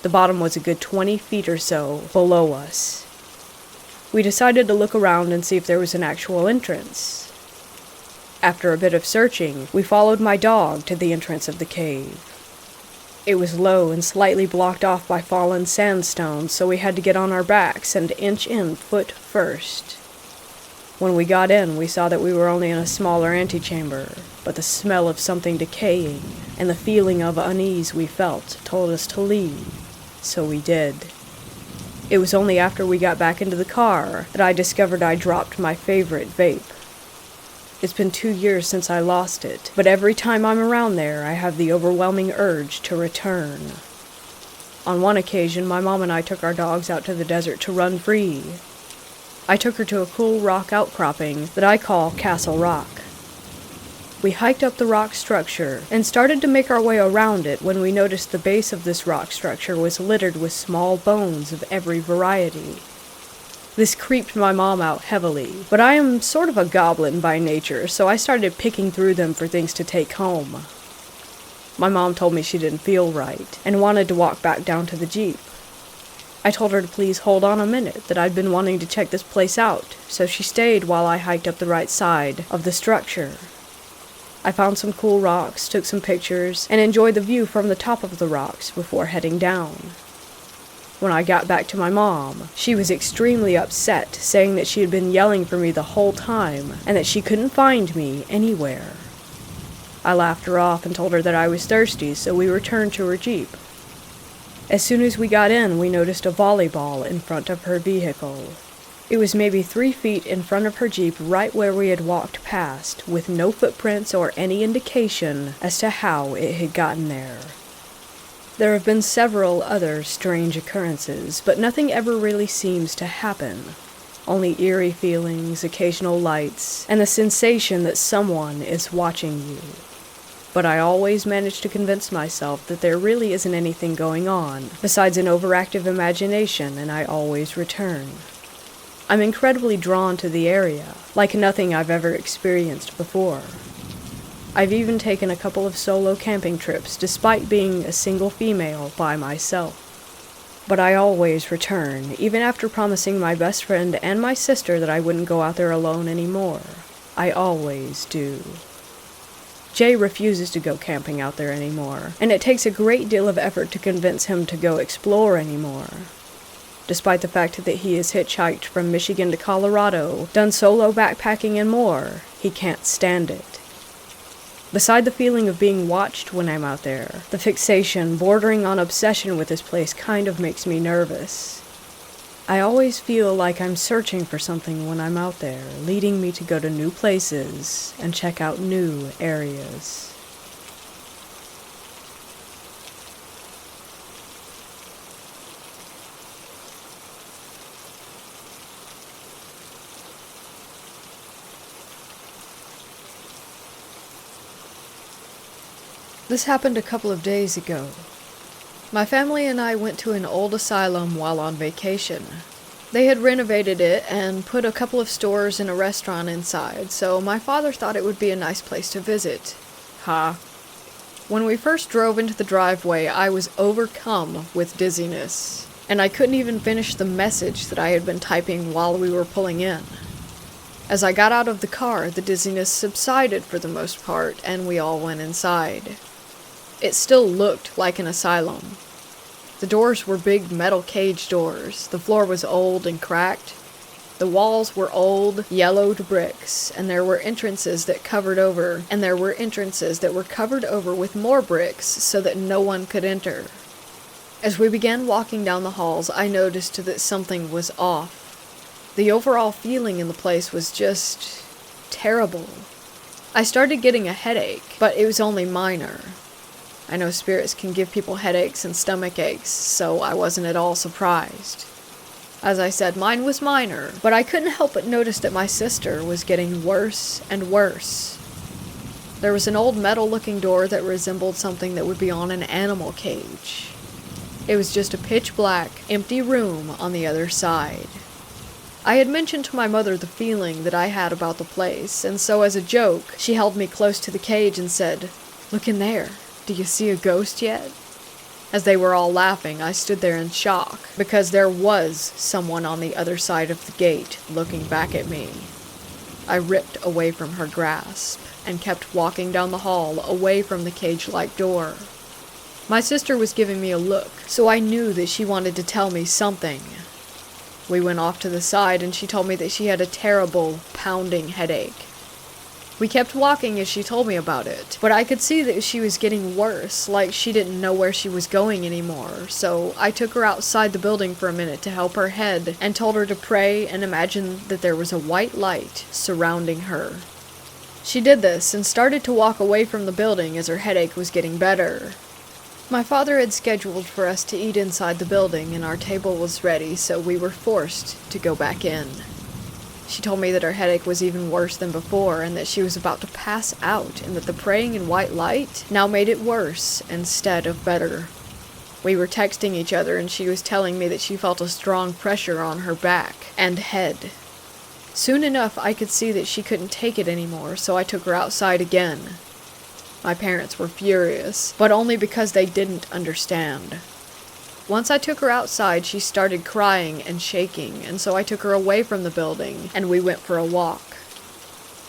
B: The bottom was a good 20 feet or so below us. We decided to look around and see if there was an actual entrance. After a bit of searching, we followed my dog to the entrance of the cave. It was low and slightly blocked off by fallen sandstone, so we had to get on our backs and inch in foot first. When we got in, we saw that we were only in a smaller antechamber, but the smell of something decaying and the feeling of unease we felt told us to leave, so we did.
A: It was only after we got back into the car that I discovered I dropped my favorite vape. It's been 2 years since I lost it, but every time I'm around there, I have the overwhelming urge to return. On one occasion, my mom and I took our dogs out to the desert to run free. I took her to a cool rock outcropping that I call Castle Rock. We hiked up the rock structure and started to make our way around it when we noticed the base of this rock structure was littered with small bones of every variety. This creeped my mom out heavily, but I am sort of a goblin by nature, so I started picking through them for things to take home. My mom told me she didn't feel right and wanted to walk back down to the Jeep. I told her to please hold on a minute, that I'd been wanting to check this place out, so she stayed while I hiked up the right side of the structure. I found some cool rocks, took some pictures, and enjoyed the view from the top of the rocks before heading down. When I got back to my mom, she was extremely upset, saying that she had been yelling for me the whole time and that she couldn't find me anywhere. I laughed her off and told her that I was thirsty, so we returned to her Jeep. As soon as we got in, we noticed a volleyball in front of her vehicle. It was maybe 3 feet in front of her Jeep right where we had walked past, with no footprints or any indication as to how it had gotten there. There have been several other strange occurrences, but nothing ever really seems to happen. Only eerie feelings, occasional lights, and the sensation that someone is watching you. But I always manage to convince myself that there really isn't anything going on, besides an overactive imagination, and I always return. I'm incredibly drawn to the area, like nothing I've ever experienced before. I've even taken a couple of solo camping trips, despite being a single female by myself. But I always return, even after promising my best friend and my sister that I wouldn't go out there alone anymore. I always do. Jay refuses to go camping out there anymore, and it takes a great deal of effort to convince him to go explore anymore. Despite the fact that he has hitchhiked from Michigan to Colorado, done solo backpacking and more, he can't stand it. Beside the feeling of being watched when I'm out there, the fixation bordering on obsession with this place kind of makes me nervous. I always feel like I'm searching for something when I'm out there, leading me to go to new places and check out new areas. This happened a couple of days ago. My family and I went to an old asylum while on vacation. They had renovated it and put a couple of stores and a restaurant inside, so my father thought it would be a nice place to visit. When we first drove into the driveway, I was overcome with dizziness, and I couldn't even finish the message that I had been typing while we were pulling in. As I got out of the car, the dizziness subsided for the most part, and we all went inside. It still looked like an asylum. The doors were big metal cage doors. The floor was old and cracked. The walls were old, yellowed bricks, and there were entrances that were covered over with more bricks so that no one could enter. As we began walking down the halls, I noticed that something was off. The overall feeling in the place was just terrible. I started getting a headache, but it was only minor. I know spirits can give people headaches and stomach aches, so I wasn't at all surprised. As I said, mine was minor, but I couldn't help but notice that my sister was getting worse and worse. There was an old metal-looking door that resembled something that would be on an animal cage. It was just a pitch-black, empty room on the other side. I had mentioned to my mother the feeling that I had about the place, and so as a joke, she held me close to the cage and said, "Look in there. Do you see a ghost yet?" As they were all laughing, I stood there in shock, because there was someone on the other side of the gate looking back at me. I ripped away from her grasp, and kept walking down the hall away from the cage-like door. My sister was giving me a look, so I knew that she wanted to tell me something. We went off to the side, and she told me that she had a terrible, pounding headache.
B: We kept walking as she told me about it, but I could see that she was getting worse, like she didn't know where she was going anymore, so I took her outside the building for a minute to help her head and told her to pray and imagine that there was a white light surrounding her. She did this and started to walk away from the building as her headache was getting better. My father had scheduled for us to eat inside the building and our table was ready, so we were forced to go back in. She told me that her headache was even worse than before and that she was about to pass out and that the praying in white light now made it worse instead of better. We were texting each other and she was telling me that she felt a strong pressure on her back and head. Soon enough, I could see that she couldn't take it anymore, so I took her outside again. My parents were furious, but only because they didn't understand. Once I took her outside, she started crying and shaking, and so I took her away from the building, and we went for a walk.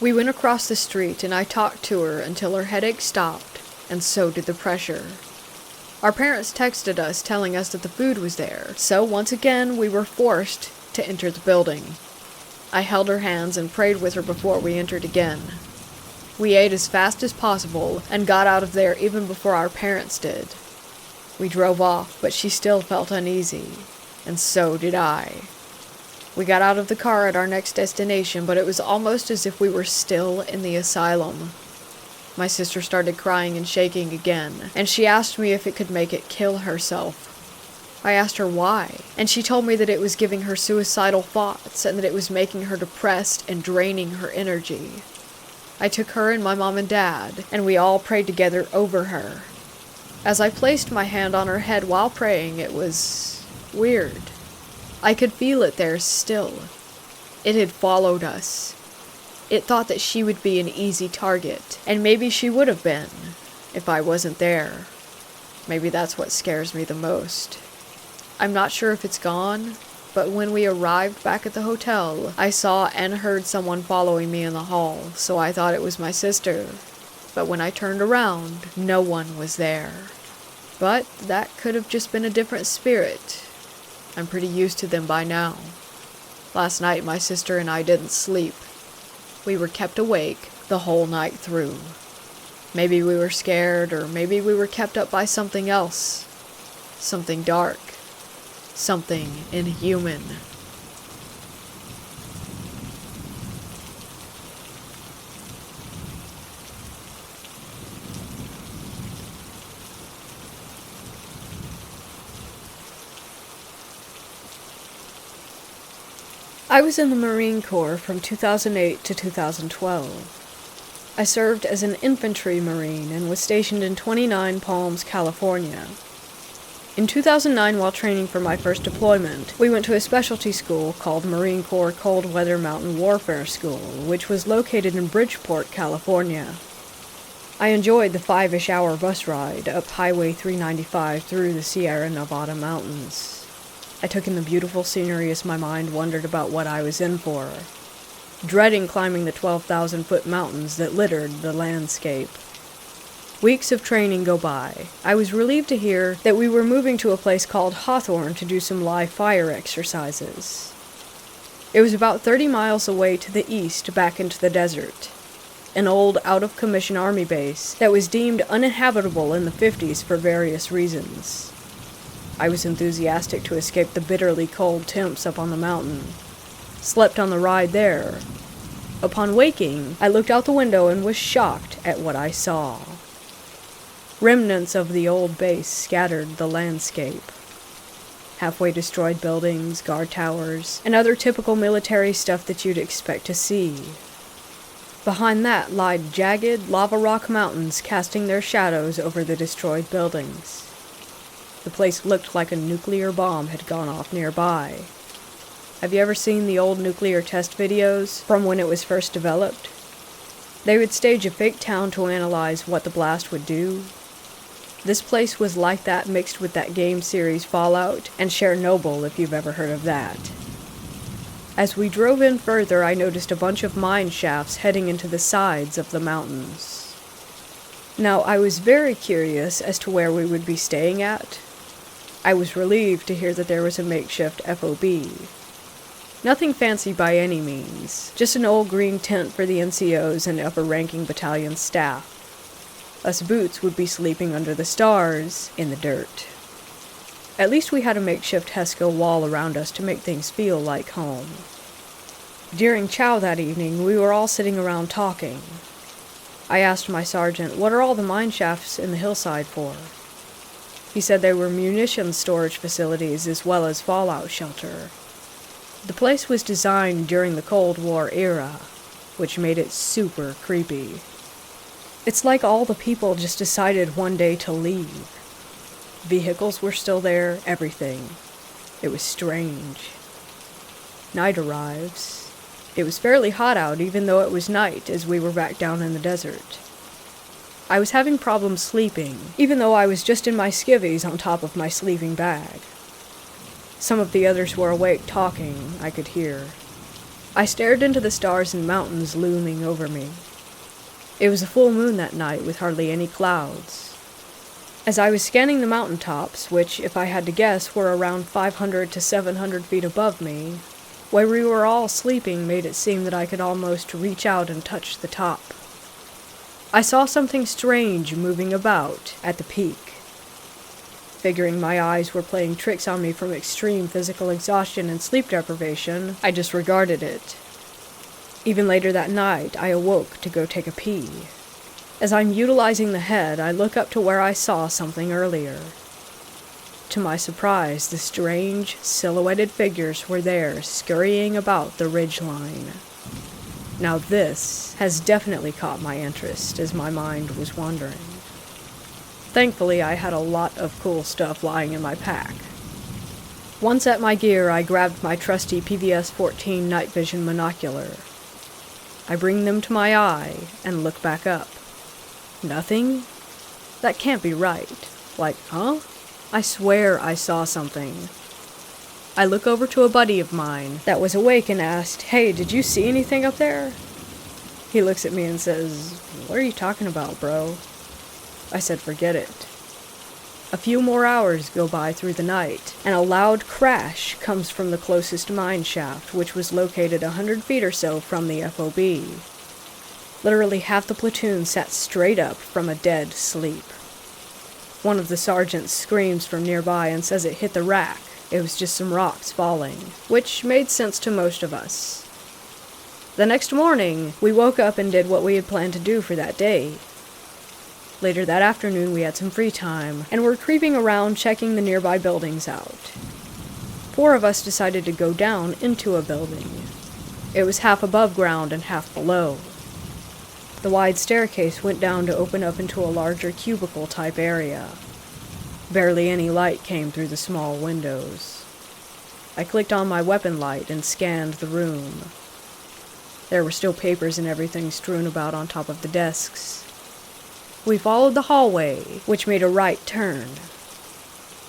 B: We went across the street, and I talked to her until her headache stopped, and so did the pressure. Our parents texted us telling us that the food was there, so once again we were forced to enter the building. I held her hands and prayed with her before we entered again. We ate as fast as possible and got out of there even before our parents did. We drove off, but she still felt uneasy, and so did I. We got out of the car at our next destination, but it was almost as if we were still in the asylum. My sister started crying and shaking again, and she asked me if it could make it kill herself. I asked her why, and she told me that it was giving her suicidal thoughts and that it was making her depressed and draining her energy. I took her and my mom and dad, and we all prayed together over her. As I placed my hand on her head while praying, it was weird. I could feel it there still. It had followed us. It thought that she would be an easy target, and maybe she would have been, if I wasn't there. Maybe that's what scares me the most. I'm not sure if it's gone, but when we arrived back at the hotel, I saw and heard someone following me in the hall, so I thought it was my sister. But when I turned around, no one was there. But that could have just been a different spirit. I'm pretty used to them by now. Last night, my sister and I didn't sleep. We were kept awake the whole night through. Maybe we were scared, or maybe we were kept up by something else. Something dark. Something inhuman.
A: I was in the Marine Corps from 2008 to 2012. I served as an infantry Marine and was stationed in 29 Palms, California. In 2009, while training for my first deployment, we went to a specialty school called Marine Corps Cold Weather Mountain Warfare School, which was located in Bridgeport, California. I enjoyed the 5-ish hour bus ride up Highway 395 through the Sierra Nevada mountains. I took in the beautiful scenery as my mind wondered about what I was in for, dreading climbing the 12,000-foot mountains that littered the landscape. Weeks of training go by. I was relieved to hear that we were moving to a place called Hawthorne to do some live fire exercises. It was about 30 miles away to the east back into the desert, an old out-of-commission army base that was deemed uninhabitable in the 50s for various reasons. I was enthusiastic to escape the bitterly cold temps up on the mountain. Slept on the ride there. Upon waking, I looked out the window and was shocked at what I saw. Remnants of the old base scattered the landscape. Halfway destroyed buildings, guard towers, and other typical military stuff that you'd expect to see. Behind that lied jagged lava rock mountains casting their shadows over the destroyed buildings. The place looked like a nuclear bomb had gone off nearby. Have you ever seen the old nuclear test videos from when it was first developed? They would stage a fake town to analyze what the blast would do. This place was like that, mixed with that game series Fallout and Chernobyl, if you've ever heard of that. As we drove in further, I noticed a bunch of mine shafts heading into the sides of the mountains. Now, I was very curious as to where we would be staying at. I was relieved to hear that there was a makeshift FOB.
B: Nothing fancy by any means, just an old green tent for the NCOs and upper-ranking battalion staff. Us boots would be sleeping under the stars, in the dirt. At least we had a makeshift Hesco wall around us to make things feel like home. During chow that evening, we were all sitting around talking. I asked my sergeant, what are all the mine shafts in the hillside for? He said they were munitions storage facilities as well as fallout shelter. The place was designed during the Cold War era, which made it super creepy. It's like all the people just decided one day to leave. Vehicles were still there, everything. It was strange. Night arrives. It was fairly hot out even though it was night as we were back down in the desert. I was having problems sleeping, even though I was just in my skivvies on top of my sleeping bag. Some of the others were awake talking, I could hear. I stared into the stars and mountains looming over me. It was a full moon that night with hardly any clouds. As I was scanning the mountaintops, which, if I had to guess, were around 500 to 700 feet above me, where we were all sleeping made it seem that I could almost reach out and touch the top. I saw something strange moving about at the peak. Figuring my eyes were playing tricks on me from extreme physical exhaustion and sleep deprivation, I disregarded it. Even later that night, I awoke to go take a pee. As I'm utilizing the head, I look up to where I saw something earlier. To my surprise, the strange, silhouetted figures were there, scurrying about the ridgeline. Now this has definitely caught my interest as my mind was wandering. Thankfully, I had a lot of cool stuff lying in my pack. Once at my gear, I grabbed my trusty PVS-14 night vision monocular. I bring them to my eye and look back up. Nothing? That can't be right. Like, huh? I swear I saw something. I look over to a buddy of mine that was awake and asked, "Hey, did you see anything up there?" He looks at me and says, "What are you talking about, bro?" I said, "Forget it." A few more hours go by through the night, and a loud crash comes from the closest mine shaft, which was located 100 feet or so from the FOB. Literally half the platoon sat straight up from a dead sleep. One of the sergeants screams from nearby and says it hit the rack. It was just some rocks falling, which made sense to most of us. The next morning, we woke up and did what we had planned to do for that day. Later that afternoon, we had some free time, and were creeping around checking the nearby buildings out. 4 of us decided to go down into a building. It was half above ground and half below. The wide staircase went down to open up into a larger cubicle-type area. Barely any light came through the small windows. I clicked on my weapon light and scanned the room. There were still papers and everything strewn about on top of the desks. We followed the hallway, which made a right turn.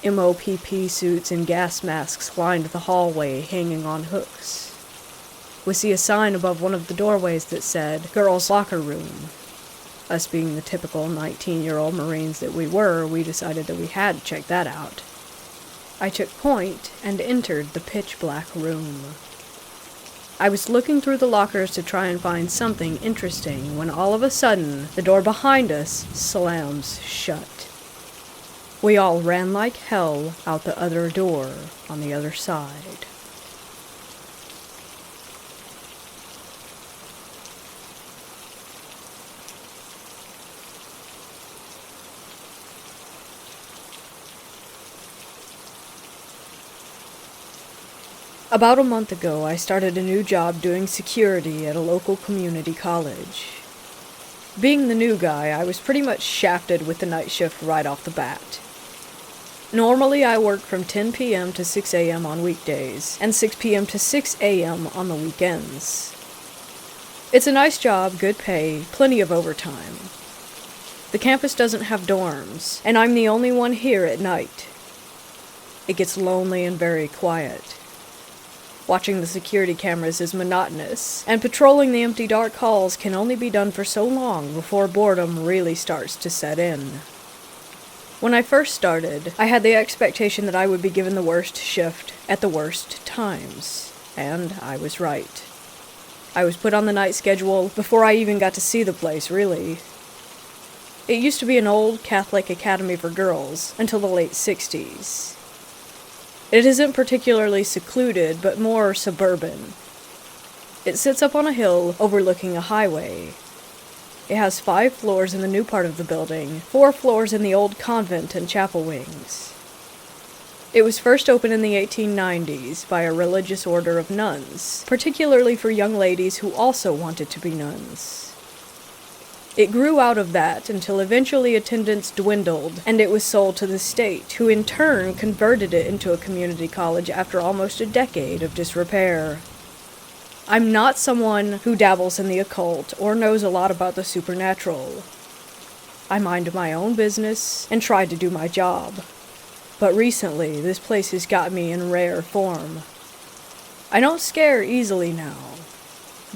B: MOPP suits and gas masks lined the hallway, hanging on hooks. We see a sign above one of the doorways that said, "Girls' Locker Room." Us being the typical 19-year-old Marines that we were, we decided that we had to check that out. I took point and entered the pitch-black room. I was looking through the lockers to try and find something interesting when all of a sudden, the door behind us slams shut. We all ran like hell out the other door on the other side. About a month ago, I started a new job doing security at a local community college. Being the new guy, I was pretty much shafted with the night shift right off the bat. Normally, I work from 10 p.m. to 6 a.m. on weekdays, and 6 p.m. to 6 a.m. on the weekends. It's a nice job, good pay, plenty of overtime. The campus doesn't have dorms, and I'm the only one here at night. It gets lonely and very quiet. Watching the security cameras is monotonous, and patrolling the empty dark halls can only be done for so long before boredom really starts to set in. When I first started, I had the expectation that I would be given the worst shift at the worst times.
A: And I was right. I was put on the night schedule before I even got to see the place, really. It used to be an old Catholic academy for girls until the late 60s. It isn't particularly secluded, but more suburban. It sits up on a hill overlooking a highway. It has 5 floors in the new part of the building, 4 floors in the old convent and chapel wings. It was first opened in the 1890s by a religious order of nuns, particularly for young ladies who also wanted to be nuns. It grew out of that until eventually attendance dwindled, and it was sold to the state, who in turn converted it into a community college after almost a decade of disrepair. I'm not someone who dabbles in the occult or knows a lot about the supernatural. I mind my own business and try to do my job. But recently, this place has got me in rare form. I don't scare easily now.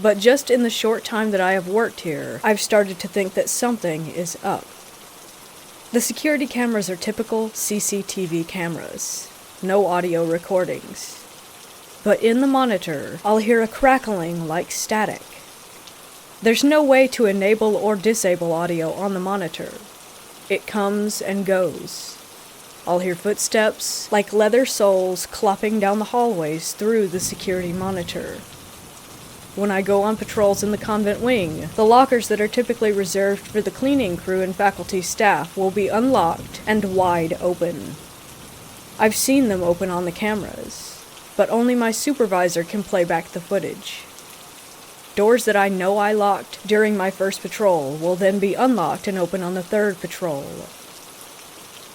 A: But just in the short time that I have worked here, I've started to think that something is up. The security cameras are typical CCTV cameras. No audio recordings. But in the monitor, I'll hear a crackling like static. There's no way to enable or disable audio on the monitor. It comes and goes. I'll hear footsteps like leather soles clopping down the hallways through the security monitor. When I go on patrols in the convent wing, the lockers that are typically reserved for the cleaning crew and faculty staff will be unlocked and wide open. I've seen them open on the cameras, but only my supervisor can play back the footage. Doors that I know I locked during my first patrol will then be unlocked and open on the third patrol.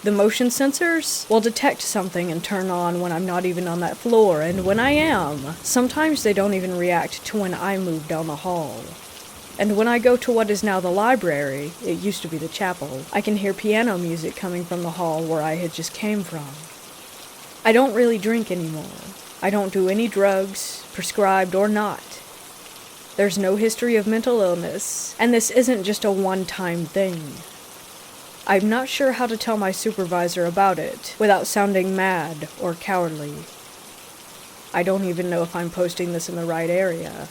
A: The motion sensors will detect something and turn on when I'm not even on that floor, and when I am, sometimes they don't even react to when I move down the hall. And when I go to what is now the library, it used to be the chapel, I can hear piano music coming from the hall where I had just came from. I don't really drink anymore. I don't do any drugs, prescribed or not. There's no history of mental illness, and this isn't just a one-time thing. I'm not sure how to tell my supervisor about it without sounding mad or cowardly. I don't even know if I'm posting this in the right area.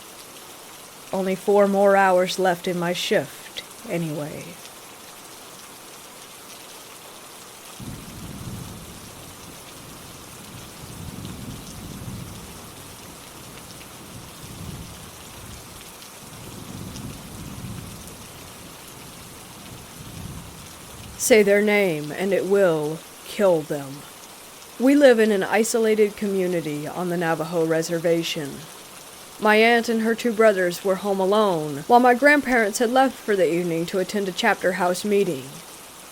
A: Only 4 more hours left in my shift, anyway. Say their name, and it will kill them. We live in an isolated community on the Navajo reservation. My aunt and her 2 brothers were home alone, while my grandparents had left for the evening to attend a chapter house meeting.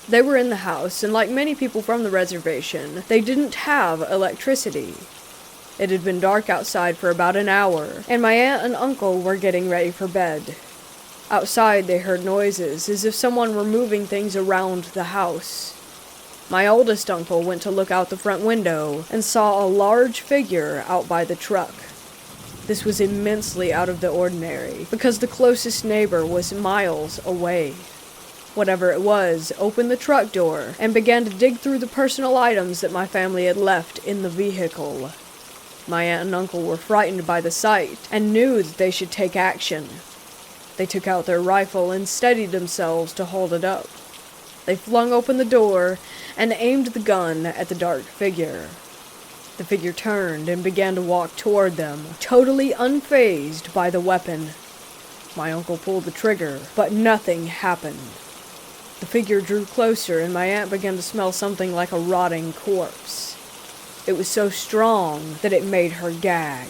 A: They were in the house, and like many people from the reservation, they didn't have electricity. It had been dark outside for about an hour, and my aunt and uncle were getting ready for bed. Outside, they heard noises, as if someone were moving things around the house. My oldest uncle went to look out the front window and saw a large figure out by the truck. This was immensely out of the ordinary, because the closest neighbor was miles away. Whatever it was opened the truck door and began to dig through the personal items that my family had left in the vehicle. My aunt and uncle were frightened by the sight and knew that they should take action. They took out their rifle and steadied themselves to hold it up. They flung open the door and aimed the gun at the dark figure. The figure turned and began to walk toward them, totally unfazed by the weapon. My uncle pulled the trigger, but nothing happened. The figure drew closer, and my aunt began to smell something like a rotting corpse. It was so strong that it made her gag.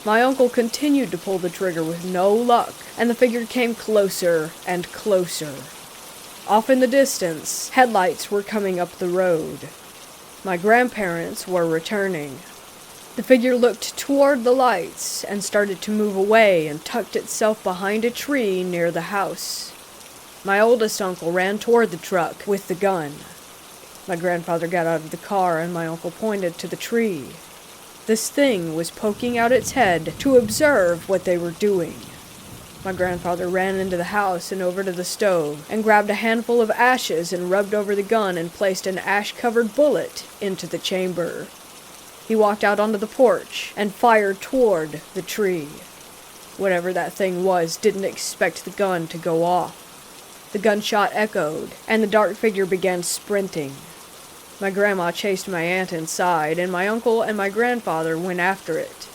A: My uncle continued to pull the trigger with no luck, and the figure came closer and closer. Off in the distance, headlights were coming up the road. My grandparents were returning. The figure looked toward the lights and started to move away and tucked itself behind a tree near the house. My oldest uncle ran toward the truck with the gun. My grandfather got out of the car and my uncle pointed to the tree. This thing was poking out its head to observe what they were doing. My grandfather ran into the house and over to the stove and grabbed a handful of ashes and rubbed over the gun and placed an ash-covered bullet into the chamber. He walked out onto the porch and fired toward the tree. Whatever that thing was didn't expect the gun to go off. The gunshot echoed, and the dark figure began sprinting. My grandma chased my aunt inside, and my uncle and my grandfather went after it.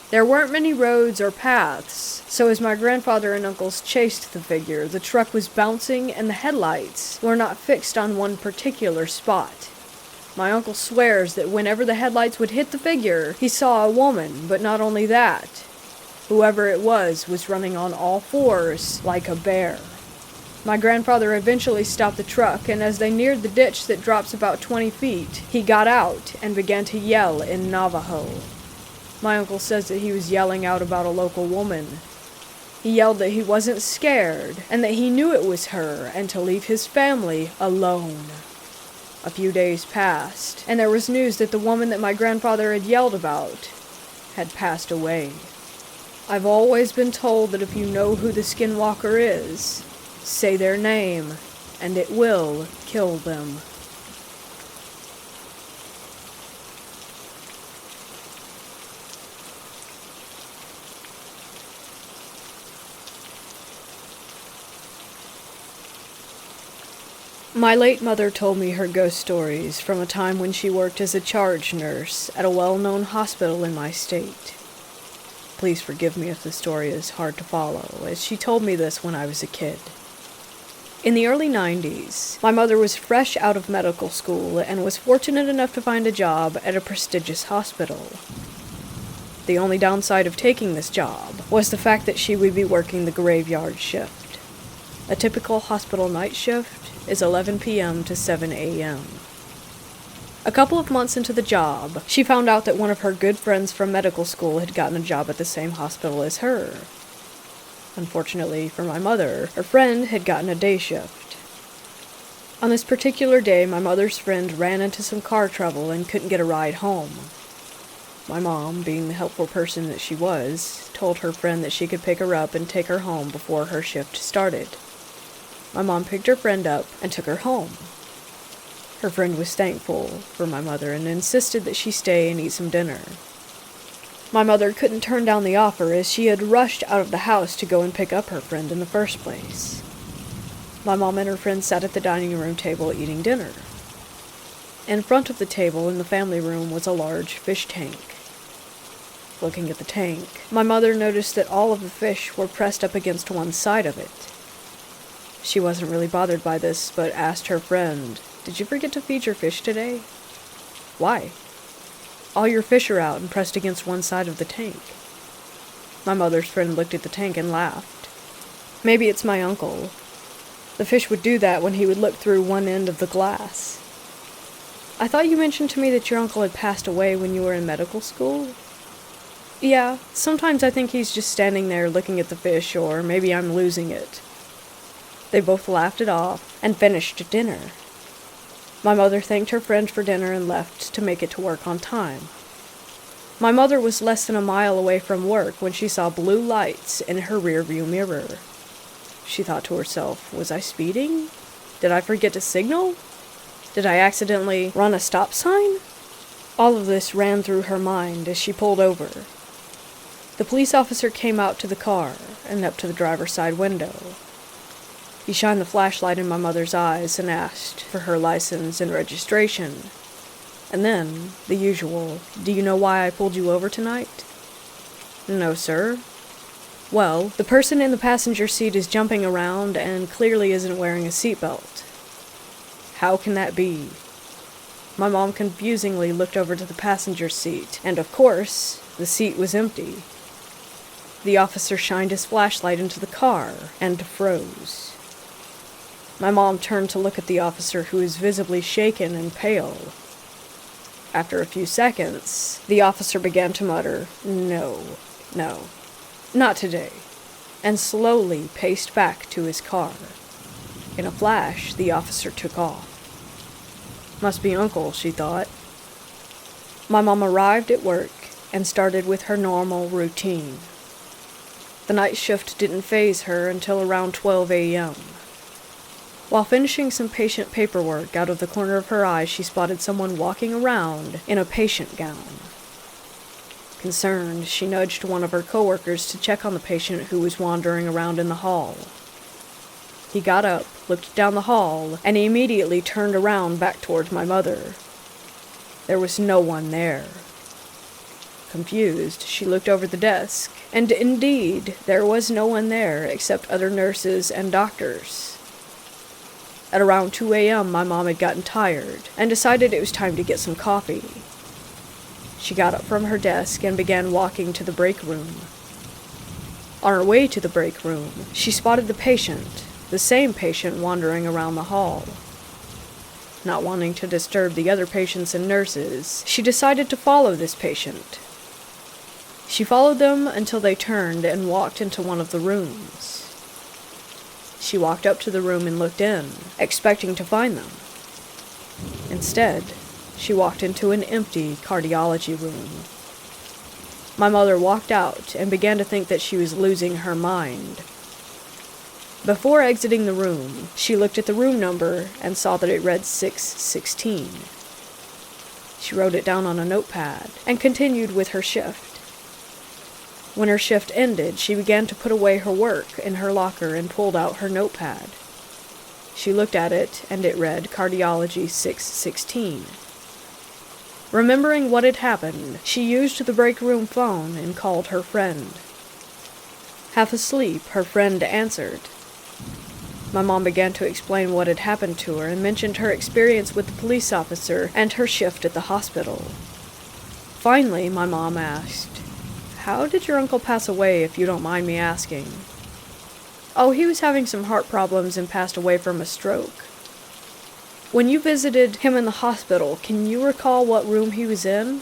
A: There weren't many roads or paths, so as my grandfather and uncles chased the figure, the truck was bouncing and the headlights were not fixed on one particular spot. My uncle swears that whenever the headlights would hit the figure, he saw a woman, but not only that. Whoever it was running on all fours like a bear. My grandfather eventually stopped the truck, and as they neared the ditch that drops about 20 feet, he got out and began to yell in Navajo. My uncle says that he was yelling out about a local woman. He yelled that he wasn't scared, and that he knew it was her, and to leave his family alone. A few days passed, and there was news that the woman that my grandfather had yelled about had passed away. I've always been told that if you know who the skinwalker is, say their name, and it will kill them. My late mother told me her ghost stories from a time when she worked as a charge nurse at a well-known hospital in my state. Please forgive me if the story is hard to follow, as she told me this when I was a kid. In the early 90s, my mother was fresh out of medical school and was fortunate enough to find a job at a prestigious hospital. The only downside of taking this job was the fact that she would be working the graveyard shift. A typical hospital night shift is 11 p.m. to 7 a.m. A couple of months into the job, she found out that one of her good friends from medical school had gotten a job at the same hospital as her. Unfortunately for my mother, her friend had gotten a day shift. On this particular day, my mother's friend ran into some car trouble and couldn't get a ride home. My mom, being the helpful person that she was, told her friend that she could pick her up and take her home before her shift started. My mom picked her friend up and took her home. Her friend was thankful for my mother and insisted that she stay and eat some dinner. My mother couldn't turn down the offer as she had rushed out of the house to go and pick up her friend in the first place. My mom and her friend sat at the dining room table eating dinner. In front of the table in the family room was a large fish tank. Looking at the tank, my mother noticed that all of the fish were pressed up against one side of it. She wasn't really bothered by this, but asked her friend, "Did you forget to feed your fish today?" "Why?" "All your fish are out and pressed against one side of the tank." My mother's friend looked at the tank and laughed. "Maybe it's my uncle. The fish would do that when he would look through one end of the glass." "I thought you mentioned to me that your uncle had passed away when you were in medical school?" "Yeah, sometimes I think he's just standing there looking at the fish, or maybe I'm losing it." They both laughed it off and finished dinner. My mother thanked her friend for dinner and left to make it to work on time. My mother was less than a mile away from work when she saw blue lights in her rearview mirror. She thought to herself, was I speeding? Did I forget to signal? Did I accidentally run a stop sign? All of this ran through her mind as she pulled over. The police officer came out to the car and up to the driver's side window. He shined the flashlight in my mother's eyes and asked for her license and registration. And then, the usual, "Do you know why I pulled you over tonight?" "No, sir." "Well, the person in the passenger seat is jumping around and clearly isn't wearing a seatbelt." "How can that be?" My mom confusingly looked over to the passenger seat, and of course, the seat was empty. The officer shined his flashlight into the car and froze. My mom turned to look at the officer, who was visibly shaken and pale. After a few seconds, the officer began to mutter, No, not today," and slowly paced back to his car. In a flash, the officer took off. Must be Uncle, she thought. My mom arrived at work and started with her normal routine. The night shift didn't faze her until around 12 a.m. While finishing some patient paperwork, out of the corner of her eye, she spotted someone walking around in a patient gown. Concerned, she nudged one of her coworkers to check on the patient who was wandering around in the hall. He got up, looked down the hall, and immediately turned around back towards my mother. There was no one there. Confused, she looked over the desk, and indeed, there was no one there except other nurses and doctors. At around 2 a.m., my mom had gotten tired and decided it was time to get some coffee. She got up from her desk and began walking to the break room. On her way to the break room, she spotted the patient, the same patient wandering around the hall. Not wanting to disturb the other patients and nurses, she decided to follow this patient. She followed them until they turned and walked into one of the rooms. She walked up to the room and looked in, expecting to find them. Instead, she walked into an empty cardiology room. My mother walked out and began to think that she was losing her mind. Before exiting the room, she looked at the room number and saw that it read 616. She wrote it down on a notepad and continued with her shift. When her shift ended, she began to put away her work in her locker and pulled out her notepad. She looked at it, and it read Cardiology 616. Remembering what had happened, she used the break room phone and called her friend. Half asleep, her friend answered. My mom began to explain what had happened to her and mentioned her experience with the police officer and her shift at the hospital. Finally, my mom asked, "How did your uncle pass away, if you don't mind me asking?" "Oh, he was having some heart problems and passed away from a stroke." "When you visited him in the hospital, can you recall what room he was in?"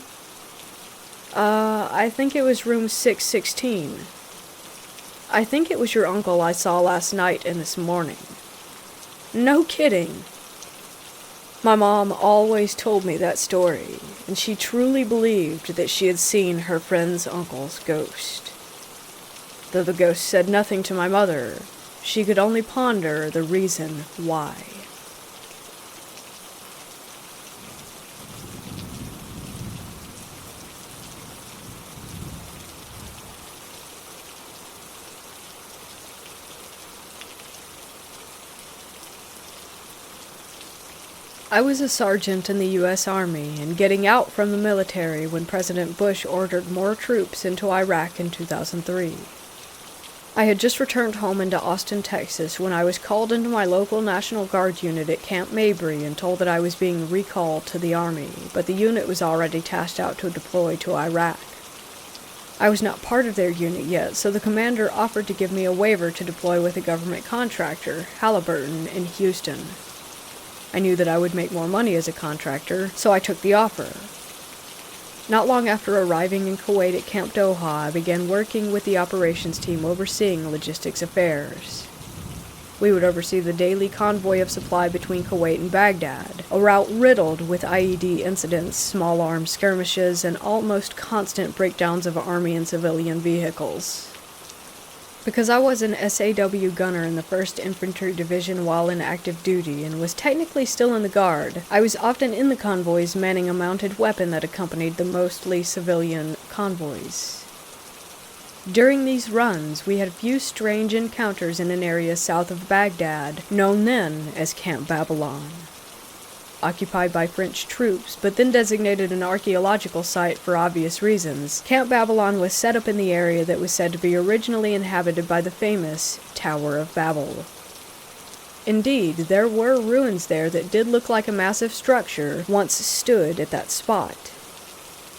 A: I think it was room 616. "I think it was your uncle I saw last night and this morning." "No kidding." My mom always told me that story, and she truly believed that she had seen her friend's uncle's ghost. Though the ghost said nothing to my mother, she could only ponder the reason why. I was a sergeant in the U.S. Army and getting out from the military when President Bush ordered more troops into Iraq in 2003. I had just returned home into Austin, Texas, when I was called into my local National Guard unit at Camp Mabry and told that I was being recalled to the Army, but the unit was already tasked out to deploy to Iraq. I was not part of their unit yet, so the commander offered to give me a waiver to deploy with a government contractor, Halliburton, in Houston. I knew that I would make more money as a contractor, so I took the offer. Not long after arriving in Kuwait at Camp Doha, I began working with the operations team overseeing logistics affairs. We would oversee the daily convoy of supply between Kuwait and Baghdad, a route riddled with IED incidents, small arms skirmishes, and almost constant breakdowns of Army and civilian vehicles. Because I was an SAW gunner in the 1st Infantry Division while in active duty and was technically still in the Guard, I was often in the convoys manning a mounted weapon that accompanied the mostly civilian convoys. During these runs, we had a few strange encounters in an area south of Baghdad, known then as Camp Babylon. Occupied by French troops, but then designated an archaeological site for obvious reasons, Camp Babylon was set up in the area that was said to be originally inhabited by the famous Tower of Babel. Indeed, there were ruins there that did look like a massive structure once stood at that spot.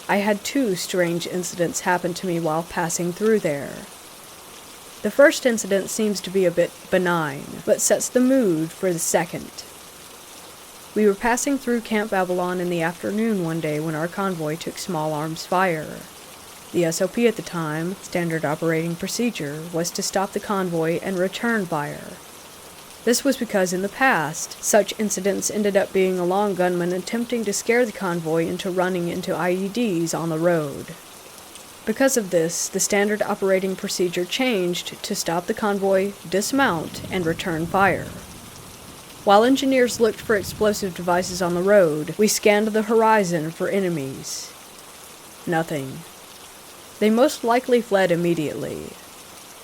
A: I had 2 strange incidents happen to me while passing through there. The first incident seems to be a bit benign, but sets the mood for the second. We were passing through Camp Babylon in the afternoon one day when our convoy took small arms fire. The SOP at the time, standard operating procedure, was to stop the convoy and return fire. This was because in the past, such incidents ended up being a long gunman attempting to scare the convoy into running into IEDs on the road. Because of this, the standard operating procedure changed to stop the convoy, dismount, and return fire. While engineers looked for explosive devices on the road, we scanned the horizon for enemies. Nothing. They most likely fled immediately.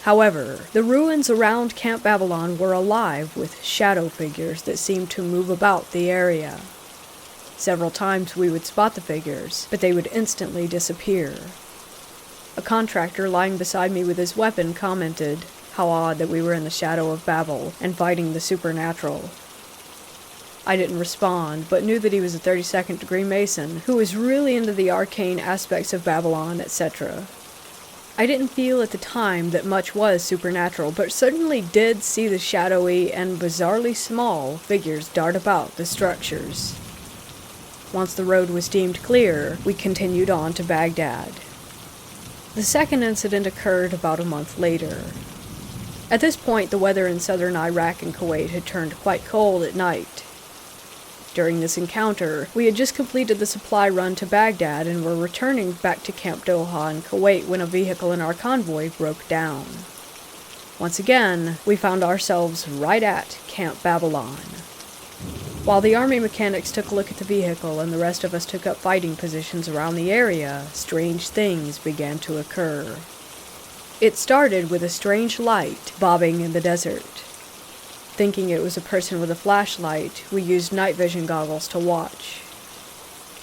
A: However, the ruins around Camp Babylon were alive with shadow figures that seemed to move about the area. Several times we would spot the figures, but they would instantly disappear. A contractor lying beside me with his weapon commented how odd that we were in the shadow of Babel and fighting the supernatural. I didn't respond, but knew that he was a 32nd degree Mason who was really into the arcane aspects of Babylon, etc. I didn't feel at the time that much was supernatural, but certainly did see the shadowy and bizarrely small figures dart about the structures. Once the road was deemed clear, we continued on to Baghdad. The second incident occurred about a month later. At this point, the weather in southern Iraq and Kuwait had turned quite cold at night. During this encounter, we had just completed the supply run to Baghdad and were returning back to Camp Doha in Kuwait when a vehicle in our convoy broke down. Once again, we found ourselves right at Camp Babylon. While the army mechanics took a look at the vehicle and the rest of us took up fighting positions around the area, strange things began to occur. It started with a strange light bobbing in the desert. Thinking it was a person with a flashlight, we used night vision goggles to watch.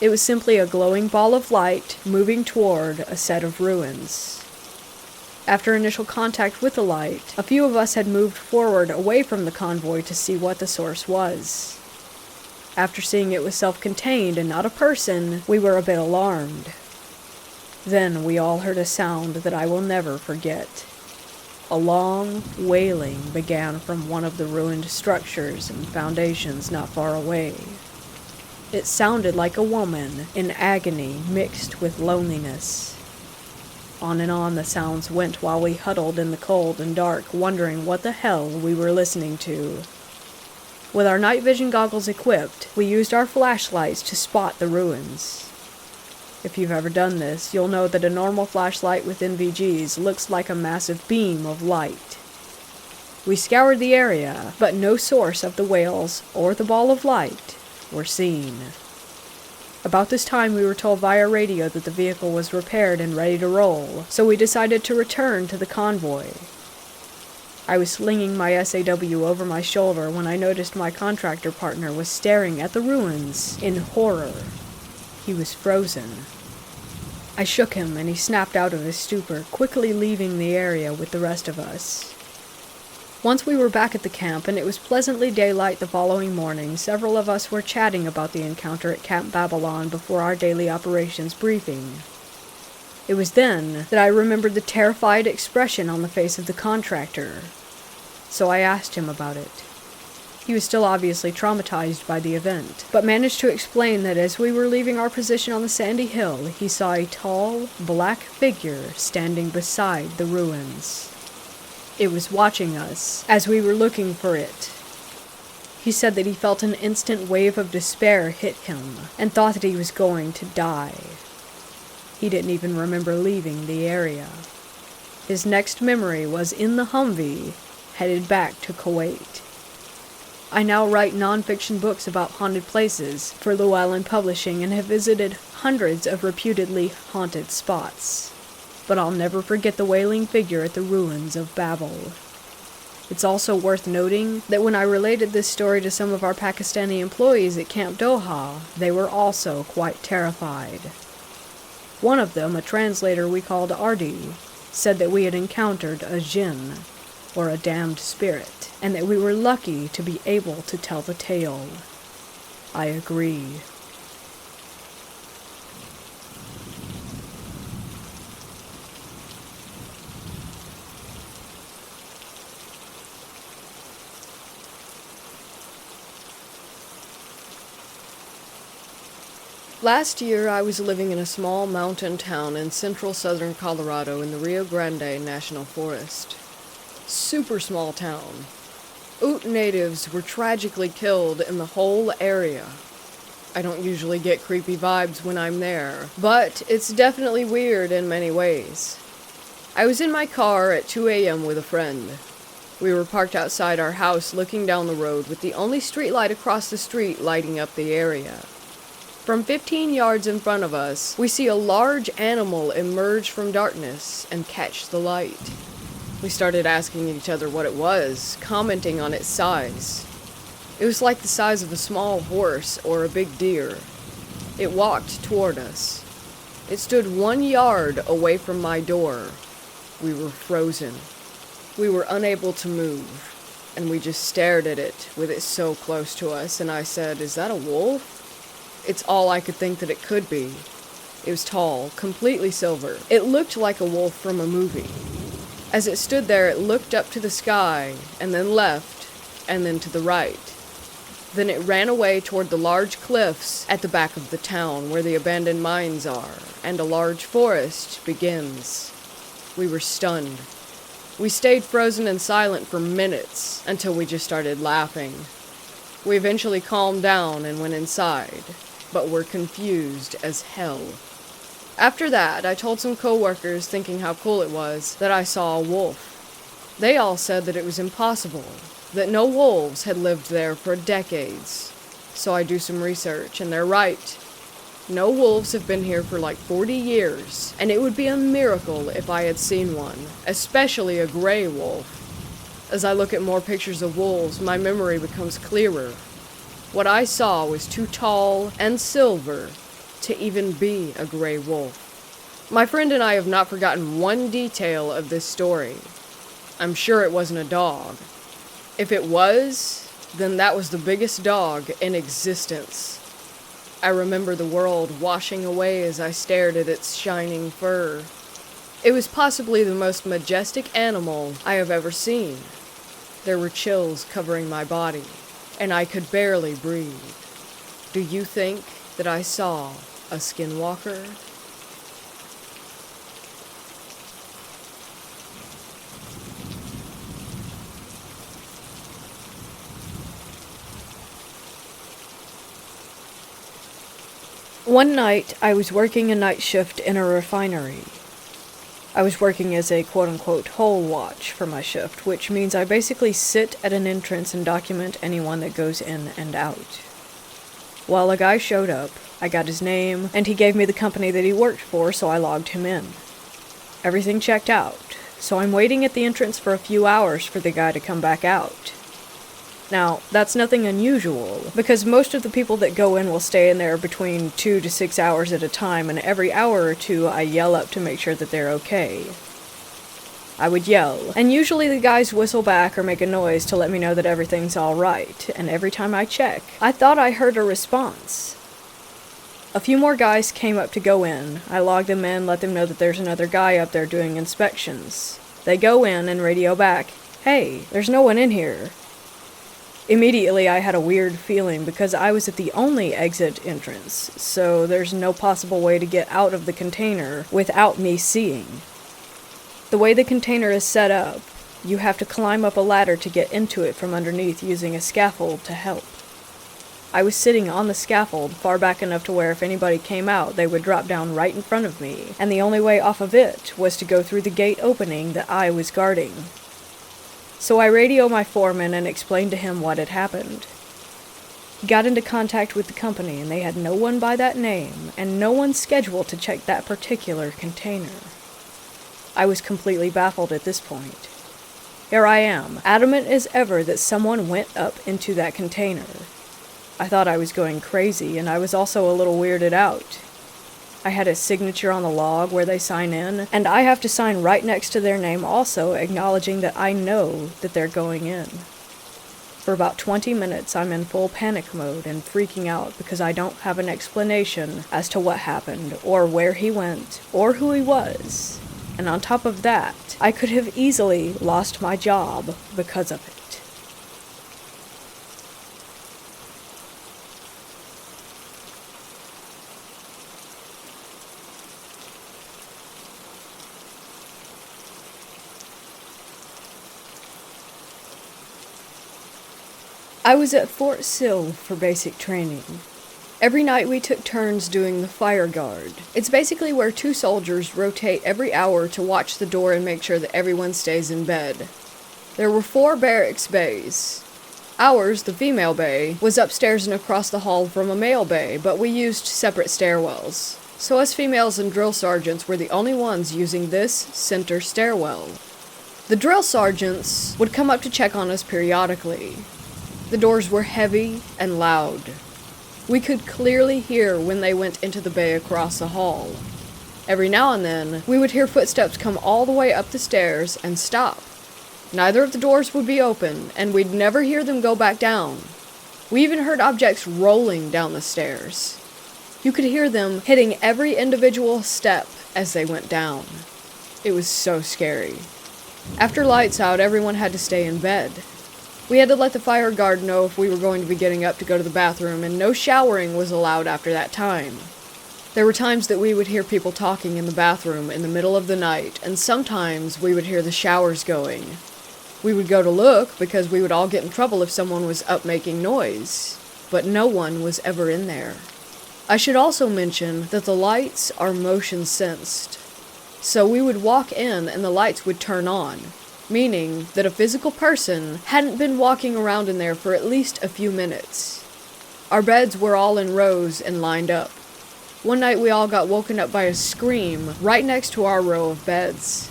A: It was simply a glowing ball of light moving toward a set of ruins. After initial contact with the light, a few of us had moved forward away from the convoy to see what the source was. After seeing it was self-contained and not a person, we were a bit alarmed. Then we all heard a sound that I will never forget. A long wailing began from one of the ruined structures and foundations not far away. It sounded like a woman in agony mixed with loneliness. On and on the sounds went while we huddled in the cold and dark, wondering what the hell we were listening to. With our night vision goggles equipped, we used our flashlights to spot the ruins. If you've ever done this, you'll know that a normal flashlight with NVGs looks like a massive beam of light. We scoured the area, but no source of the wails or the ball of light were seen. About this time we were told via radio that the vehicle was repaired and ready to roll, so we decided to return to the convoy. I was slinging my SAW over my shoulder when I noticed my contractor partner was staring at the ruins in horror. He was frozen. I shook him and he snapped out of his stupor, quickly leaving the area with the rest of us. Once we were back at the camp and it was pleasantly daylight the following morning, several of us were chatting about the encounter at Camp Babylon before our daily operations briefing. It was then that I remembered the terrified expression on the face of the contractor. So I asked him about it. He was still obviously traumatized by the event, but managed to explain that as we were leaving our position on the sandy hill, he saw a tall, black figure standing beside the ruins. It was watching us as we were looking for it. He said that he felt an instant wave of despair hit him and thought that he was going to die. He didn't even remember leaving the area. His next memory was in the Humvee, headed back to Kuwait. I now write non-fiction books about haunted places for Llewellyn Publishing and have visited hundreds of reputedly haunted spots. But I'll never forget the wailing figure at the ruins of Babel. It's also worth noting that when I related this story to some of our Pakistani employees at Camp Doha, they were also quite terrified. One of them, a translator we called Ardi, said that we had encountered a jinn, or a damned spirit, and that we were lucky to be able to tell the tale. I agree.
B: Last year, I was living in a small mountain town in central southern Colorado in the Rio Grande National Forest. Super small town. Ute natives were tragically killed in the whole area. I don't usually get creepy vibes when I'm there, but it's definitely weird in many ways. I was in my car at 2 a.m. with a friend. We were parked outside our house looking down the road with the only streetlight across the street lighting up the area. From 15 yards in front of us, we see a large animal emerge from darkness and catch the light. We started asking each other what it was, commenting on its size. It was like the size of a small horse or a big deer. It walked toward us. It stood 1 yard away from my door. We were frozen. We were unable to move, and we just stared at it with it so close to us, and I said, "Is that a wolf?" It's all I could think that it could be. It was tall, completely silver. It looked like a wolf from a movie. As it stood there, it looked up to the sky, and then left, and then to the right. Then it ran away toward the large cliffs at the back of the town where the abandoned mines are, and a large forest begins. We were stunned. We stayed frozen and silent for minutes until we just started laughing. We eventually calmed down and went inside, but were confused as hell. After that, I told some coworkers, thinking how cool it was, that I saw a wolf. They all said that it was impossible, that no wolves had lived there for decades. So I do some research, and they're right. No wolves have been here for like 40 years, and it would be a miracle if I had seen one, especially a gray wolf. As I look at more pictures of wolves, my memory becomes clearer. What I saw was too tall and silver to even be a gray wolf. My friend and I have not forgotten one detail of this story. I'm sure it wasn't a dog. If it was, then that was the biggest dog in existence. I remember the world washing away as I stared at its shining fur. It was possibly the most majestic animal I have ever seen. There were chills covering my body, and I could barely breathe. Do you think that I saw a skinwalker?
A: One night, I was working a night shift in a refinery. I was working as a quote-unquote hole watch for my shift, which means I basically sit at an entrance and document anyone that goes in and out. Well, a guy showed up, I got his name, and he gave me the company that he worked for, so I logged him in. Everything checked out, so I'm waiting at the entrance for a few hours for the guy to come back out. Now, that's nothing unusual, because most of the people that go in will stay in there between 2 to 6 hours at a time, and every hour or two I yell up to make sure that they're okay. I would yell, and usually the guys whistle back or make a noise to let me know that everything's alright, and every time I check, I thought I heard a response. A few more guys came up to go in. I logged them in, let them know that there's another guy up there doing inspections. They go in and radio back, "Hey, there's no one in here." Immediately I had a weird feeling because I was at the only exit entrance, so there's no possible way to get out of the container without me seeing. The way the container is set up, you have to climb up a ladder to get into it from underneath using a scaffold to help. I was sitting on the scaffold far back enough to where if anybody came out, they would drop down right in front of me, and the only way off of it was to go through the gate opening that I was guarding. So I radioed my foreman and explained to him what had happened. He got into contact with the company, and they had no one by that name, and no one scheduled to check that particular container. I was completely baffled at this point. Here I am, adamant as ever that someone went up into that container. I thought I was going crazy, and I was also a little weirded out. I had a signature on the log where they sign in, and I have to sign right next to their name also, acknowledging that I know that they're going in. For about 20 minutes, I'm in full panic mode and freaking out because I don't have an explanation as to what happened, or where he went, or who he was. And on top of that, I could have easily lost my job because of it. I was at Fort Sill for basic training. Every night we took turns doing the fire guard. It's basically where 2 soldiers rotate every hour to watch the door and make sure that everyone stays in bed.
B: There were 4 barracks bays. Ours, the female bay, was upstairs and across the hall from a male bay, but we used separate stairwells. So us females and drill sergeants were the only ones using this center stairwell. The drill sergeants would come up to check on us periodically. The doors were heavy and loud. We could clearly hear when they went into the bay across the hall. Every now and then, we would hear footsteps come all the way up the stairs and stop. Neither of the doors would be open, and we'd never hear them go back down. We even heard objects rolling down the stairs. You could hear them hitting every individual step as they went down. It was so scary. After lights out, everyone had to stay in bed. We had to let the fire guard know if we were going to be getting up to go to the bathroom, and no showering was allowed after that time. There were times that we would hear people talking in the bathroom in the middle of the night, and sometimes we would hear the showers going. We would go to look because we would all get in trouble if someone was up making noise, but no one was ever in there. I should also mention that the lights are motion sensed. So we would walk in and the lights would turn on, meaning that a physical person hadn't been walking around in there for at least a few minutes. Our beds were all in rows and lined up. One night we all got woken up by a scream right next to our row of beds.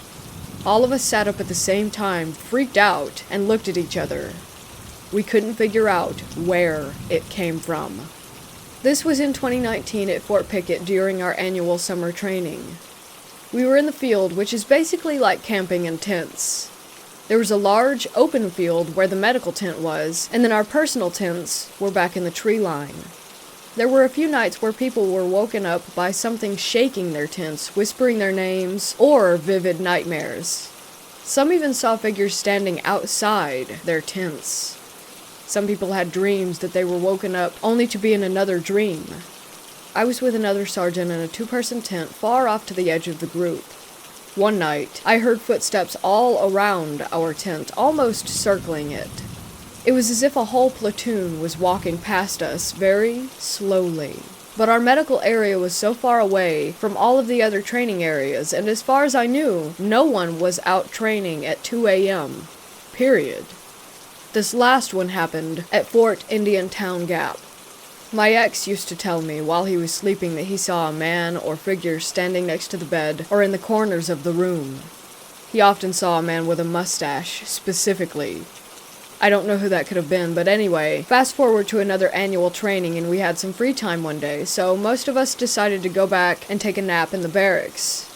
B: All of us sat up at the same time, freaked out, and looked at each other. We couldn't figure out where it came from. This was in 2019 at Fort Pickett during our annual summer training. We were in the field, which is basically like camping in tents. There was a large open field where the medical tent was, and then our personal tents were back in the tree line. There were a few nights where people were woken up by something shaking their tents, whispering their names, or vivid nightmares. Some even saw figures standing outside their tents. Some people had dreams that they were woken up only to be in another dream. I was with another sergeant in a 2-person tent far off to the edge of the group. One night, I heard footsteps all around our tent, almost circling it. It was as if a whole platoon was walking past us very slowly. But our medical area was so far away from all of the other training areas, and as far as I knew, no one was out training at 2 a.m. Period. This last one happened at Fort Indian Town Gap. My ex used to tell me while he was sleeping that he saw a man or figure standing next to the bed or in the corners of the room. He often saw a man with a mustache, specifically. I don't know who that could have been, but anyway, fast forward to another annual training and we had some free time one day, so most of us decided to go back and take a nap in the barracks.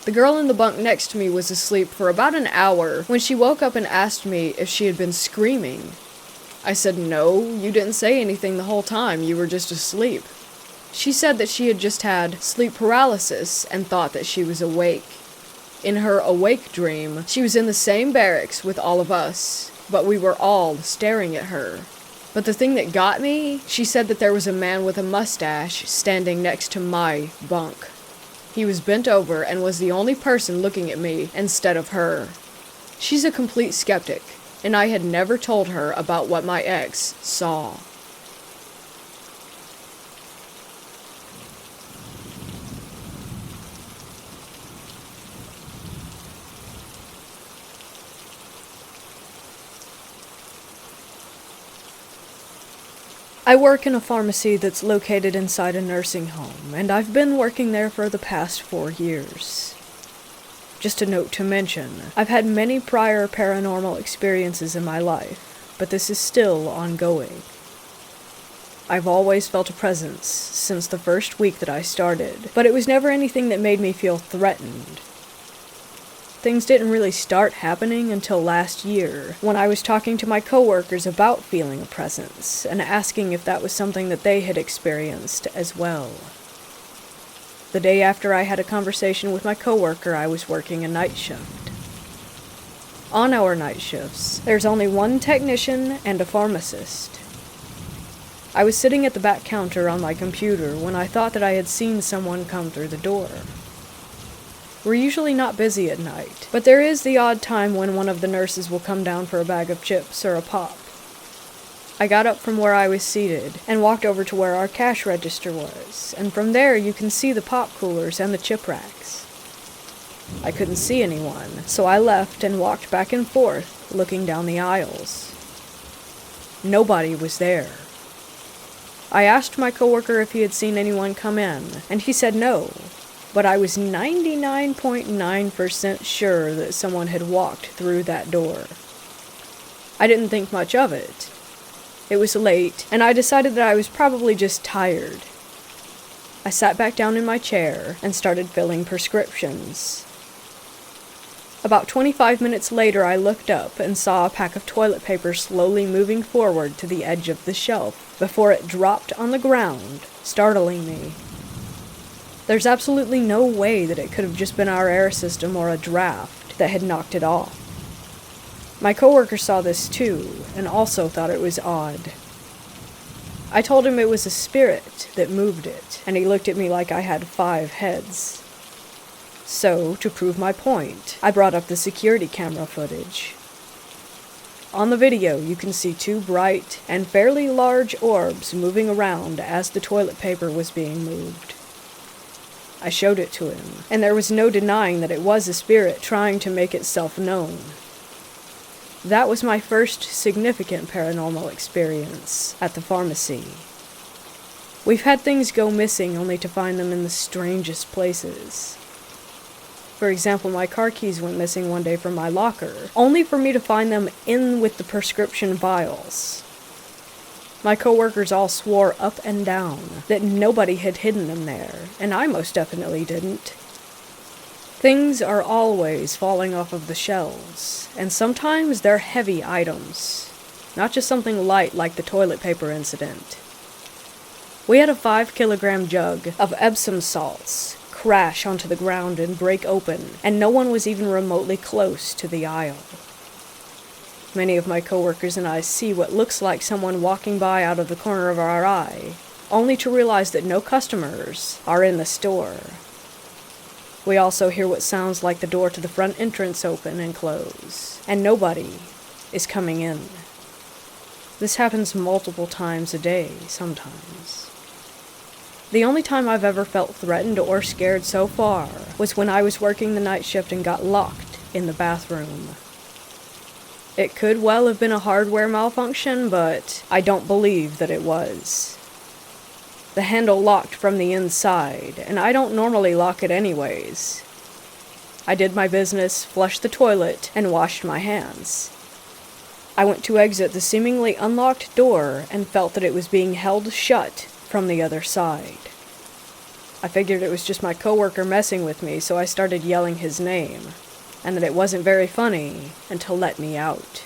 B: The girl in the bunk next to me was asleep for about an hour when she woke up and asked me if she had been screaming. I said, "No, you didn't say anything the whole time, you were just asleep." She said that she had just had sleep paralysis and thought that she was awake. In her awake dream, she was in the same barracks with all of us, but we were all staring at her. But the thing that got me, she said that there was a man with a mustache standing next to my bunk. He was bent over and was the only person looking at me instead of her. She's a complete skeptic, and I had never told her about what my ex saw.
A: I work in a pharmacy that's located inside a nursing home, and I've been working there for the past 4 years. Just a note to mention, I've had many prior paranormal experiences in my life, but this is still ongoing. I've always felt a presence since the first week that I started, but it was never anything that made me feel threatened. Things didn't really start happening until last year, when I was talking to my coworkers about feeling a presence, and asking if that was something that they had experienced as well. The day after I had a conversation with my coworker, I was working a night shift. On our night shifts, there's only one technician and a pharmacist. I was sitting at the back counter on my computer when I thought that I had seen someone come through the door. We're usually not busy at night, but there is the odd time when one of the nurses will come down for a bag of chips or a pop. I got up from where I was seated and walked over to where our cash register was, and from there you can see the pop coolers and the chip racks. I couldn't see anyone, so I left and walked back and forth looking down the aisles. Nobody was there. I asked my coworker if he had seen anyone come in, and he said no, but I was 99.9% sure that someone had walked through that door. I didn't think much of it. It was late, and I decided that I was probably just tired. I sat back down in my chair and started filling prescriptions. About 25 minutes later, I looked up and saw a pack of toilet paper slowly moving forward to the edge of the shelf before it dropped on the ground, startling me. There's absolutely no way that it could have just been our air system or a draft that had knocked it off. My coworker saw this too, and also thought it was odd. I told him it was a spirit that moved it, and he looked at me like I had 5 heads. So, to prove my point, I brought up the security camera footage. On the video, you can see 2 bright and fairly large orbs moving around as the toilet paper was being moved. I showed it to him, and there was no denying that it was a spirit trying to make itself known. That was my first significant paranormal experience at the pharmacy. We've had things go missing only to find them in the strangest places. For example, my car keys went missing one day from my locker, only for me to find them in with the prescription vials. My coworkers all swore up and down that nobody had hidden them there, and I most definitely didn't. Things are always falling off of the shelves, and sometimes they're heavy items, not just something light like the toilet paper incident. We had a 5-kilogram jug of Epsom salts crash onto the ground and break open, and no one was even remotely close to the aisle. Many of my coworkers and I see what looks like someone walking by out of the corner of our eye, only to realize that no customers are in the store. We also hear what sounds like the door to the front entrance open and close, and nobody is coming in. This happens multiple times a day, sometimes. The only time I've ever felt threatened or scared so far was when I was working the night shift and got locked in the bathroom. It could well have been a hardware malfunction, but I don't believe that it was. The handle locked from the inside, and I don't normally lock it anyways. I did my business, flushed the toilet, and washed my hands. I went to exit the seemingly unlocked door and felt that it was being held shut from the other side. I figured it was just my coworker messing with me, so I started yelling his name, and that it wasn't very funny, and to let me out.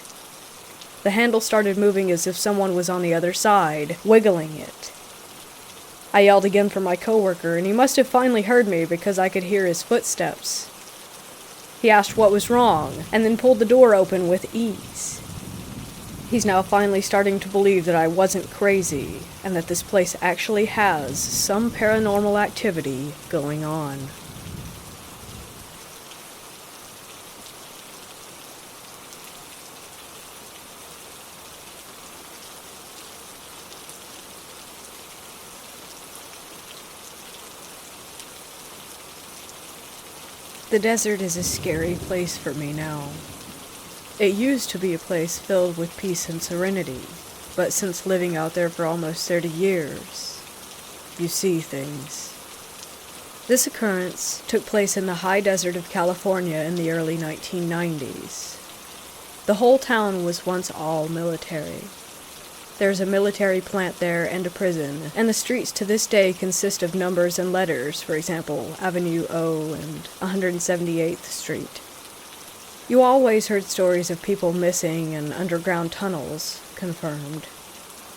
A: The handle started moving as if someone was on the other side, wiggling it. I yelled again for my coworker, and he must have finally heard me because I could hear his footsteps. He asked what was wrong, and then pulled the door open with ease. He's now finally starting to believe that I wasn't crazy, and that this place actually has some paranormal activity going on. The desert is a scary place for me now. It used to be a place filled with peace and serenity, but since living out there for almost 30 years, you see things. This occurrence took place in the high desert of California in the early 1990s. The whole town was once all military. There's a military plant there and a prison, and the streets to this day consist of numbers and letters, for example, Avenue O and 178th Street. You always heard stories of people missing and underground tunnels confirmed.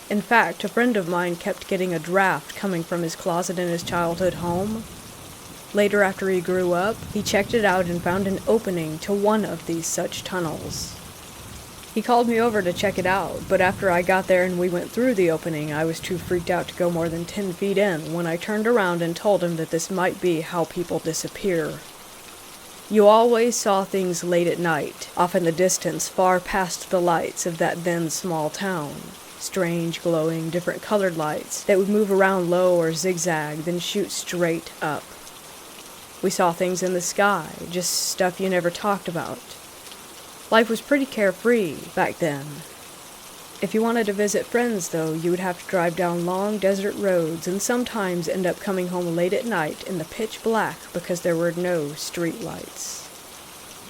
A: In fact, a friend of mine kept getting a draft coming from his closet in his childhood home. Later, after he grew up, he checked it out and found an opening to one of these such tunnels. He called me over to check it out, but after I got there and we went through the opening, I was too freaked out to go more than 10 feet in when I turned around and told him that this might be how people disappear. You always saw things late at night, off in the distance, far past the lights of that then small town. Strange, glowing, different colored lights that would move around low or zigzag, then shoot straight up. We saw things in the sky, just stuff you never talked about. Life was pretty carefree back then. If you wanted to visit friends, though, you would have to drive down long desert roads and sometimes end up coming home late at night in the pitch black because there were no street lights.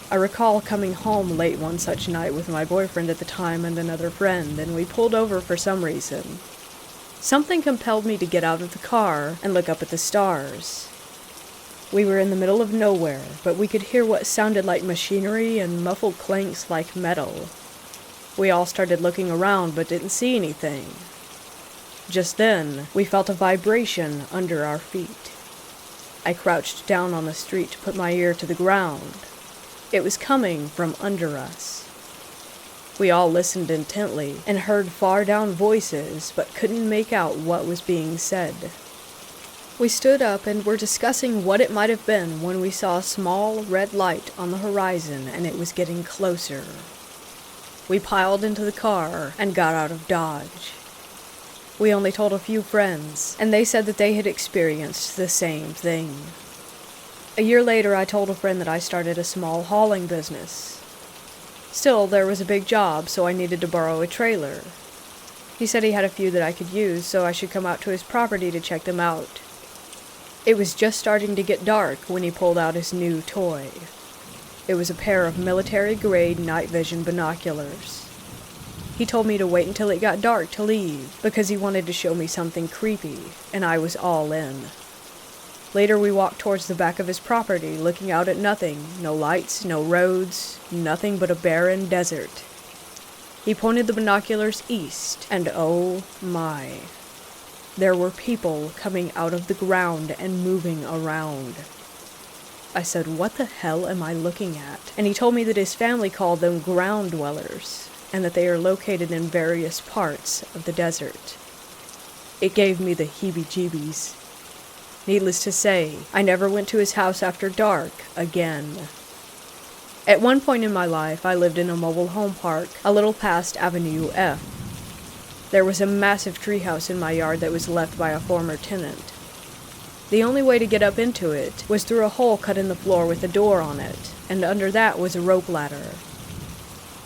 A: I recall coming home late one such night with my boyfriend at the time and another friend, and we pulled over for some reason. Something compelled me to get out of the car and look up at the stars. We were in the middle of nowhere, but we could hear what sounded like machinery and muffled clanks like metal. We all started looking around but didn't see anything. Just then, we felt a vibration under our feet. I crouched down on the street to put my ear to the ground. It was coming from under us. We all listened intently and heard far down voices, but couldn't make out what was being said. We stood up and were discussing what it might have been when we saw a small red light on the horizon, and it was getting closer. We piled into the car and got out of Dodge. We only told a few friends, and they said that they had experienced the same thing. A year later, I told a friend that I started a small hauling business. Still, there was a big job, so I needed to borrow a trailer. He said he had a few that I could use, so I should come out to his property to check them out. It was just starting to get dark when he pulled out his new toy. It was a pair of military-grade night vision binoculars. He told me to wait until it got dark to leave, because he wanted to show me something creepy, and I was all in. Later we walked towards the back of his property, looking out at nothing, no lights, no roads, nothing but a barren desert. He pointed the binoculars east, and oh my. There were people coming out of the ground and moving around. I said, "What the hell am I looking at?" And he told me that his family called them ground dwellers, and that they are located in various parts of the desert. It gave me the heebie-jeebies. Needless to say, I never went to his house after dark again. At one point in my life, I lived in a mobile home park a little past Avenue F. There was a massive treehouse in my yard that was left by a former tenant. The only way to get up into it was through a hole cut in the floor with a door on it, and under that was a rope ladder.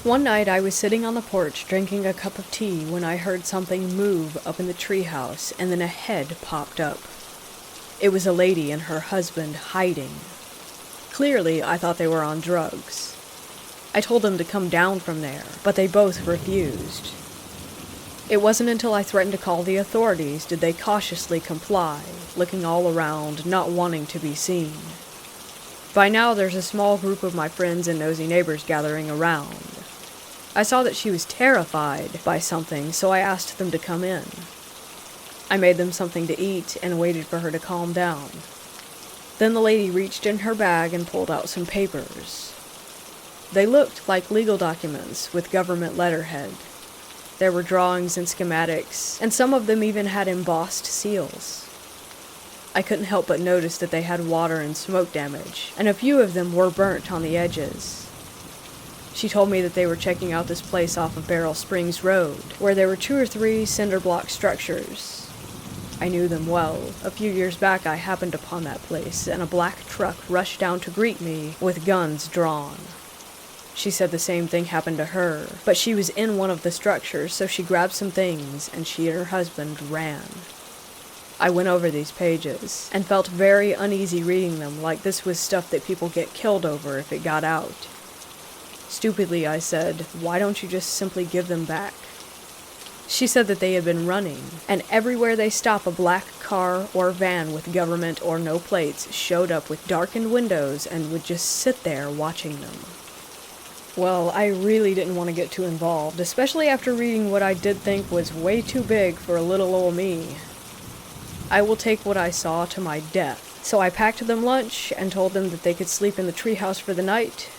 A: One night I was sitting on the porch drinking a cup of tea when I heard something move up in the treehouse, and then a head popped up. It was a lady and her husband hiding. Clearly, I thought they were on drugs. I told them to come down from there, but they both refused. It wasn't until I threatened to call the authorities did they cautiously comply, looking all around, not wanting to be seen. By now, there's a small group of my friends and nosy neighbors gathering around. I saw that she was terrified by something, so I asked them to come in. I made them something to eat and waited for her to calm down. Then the lady reached in her bag and pulled out some papers. They looked like legal documents with government letterhead. There were drawings and schematics, and some of them even had embossed seals. I couldn't help but notice that they had water and smoke damage, and a few of them were burnt on the edges. She told me that they were checking out this place off of Barrel Springs Road, where there were 2 or 3 cinder block structures. I knew them well. A few years back I happened upon that place, and a black truck rushed down to greet me with guns drawn. She said the same thing happened to her, but she was in one of the structures, so she grabbed some things, and she and her husband ran. I went over these pages, and felt very uneasy reading them, like this was stuff that people get killed over if it got out. Stupidly, I said, "Why don't you just simply give them back?" She said that they had been running, and everywhere they stopped, a black car or van with government or no plates showed up with darkened windows and would just sit there watching them. Well, I really didn't want to get too involved, especially after reading what I did think was way too big for a little old me. I will take what I saw to my death, so I packed them lunch and told them that they could sleep in the treehouse for the night.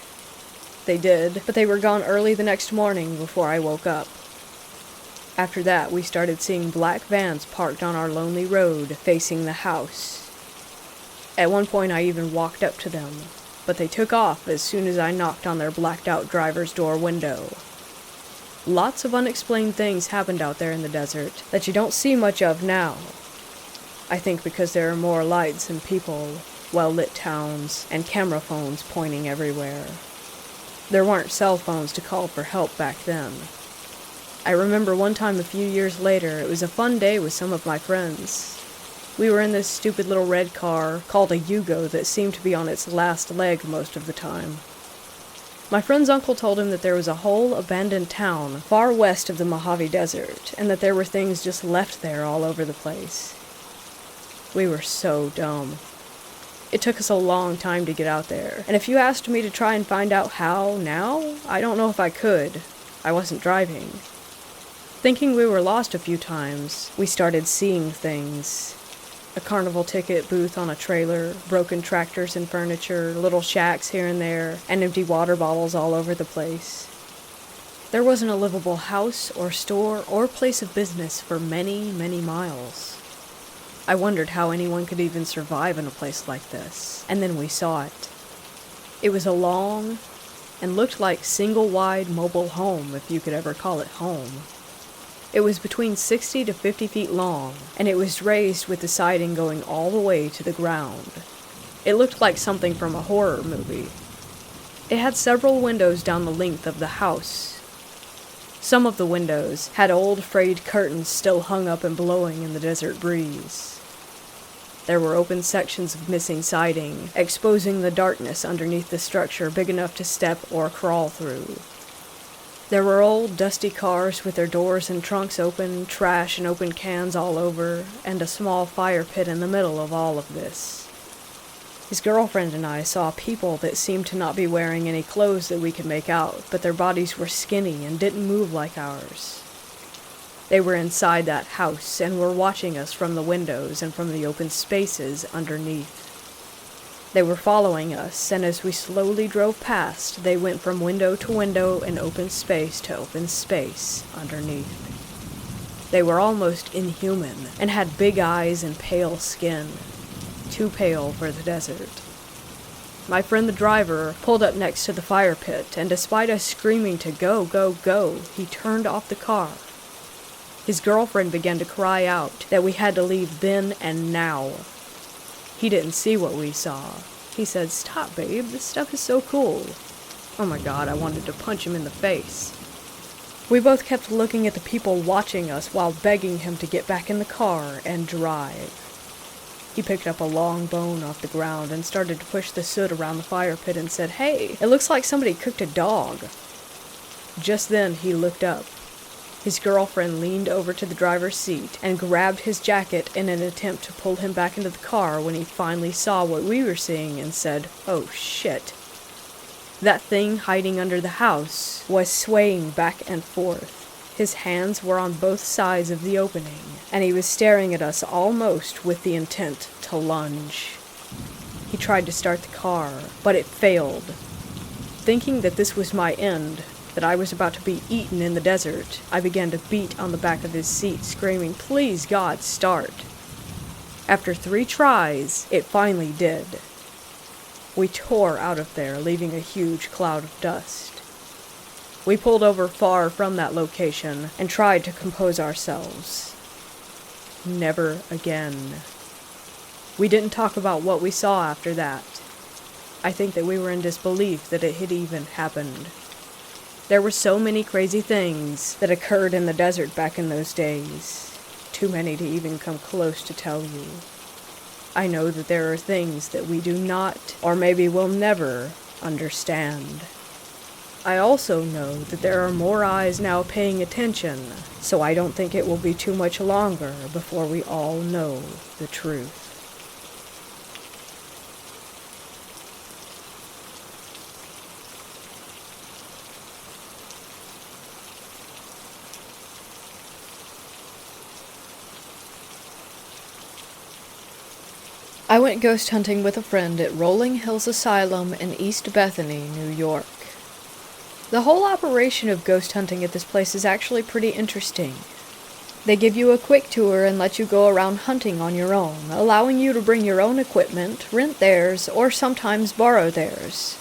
A: They did, but they were gone early the next morning before I woke up. After that, we started seeing black vans parked on our lonely road facing the house. At one point, I even walked up to them, but they took off as soon as I knocked on their blacked-out driver's door window. Lots of unexplained things happened out there in the desert that you don't see much of now. I think because there are more lights and people, well-lit towns, and camera phones pointing everywhere.
B: There weren't cell phones to call for help back then. I remember one time a few years later, it was a fun day with some of my friends. We were in this stupid little red car called a Yugo that seemed to be on its last leg most of the time. My friend's uncle told him that there was a whole abandoned town far west of the Mojave Desert, and that there were things just left there all over the place. We were so dumb. It took us a long time to get out there, and if you asked me to try and find out how now, I don't know if I could. I wasn't driving. Thinking we were lost a few times, we started seeing things. A carnival ticket booth on a trailer, broken tractors and furniture, little shacks here and there, and empty water bottles all over the place. There wasn't a livable house or store or place of business for many, many miles. I wondered how anyone could even survive in a place like this, and then we saw it. It was a long and looked like single-wide mobile home, if you could ever call it home. It was between 60 to 50 feet long, and it was raised with the siding going all the way to the ground. It looked like something from a horror movie. It had several windows down the length of the house. Some of the windows had old frayed curtains still hung up and blowing in the desert breeze. There were open sections of missing siding, exposing the darkness underneath the structure big enough to step or crawl through. There were old, dusty cars with their doors and trunks open, trash and open cans all over, and a small fire pit in the middle of all of this. His girlfriend and I saw people that seemed to not be wearing any clothes that we could make out, but their bodies were skinny and didn't move like ours. They were inside that house and were watching us from the windows and from the open spaces underneath. They were following us, and as we slowly drove past, they went from window to window and open space to open space underneath. They were almost inhuman, and had big eyes and pale skin. Too pale for the desert. My friend the driver pulled up next to the fire pit, and despite us screaming to go, go, go, he turned off the car. His girlfriend began to cry out that we had to leave then and now. He didn't see what we saw. He said, "Stop, babe, this stuff is so cool." Oh my God, I wanted to punch him in the face. We both kept looking at the people watching us while begging him to get back in the car and drive. He picked up a long bone off the ground and started to push the soot around the fire pit and said, "Hey, it looks like somebody cooked a dog." Just then he looked up. His girlfriend leaned over to the driver's seat and grabbed his jacket in an attempt to pull him back into the car when he finally saw what we were seeing and said, "Oh shit." That thing hiding under the house was swaying back and forth. His hands were on both sides of the opening, and he was staring at us almost with the intent to lunge. He tried to start the car, but it failed. Thinking that this was my end, that I was about to be eaten in the desert, I began to beat on the back of his seat, screaming, "Please, God, start." After 3 tries, it finally did. We tore out of there, leaving a huge cloud of dust. We pulled over far from that location and tried to compose ourselves. Never again. We didn't talk about what we saw after that. I think that we were in disbelief that it had even happened. There were so many crazy things that occurred in the desert back in those days. Too many to even come close to tell you. I know that there are things that we do not, or maybe will never, understand. I also know that there are more eyes now paying attention, so I don't think it will be too much longer before we all know the truth. I went ghost hunting with a friend at Rolling Hills Asylum in East Bethany, New York. The whole operation of ghost hunting at this place is actually pretty interesting. They give you a quick tour and let you go around hunting on your own, allowing you to bring your own equipment, rent theirs, or sometimes borrow theirs.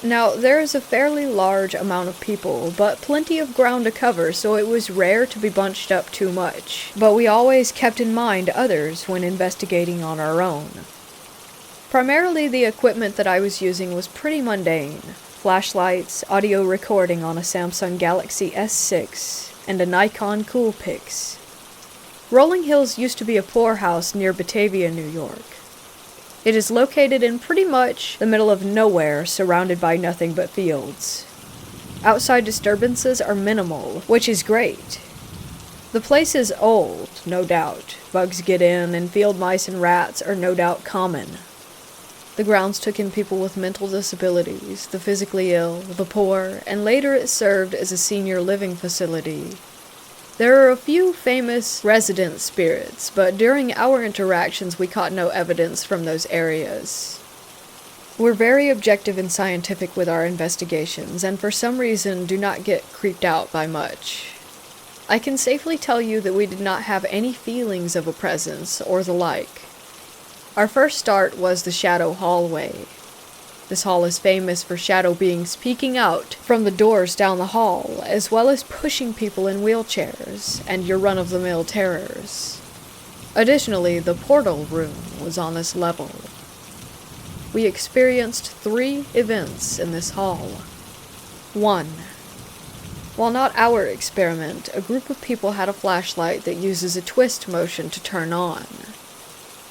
B: Now, there is a fairly large amount of people, but plenty of ground to cover, so it was rare to be bunched up too much. But we always kept in mind others when investigating on our own. Primarily, the equipment that I was using was pretty mundane.
A: flashlights, audio recording on a Samsung Galaxy S6, and a Nikon Coolpix. Rolling Hills used to be a poorhouse near Batavia, New York. It is located in pretty much the middle of nowhere, surrounded by nothing but fields. Outside disturbances are minimal, which is great. The place is old, no doubt. Bugs get in, and field mice and rats are no doubt common. The grounds took in people with mental disabilities, the physically ill, the poor, and later it served as a senior living facility. There are a few famous resident spirits, but during our interactions we caught no evidence from those areas. We're very objective and scientific with our investigations, and for some reason do not get creeped out by much. I can safely tell you that we did not have any feelings of a presence or the like. Our first start was the shadow hallway. This hall is famous for shadow beings peeking out from the doors down the hall, as well as pushing people in wheelchairs, and your run-of-the-mill terrors. Additionally, the portal room was on this level. We experienced 3 events in this hall. 1. While not our experiment, a group of people had a flashlight that uses a twist motion to turn on.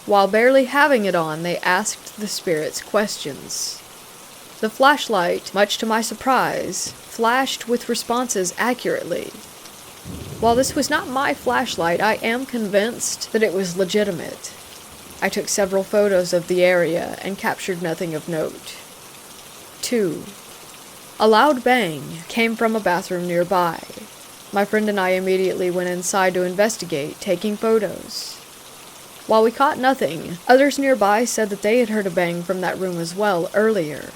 A: While barely having it on, they asked the spirits questions. The flashlight, much to my surprise, flashed with responses accurately. While this was not my flashlight, I am convinced that it was legitimate. I took several photos of the area and captured nothing of note. 2. A loud bang came from a bathroom nearby. My friend and I immediately went inside to investigate, taking photos. While we caught nothing, others nearby said that they had heard a bang from that room as well earlier.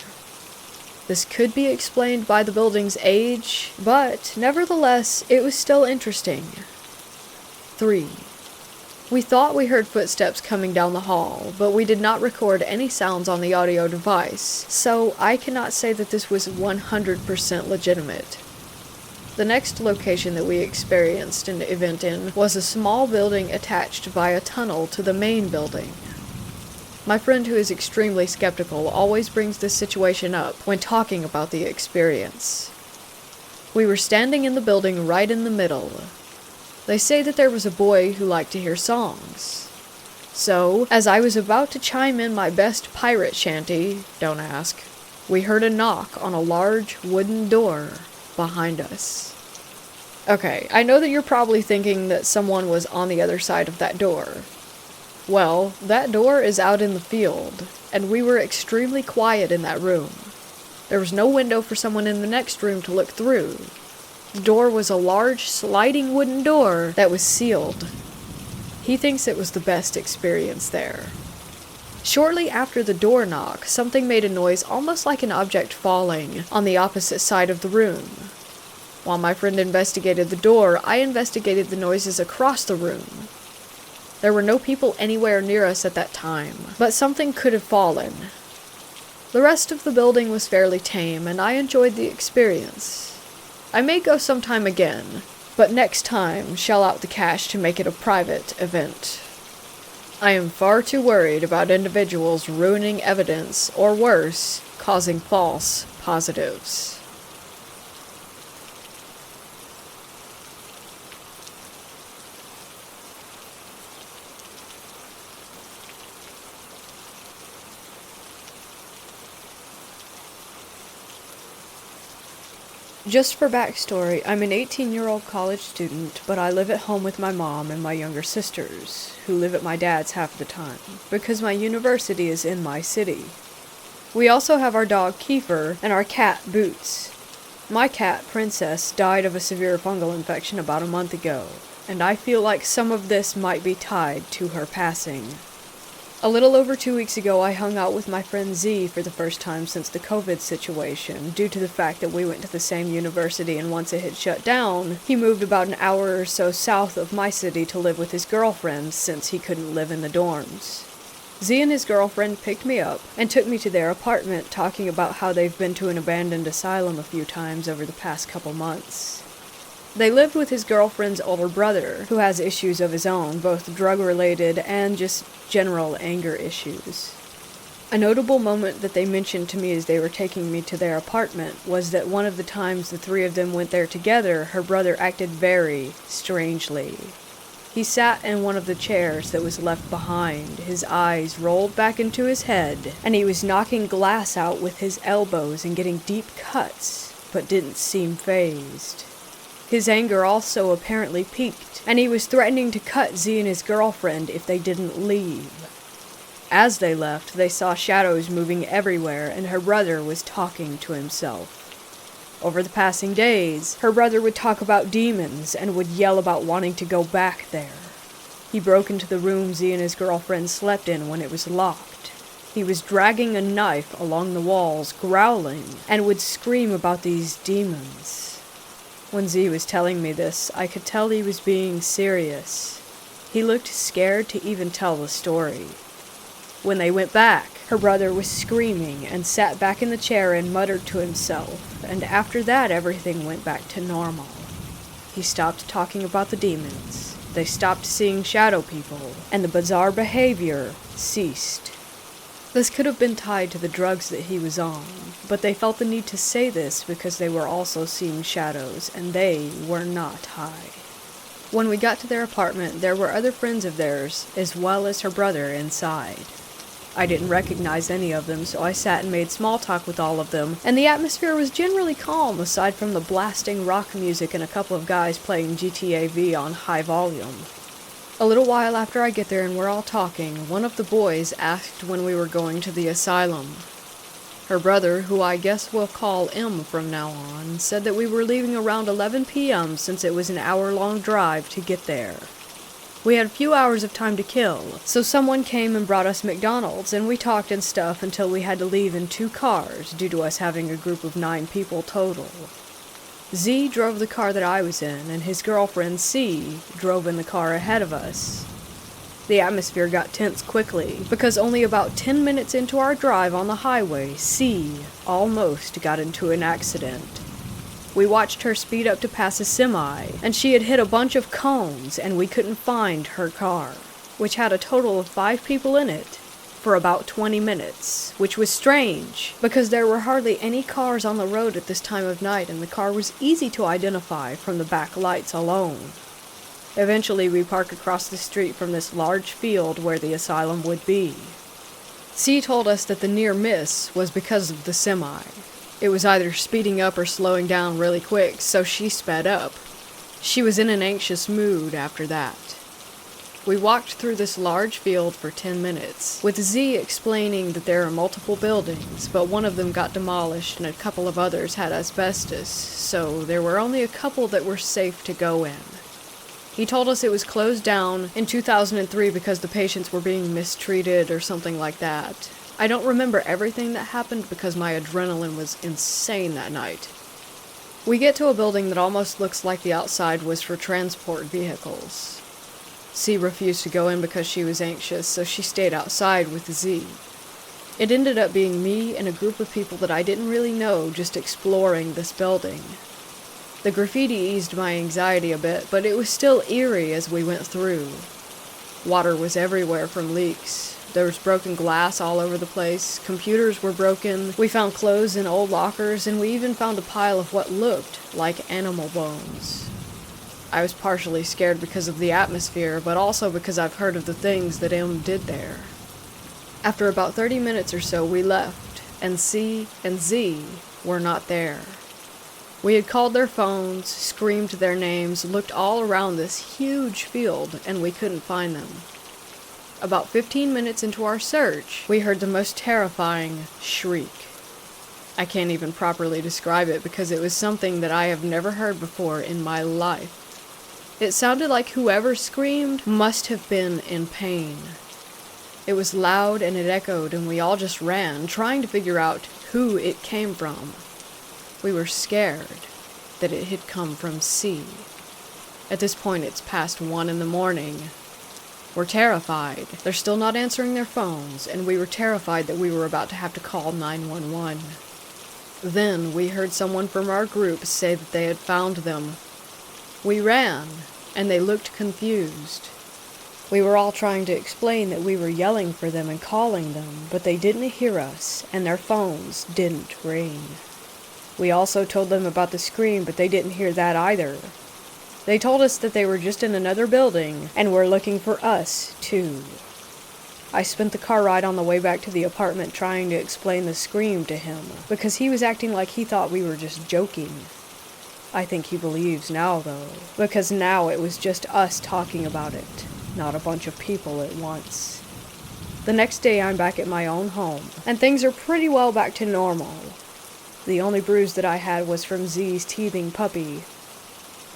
A: This could be explained by the building's age, but nevertheless, it was still interesting. 3. We thought we heard footsteps coming down the hall, but we did not record any sounds on the audio device, so I cannot say that this was 100% legitimate. The next location that we experienced an event in was a small building attached by a tunnel to the main building. My friend, who is extremely skeptical, always brings this situation up when talking about the experience. We were standing in the building right in the middle. They say that there was a boy who liked to hear songs. So, as I was about to chime in my best pirate shanty, don't ask, we heard a knock on a large wooden door behind us. Okay, I know that you're probably thinking that someone was on the other side of that door. Well, that door is out in the field, and we were extremely quiet in that room. There was no window for someone in the next room to look through. The door was a large, sliding wooden door that was sealed. He thinks it was the best experience there. Shortly after the door knock, something made a noise almost like an object falling on the opposite side of the room. While my friend investigated the door, I investigated the noises across the room. There were no people anywhere near us at that time, but something could have fallen. The rest of the building was fairly tame, and I enjoyed the experience. I may go sometime again, but next time shell out the cash to make it a private event. I am far too worried about individuals ruining evidence, or worse, causing false positives. Just for backstory, I'm an 18-year-old college student, but I live at home with my mom and my younger sisters, who live at my dad's half the time, because my university is in my city. We also have our dog Kiefer and our cat Boots. My cat, Princess, died of a severe fungal infection about a month ago, and I feel like some of this might be tied to her passing. A little over 2 weeks ago, I hung out with my friend Z for the first time since the COVID situation, due to the fact that we went to the same university, and once it had shut down, he moved about an hour or so south of my city to live with his girlfriend since he couldn't live in the dorms. Z and his girlfriend picked me up and took me to their apartment, talking about how they've been to an abandoned asylum a few times over the past couple months. They lived with his girlfriend's older brother, who has issues of his own, both drug-related and just general anger issues. A notable moment that they mentioned to me as they were taking me to their apartment was that one of the times the three of them went there together, her brother acted very strangely. He sat in one of the chairs that was left behind, his eyes rolled back into his head, and he was knocking glass out with his elbows and getting deep cuts, but didn't seem fazed. His anger also apparently peaked, and he was threatening to cut Z and his girlfriend if they didn't leave. As they left, they saw shadows moving everywhere, and her brother was talking to himself. Over the passing days, her brother would talk about demons and would yell about wanting to go back there. He broke into the room Z and his girlfriend slept in when it was locked. He was dragging a knife along the walls, growling, and would scream about these demons. When Z was telling me this, I could tell he was being serious. He looked scared to even tell the story. When they went back, her brother was screaming and sat back in the chair and muttered to himself, and after that everything went back to normal. He stopped talking about the demons, they stopped seeing shadow people, and the bizarre behavior ceased. This could have been tied to the drugs that he was on, but they felt the need to say this because they were also seeing shadows, and they were not high. When we got to their apartment, there were other friends of theirs, as well as her brother, inside. I didn't recognize any of them, so I sat and made small talk with all of them, and the atmosphere was generally calm aside from the blasting rock music and a couple of guys playing GTA V on high volume. A little while after I get there and we're all talking, one of the boys asked when we were going to the asylum. Her brother, who I guess we'll call M from now on, said that we were leaving around 11 p.m. since it was an hour-long drive to get there. We had a few hours of time to kill, so someone came and brought us McDonald's, and we talked and stuff until we had to leave in 2 cars due to us having a group of 9 people total. Z drove the car that I was in, and his girlfriend C drove in the car ahead of us. The atmosphere got tense quickly, because only about 10 minutes into our drive on the highway, C almost got into an accident. We watched her speed up to pass a semi, and she had hit a bunch of cones, and we couldn't find her car, which had a total of 5 people in it, for about 20 minutes, which was strange, because there were hardly any cars on the road at this time of night, and the car was easy to identify from the back lights alone. Eventually, we parked across the street from this large field where the asylum would be. C told us that the near miss was because of the semi. It was either speeding up or slowing down really quick, so she sped up. She was in an anxious mood after that. We walked through this large field for 10 minutes, with Z explaining that there are multiple buildings, but one of them got demolished and a couple of others had asbestos, so there were only a couple that were safe to go in. He told us it was closed down in 2003 because the patients were being mistreated or something like that. I don't remember everything that happened because my adrenaline was insane that night. We get to a building that almost looks like the outside was for transport vehicles. C refused to go in because she was anxious, so she stayed outside with Z. It ended up being me and a group of people that I didn't really know just exploring this building. The graffiti eased my anxiety a bit, but it was still eerie as we went through. Water was everywhere from leaks. There was broken glass all over the place, computers were broken, we found clothes in old lockers, and we even found a pile of what looked like animal bones. I was partially scared because of the atmosphere, but also because I've heard of the things that M did there. After about 30 minutes or so, we left, and C and Z were not there. We had called their phones, screamed their names, looked all around this huge field, and we couldn't find them. About 15 minutes into our search, we heard the most terrifying shriek. I can't even properly describe it because it was something that I have never heard before in my life. It sounded like whoever screamed must have been in pain. It was loud and it echoed, and we all just ran, trying to figure out who it came from. We were scared that it had come from C. At this point, it's past 1 a.m. We're terrified. They're still not answering their phones, and we were terrified that we were about to have to call 911. Then we heard someone from our group say that they had found them. We ran, and they looked confused. We were all trying to explain that we were yelling for them and calling them, but they didn't hear us, and their phones didn't ring. We also told them about the scream, but they didn't hear that either. They told us that they were just in another building, and were looking for us, too. I spent the car ride on the way back to the apartment trying to explain the scream to him, because he was acting like he thought we were just joking. I think he believes now, though, because now it was just us talking about it, not a bunch of people at once. The next day I'm back at my own home, and things are pretty well back to normal. The only bruise that I had was from Z's teething puppy.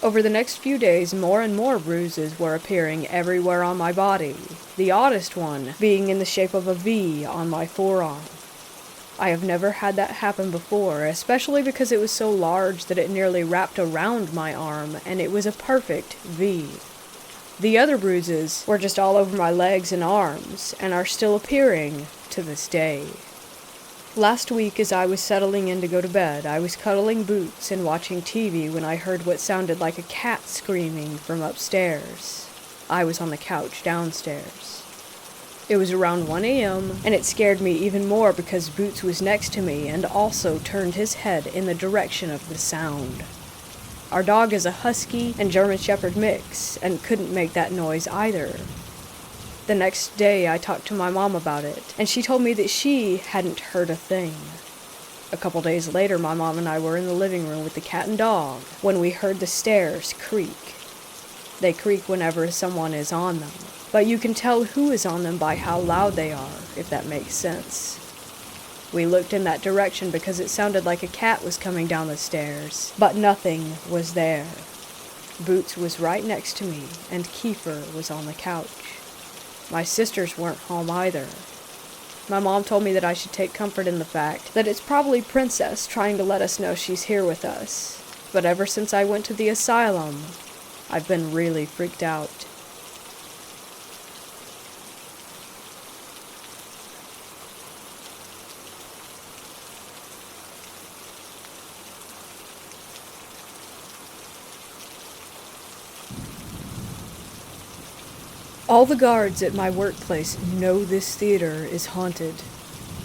A: Over the next few days, more and more bruises were appearing everywhere on my body, the oddest one being in the shape of a V on my forearm. I have never had that happen before, especially because it was so large that it nearly wrapped around my arm, and it was a perfect V. The other bruises were just all over my legs and arms, and are still appearing to this day. Last week, as I was settling in to go to bed, I was cuddling Boots and watching TV when I heard what sounded like a cat screaming from upstairs. I was on the couch downstairs. It was around 1 a.m., and it scared me even more because Boots was next to me and also turned his head in the direction of the sound. Our dog is a Husky and German Shepherd mix, and couldn't make that noise either. The next day I talked to my mom about it, and she told me that she hadn't heard a thing. A couple days later, my mom and I were in the living room with the cat and dog when we heard the stairs creak. They creak whenever someone is on them, but you can tell who is on them by how loud they are, if that makes sense. We looked in that direction because it sounded like a cat was coming down the stairs, but nothing was there. Boots was right next to me, and Kiefer was on the couch. My sisters weren't home either. My mom told me that I should take comfort in the fact that it's probably Princess trying to let us know she's here with us. But ever since I went to the asylum, I've been really freaked out. All the guards at my workplace know this theater is haunted.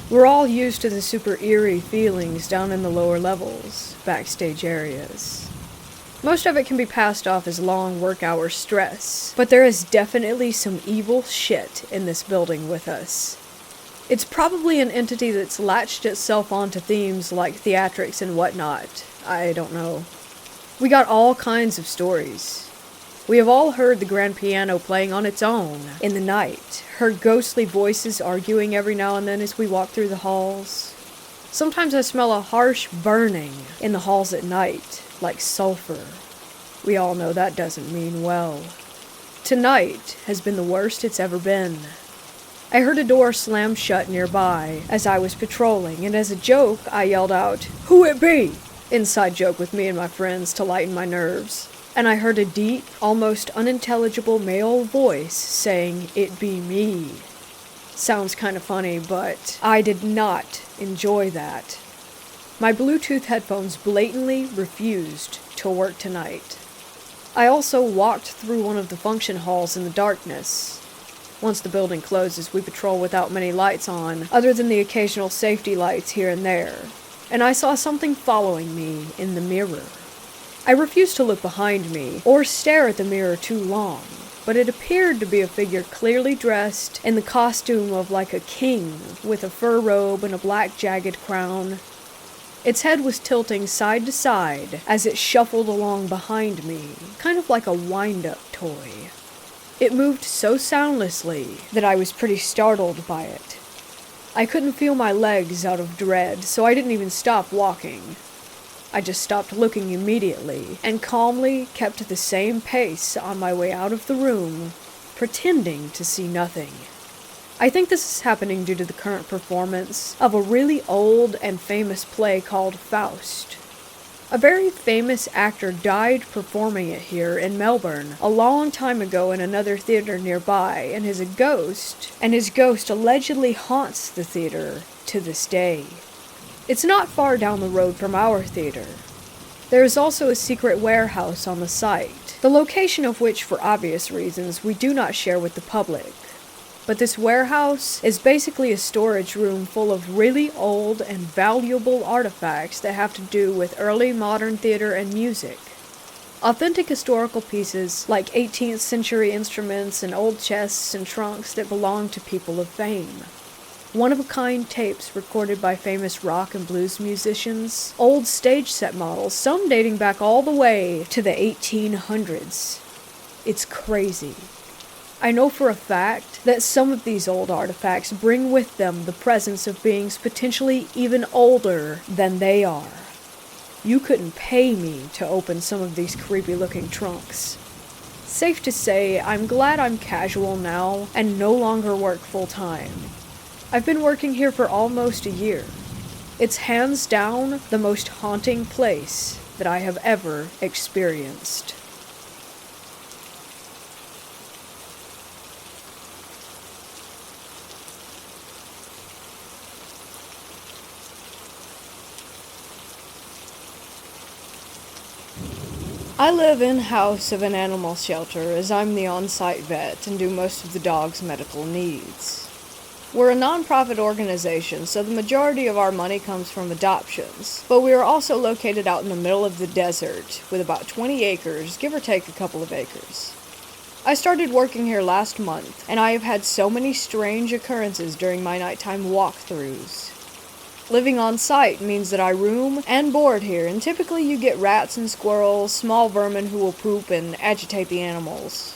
A: We're all used to the super eerie feelings down in the lower levels, backstage areas. Most of it can be passed off as long work hour stress, but there is definitely some evil shit in this building with us. It's probably an entity that's latched itself onto themes like theatrics and whatnot. I don't know. We got all kinds of stories. We have all heard the grand piano playing on its own in the night, heard ghostly voices arguing every now and then as we walk through the halls. Sometimes I smell a harsh burning in the halls at night, like sulfur. We all know that doesn't mean well. Tonight has been the worst it's ever been. I heard a door slam shut nearby as I was patrolling, and as a joke, I yelled out, "Who it be?" Inside joke with me and my friends to lighten my nerves. And I heard a deep, almost unintelligible male voice saying, "It be me." Sounds kind of funny, but I did not enjoy that. My Bluetooth headphones blatantly refused to work tonight. I also walked through one of the function halls in the darkness. Once the building closes, we patrol without many lights on, other than the occasional safety lights here and there. And I saw something following me in the mirror. I refused to look behind me, or stare at the mirror too long, but it appeared to be a figure clearly dressed in the costume of like a king, with a fur robe and a black jagged crown. Its head was tilting side to side as it shuffled along behind me, kind of like a wind-up toy. It moved so soundlessly that I was pretty startled by it. I couldn't feel my legs out of dread, so I didn't even stop walking. I just stopped looking immediately, and calmly kept the same pace on my way out of the room, pretending to see nothing. I think this is happening due to the current performance of a really old and famous play called Faust. A very famous actor died performing it here in Melbourne a long time ago in another theater nearby, and his ghost allegedly haunts the theater to this day. It's not far down the road from our theater. There is also a secret warehouse on the site, the location of which, for obvious reasons, we do not share with the public. But this warehouse is basically a storage room full of really old and valuable artifacts that have to do with early modern theater and music. Authentic historical pieces like 18th century instruments and old chests and trunks that belong to people of fame. One-of-a-kind tapes recorded by famous rock and blues musicians, old stage set models, some dating back all the way to the 1800s. It's crazy. I know for a fact that some of these old artifacts bring with them the presence of beings potentially even older than they are. You couldn't pay me to open some of these creepy-looking trunks. Safe to say, I'm glad I'm casual now and no longer work full-time. I've been working here for almost a year. It's hands down the most haunting place that I have ever experienced. I live in-house of an animal shelter as I'm the on-site vet and do most of the dog's medical needs. We're a non-profit organization, so the majority of our money comes from adoptions, but we are also located out in the middle of the desert with about 20 acres, give or take a couple of acres. I started working here last month, and I have had so many strange occurrences during my nighttime walkthroughs. Living on site means that I room and board here, and typically you get rats and squirrels, small vermin who will poop and agitate the animals.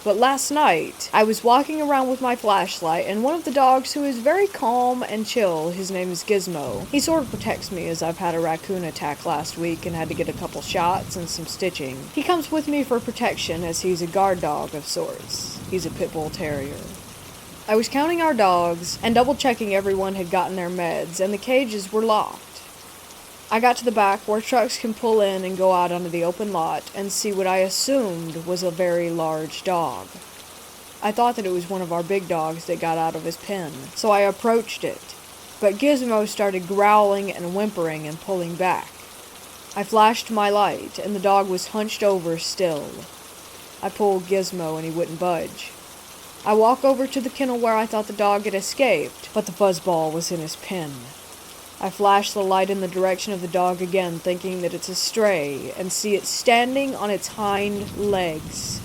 A: But last night, I was walking around with my flashlight, and one of the dogs who is very calm and chill, his name is Gizmo, he sort of protects me as I've had a raccoon attack last week and had to get a couple shots and some stitching. He comes with me for protection as he's a guard dog of sorts. He's a pit bull terrier. I was counting our dogs and double-checking everyone had gotten their meds, and the cages were locked. I got to the back where trucks can pull in and go out onto the open lot and see what I assumed was a very large dog. I thought that it was one of our big dogs that got out of his pen, so I approached it. But Gizmo started growling and whimpering and pulling back. I flashed my light, and the dog was hunched over still. I pulled Gizmo and he wouldn't budge. I walk over to the kennel where I thought the dog had escaped, but the fuzzball was in his pen. I flash the light in the direction of the dog again, thinking that it's a stray, and see it standing on its hind legs.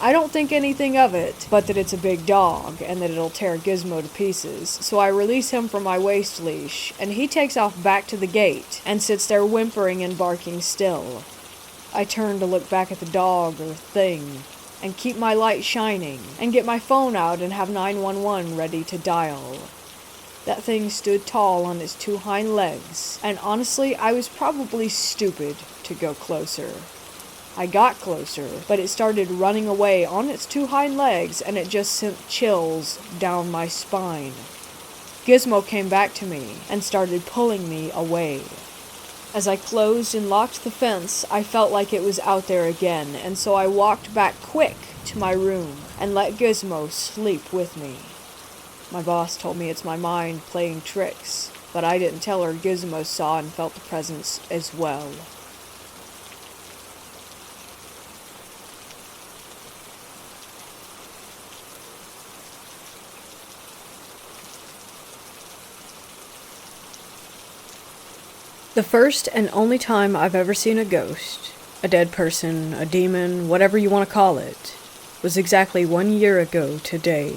A: I don't think anything of it, but that it's a big dog, and that it'll tear Gizmo to pieces, so I release him from my waist leash, and he takes off back to the gate, and sits there whimpering and barking still. I turn to look back at the dog, or thing, and keep my light shining, and get my phone out and have 911 ready to dial. That thing stood tall on its two hind legs, and honestly, I was probably stupid to go closer. I got closer, but it started running away on its two hind legs, and it just sent chills down my spine. Gizmo came back to me and started pulling me away. As I closed and locked the fence, I felt like it was out there again, and so I walked back quick to my room and let Gizmo sleep with me. My boss told me it's my mind playing tricks, but I didn't tell her Gizmo saw and felt the presence as well. The first and only time I've ever seen a ghost, a dead person, a demon, whatever you want to call it, was exactly 1 year ago today.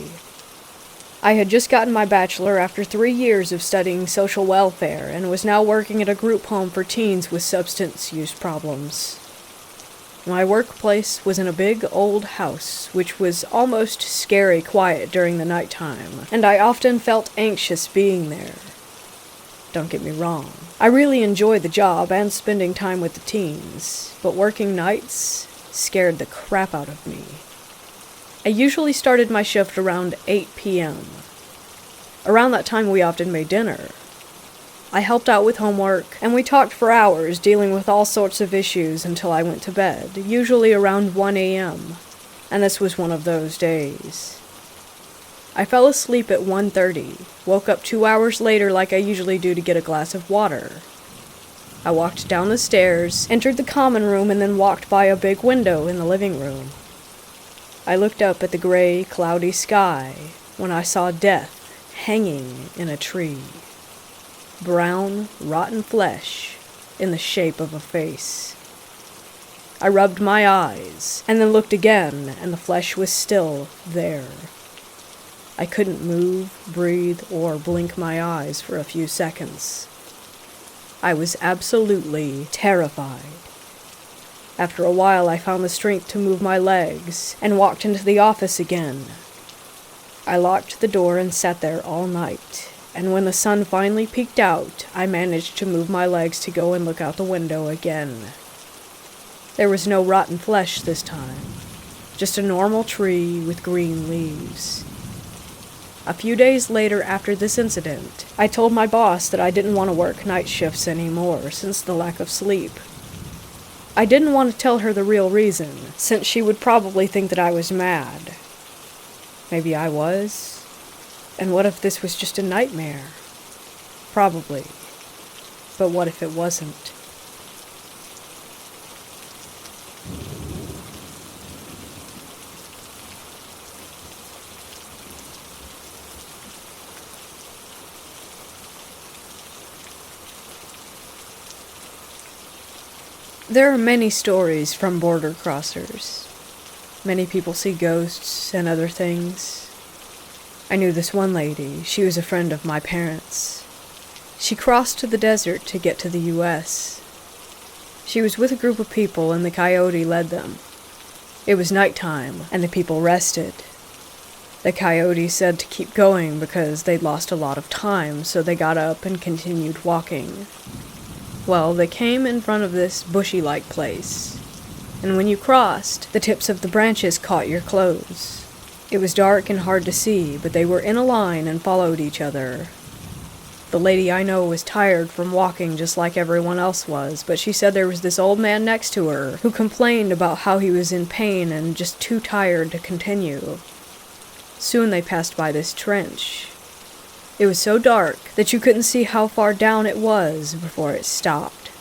A: I had just gotten my bachelor after 3 years of studying social welfare and was now working at a group home for teens with substance use problems. My workplace was in a big old house, which was almost scary quiet during the nighttime, and I often felt anxious being there. Don't get me wrong, I really enjoyed the job and spending time with the teens, but working nights scared the crap out of me. I usually started my shift around 8 p.m. Around that time we often made dinner. I helped out with homework, and we talked for hours dealing with all sorts of issues until I went to bed, usually around 1 a.m., and this was one of those days. I fell asleep at 1:30, woke up 2 hours later like I usually do to get a glass of water. I walked down the stairs, entered the common room, and then walked by a big window in the living room. I looked up at the gray, cloudy sky when I saw death hanging in a tree. Brown, rotten flesh in the shape of a face. I rubbed my eyes, and then looked again, and the flesh was still there. I couldn't move, breathe, or blink my eyes for a few seconds. I was absolutely terrified. After a while, I found the strength to move my legs, and walked into the office again. I locked the door and sat there all night, and when the sun finally peeked out, I managed to move my legs to go and look out the window again. There was no rotten flesh this time, just a normal tree with green leaves. A few days later after this incident, I told my boss that I didn't want to work night shifts anymore since the lack of sleep. I didn't want to tell her the real reason, since she would probably think that I was mad. Maybe I was. And what if this was just a nightmare? Probably. But what if it wasn't? There are many stories from border crossers. Many people see ghosts and other things. I knew this one lady. She was a friend of my parents. She crossed to the desert to get to the U.S. She was with a group of people and the coyote led them. It was nighttime and the people rested. The coyote said to keep going because they'd lost a lot of time, so they got up and continued walking. Well, they came in front of this bushy-like place, and when you crossed, the tips of the branches caught your clothes. It was dark and hard to see, but they were in a line and followed each other. The lady I know was tired from walking just like everyone else was, but she said there was this old man next to her who complained about how he was in pain and just too tired to continue. Soon they passed by this trench. It was so dark that you couldn't see how far down it was before it stopped.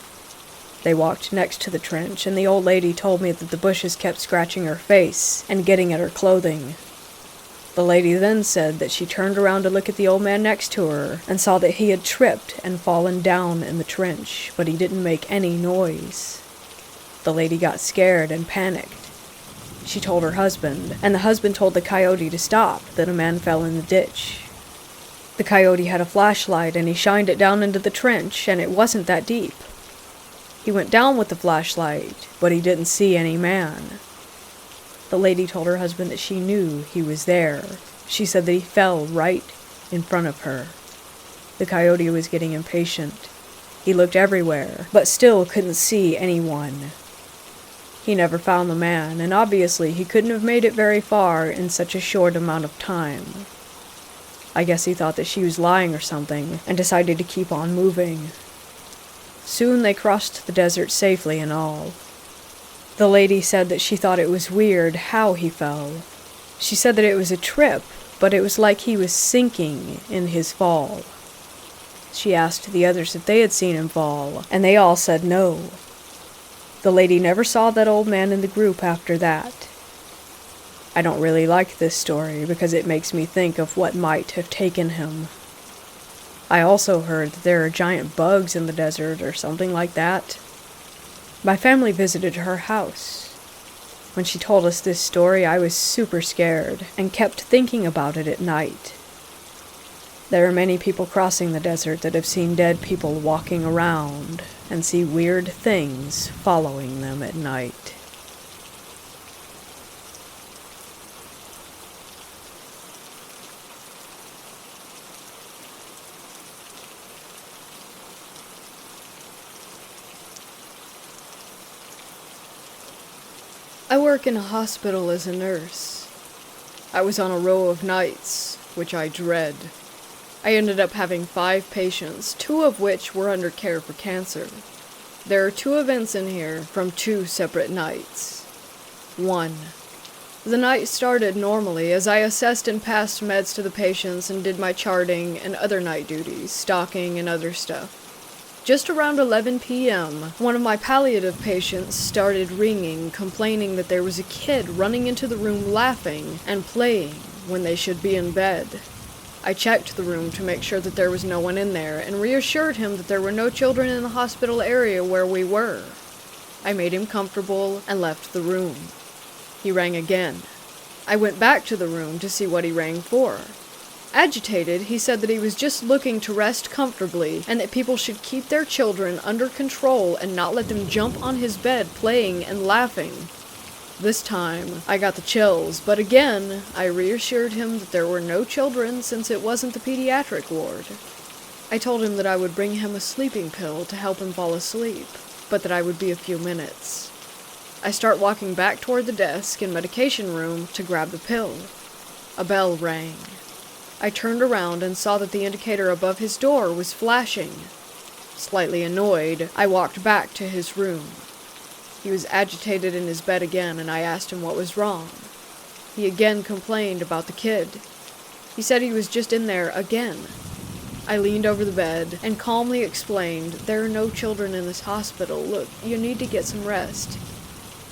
A: They walked next to the trench, and the old lady told me that the bushes kept scratching her face and getting at her clothing. The lady then said that she turned around to look at the old man next to her and saw that he had tripped and fallen down in the trench, but he didn't make any noise. The lady got scared and panicked. She told her husband, and the husband told the coyote to stop, that a man fell in the ditch. The coyote had a flashlight, and he shined it down into the trench, and it wasn't that deep. He went down with the flashlight, but he didn't see any man. The lady told her husband that she knew he was there. She said that he fell right in front of her. The coyote was getting impatient. He looked everywhere, but still couldn't see anyone. He never found the man, and obviously he couldn't have made it very far in such a short amount of time. I guess he thought that she was lying or something, and decided to keep on moving. Soon they crossed the desert safely and all. The lady said that she thought it was weird how he fell. She said that it was a trip, but it was like he was sinking in his fall. She asked the others if they had seen him fall, and they all said no. The lady never saw that old man in the group after that. I don't really like this story because it makes me think of what might have taken him. I also heard that there are giant bugs in the desert or something like that. My family visited her house. When she told us this story, I was super scared and kept thinking about it at night. There are many people crossing the desert that have seen dead people walking around and see weird things following them at night. I work in a hospital as a nurse. I was on a row of nights, which I dread. I ended up having 5 patients, 2 of which were under care for cancer. There are 2 events in here from 2 separate nights. 1. The night started normally as I assessed and passed meds to the patients and did my charting and other night duties, stocking and other stuff.
B: Just around 11 p.m., one of my palliative patients started ringing, complaining that there was a kid running into the room laughing and playing when they should be in bed. I checked the room to make sure that there was no one in there and reassured him that there were no children in the hospital area where we were. I made him comfortable and left the room. He rang again. I went back to the room to see what he rang for. Agitated, he said that he was just looking to rest comfortably and that people should keep their children under control and not let them jump on his bed playing and laughing. This time, I got the chills, but again, I reassured him that there were no children since it wasn't the pediatric ward. I told him that I would bring him a sleeping pill to help him fall asleep, but that I would be a few minutes. I start walking back toward the desk and medication room to grab the pill. A bell rang. I turned around and saw that the indicator above his door was flashing. Slightly annoyed, I walked back to his room. He was agitated in his bed again, and I asked him what was wrong. He again complained about the kid. He said he was just in there again. I leaned over the bed and calmly explained, "There are no children in this hospital. Look, you need to get some rest."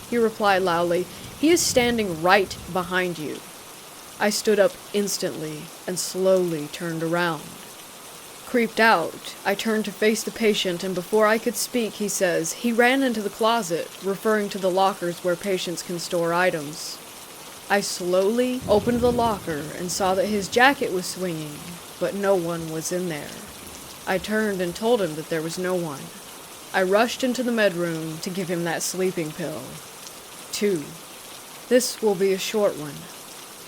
B: He replied loudly, "He is standing right behind you." I stood up instantly and slowly turned around. Creeped out, I turned to face the patient, and before I could speak, he says, "He ran into the closet," referring to the lockers where patients can store items. I slowly opened the locker and saw that his jacket was swinging, but no one was in there. I turned and told him that there was no one. I rushed into the med room to give him that sleeping pill. 2. This will be a short one.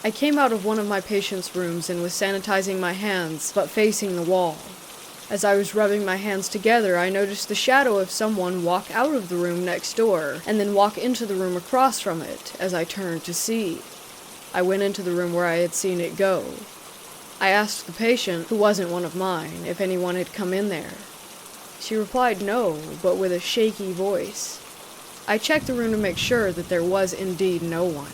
B: I came out of one of my patients' rooms and was sanitizing my hands, but facing the wall. As I was rubbing my hands together, I noticed the shadow of someone walk out of the room next door, and then walk into the room across from it, as I turned to see. I went into the room where I had seen it go. I asked the patient, who wasn't one of mine, if anyone had come in there. She replied no, but with a shaky voice. I checked the room to make sure that there was indeed no one.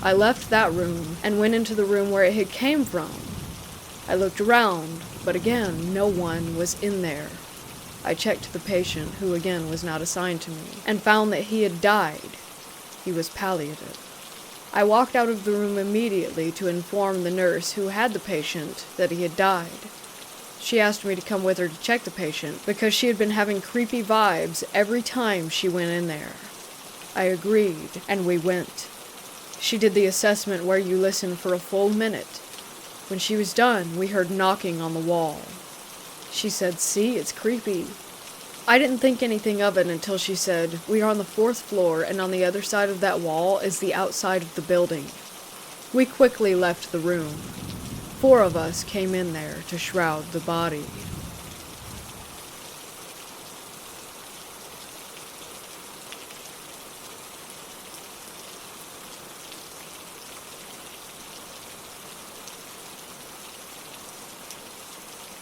B: I left that room and went into the room where it had came from. I looked around, but again, no one was in there. I checked the patient, who again was not assigned to me, and found that he had died. He was palliative. I walked out of the room immediately to inform the nurse who had the patient that he had died. She asked me to come with her to check the patient because she had been having creepy vibes every time she went in there. I agreed, and we went. She did the assessment where you listen for a full minute. When she was done, we heard knocking on the wall. She said, "See, it's creepy." I didn't think anything of it until she said, "We are on the 4th floor, and on the other side of that wall is the outside of the building." We quickly left the room. 4 of us came in there to shroud the body.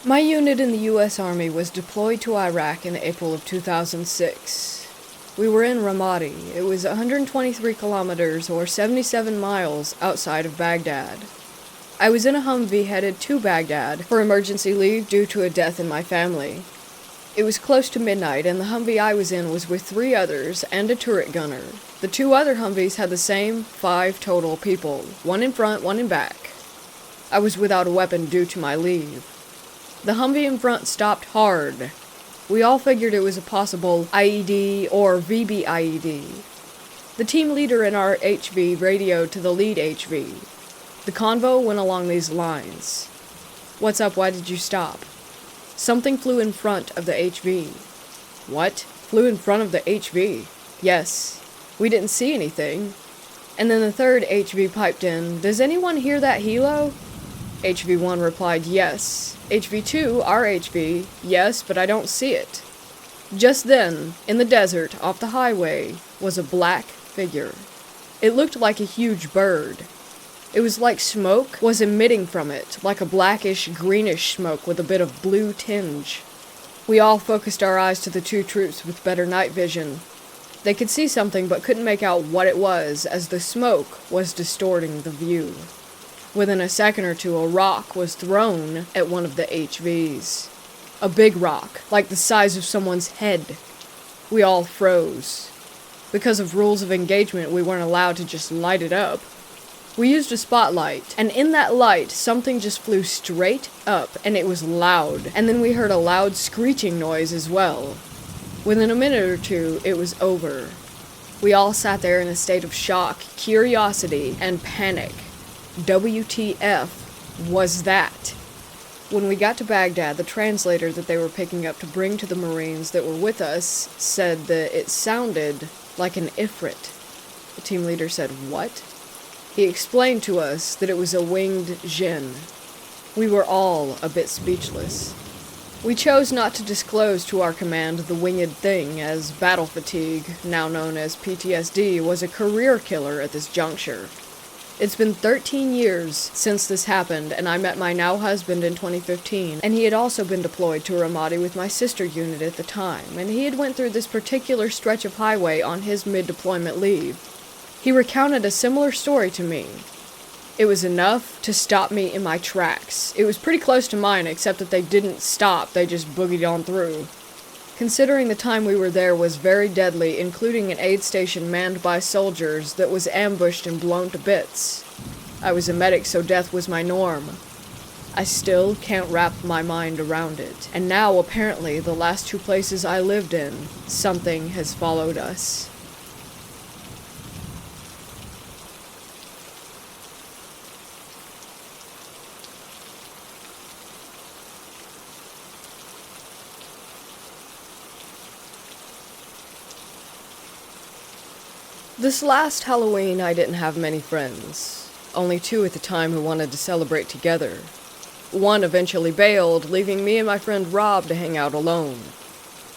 B: My unit in the U.S. Army was deployed to Iraq in April of 2006. We were in Ramadi. It was 123 kilometers or 77 miles outside of Baghdad. I was in a Humvee headed to Baghdad for emergency leave due to a death in my family. It was close to midnight, and the Humvee I was in was with 3 others and a turret gunner. The 2 other Humvees had the same 5 total people, 1 in front, 1 in back. I was without a weapon due to my leave. The Humvee in front stopped hard. We all figured it was a possible IED or VBIED. The team leader in our HV radioed to the lead HV. The convo went along these lines. "What's up? Why did you stop?" "Something flew in front of the HV." "What? Flew in front of the HV?" "Yes. We didn't see anything." And then the third HV piped in, "Does anyone hear that helo?" HV1 replied, "Yes." HV2, our HV, "Yes, but I don't see it." Just then, in the desert off the highway, was a black figure. It looked like a huge bird. It was like smoke was emitting from it, like a blackish, greenish smoke with a bit of blue tinge. We all focused our eyes to the 2 troops with better night vision. They could see something but couldn't make out what it was, as the smoke was distorting the view. Within a second or two, a rock was thrown at one of the HVs. A big rock, like the size of someone's head. We all froze. Because of rules of engagement, we weren't allowed to just light it up. We used a spotlight, and in that light, something just flew straight up, and it was loud. And then we heard a loud screeching noise as well. Within a minute or two, it was over. We all sat there in a state of shock, curiosity, and panic. WTF was that? When we got to Baghdad, the translator that they were picking up to bring to the Marines that were with us said that it sounded like an Ifrit. The team leader said, "What?" He explained to us that it was a winged jinn. We were all a bit speechless. We chose not to disclose to our command the winged thing, as battle fatigue, now known as PTSD, was a career killer at this juncture. It's been 13 years since this happened, and I met my now husband in 2015, and he had also been deployed to Ramadi with my sister unit at the time, and he had went through this particular stretch of highway on his mid-deployment leave. He recounted a similar story to me. It was enough to stop me in my tracks. It was pretty close to mine, except that they didn't stop, they just boogied on through. Considering the time we were there was very deadly, including an aid station manned by soldiers that was ambushed and blown to bits. I was a medic, so death was my norm. I still can't wrap my mind around it, and now apparently the last 2 places I lived in, something has followed us. This last Halloween, I didn't have many friends. Only 2 at the time who wanted to celebrate together. One eventually bailed, leaving me and my friend Rob to hang out alone.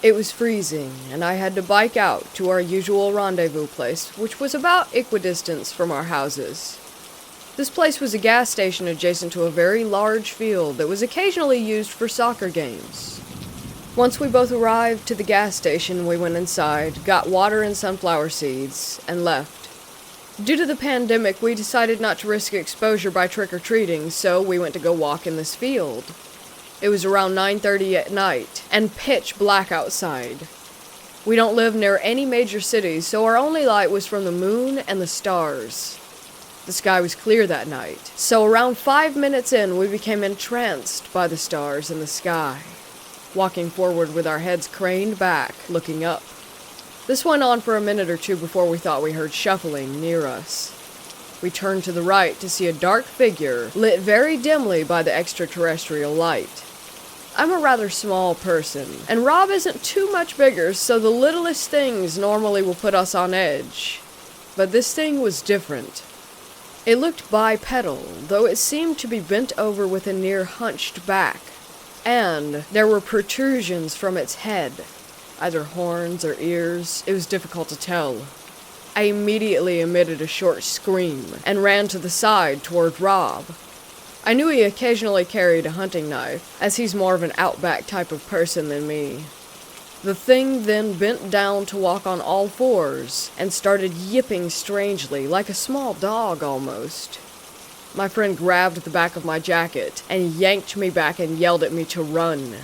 B: It was freezing, and I had to bike out to our usual rendezvous place, which was about equidistance from our houses. This place was a gas station adjacent to a very large field that was occasionally used for soccer games. Once we both arrived to the gas station, we went inside, got water and sunflower seeds, and left. Due to the pandemic, we decided not to risk exposure by trick-or-treating, so we went to go walk in this field. It was around 9:30 at night, and pitch black outside. We don't live near any major cities, so our only light was from the moon and the stars. The sky was clear that night, so around 5 minutes in, we became entranced by the stars in the sky. Walking forward with our heads craned back, looking up. This went on for a minute or 2 before we thought we heard shuffling near us. We turned to the right to see a dark figure, lit very dimly by the extraterrestrial light. I'm a rather small person, and Rob isn't too much bigger, so the littlest things normally will put us on edge. But this thing was different. It looked bipedal, though it seemed to be bent over with a near hunched back. And there were protrusions from its head, either horns or ears. It was difficult to tell. I immediately emitted a short scream and ran to the side toward Rob. I knew he occasionally carried a hunting knife, as he's more of an outback type of person than me. The thing then bent down to walk on all 4s and started yipping strangely, like a small dog almost. My friend grabbed the back of my jacket and yanked me back and yelled at me to run.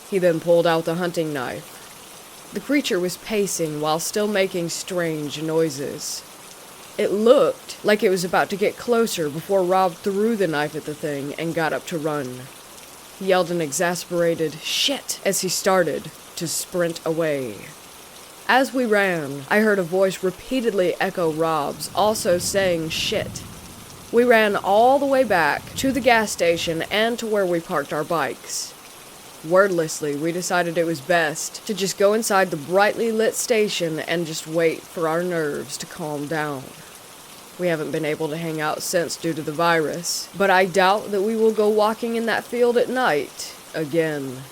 B: He then pulled out the hunting knife. The creature was pacing while still making strange noises. It looked like it was about to get closer before Rob threw the knife at the thing and got up to run. He yelled an exasperated "shit" as he started to sprint away. As we ran, I heard a voice repeatedly echo Rob's, also saying "shit." We ran all the way back to the gas station and to where we parked our bikes. Wordlessly, we decided it was best to just go inside the brightly lit station and just wait for our nerves to calm down. We haven't been able to hang out since due to the virus, but I doubt that we will go walking in that field at night again.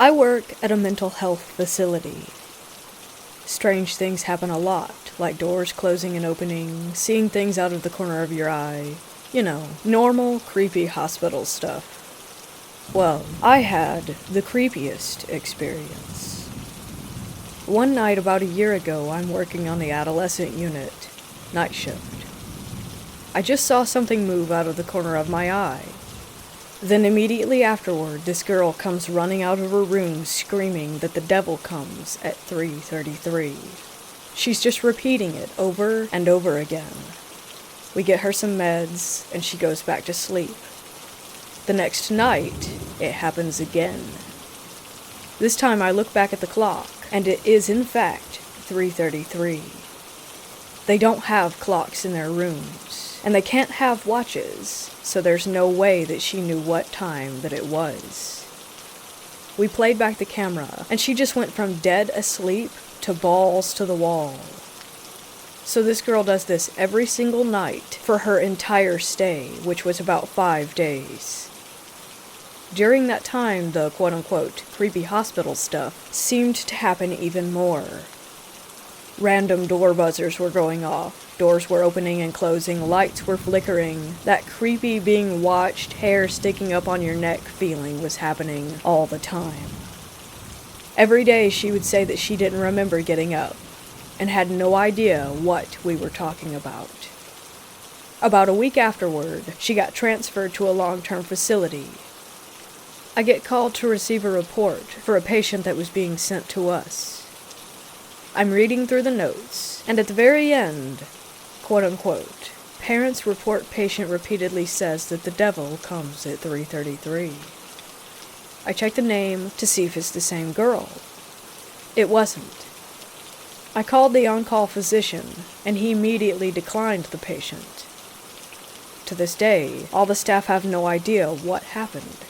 A: I work at a mental health facility. Strange things happen a lot, like doors closing and opening, seeing things out of the corner of your eye. You know, normal, creepy hospital stuff. Well, I had the creepiest experience. One night about a year ago, I'm working on the adolescent unit, night shift. I just saw something move out of the corner of my eye. Then immediately afterward, this girl comes running out of her room screaming that the devil comes at 3:33. She's just repeating it over and over again. We get her some meds, and she goes back to sleep. The next night, it happens again. This time I look back at the clock, and it is in fact 3:33. They don't have clocks in their rooms, and they can't have watches, so there's no way that she knew what time that it was. We played back the camera, and she just went from dead asleep to balls to the wall. So this girl does this every single night for her entire stay, which was about 5 days. During that time, the quote-unquote creepy hospital stuff seemed to happen even more. Random door buzzers were going off, doors were opening and closing, lights were flickering. That creepy being watched, hair sticking up on your neck feeling was happening all the time. Every day she would say that she didn't remember getting up, and had no idea what we were talking about. About a week afterward, she got transferred to a long-term facility. I get called to receive a report for a patient that was being sent to us. I'm reading through the notes, and at the very end, quote-unquote, parents report patient repeatedly says that the devil comes at 3:33. I check the name to see if it's the same girl. It wasn't. I called the on-call physician, and he immediately declined the patient. To this day, all the staff have no idea what happened.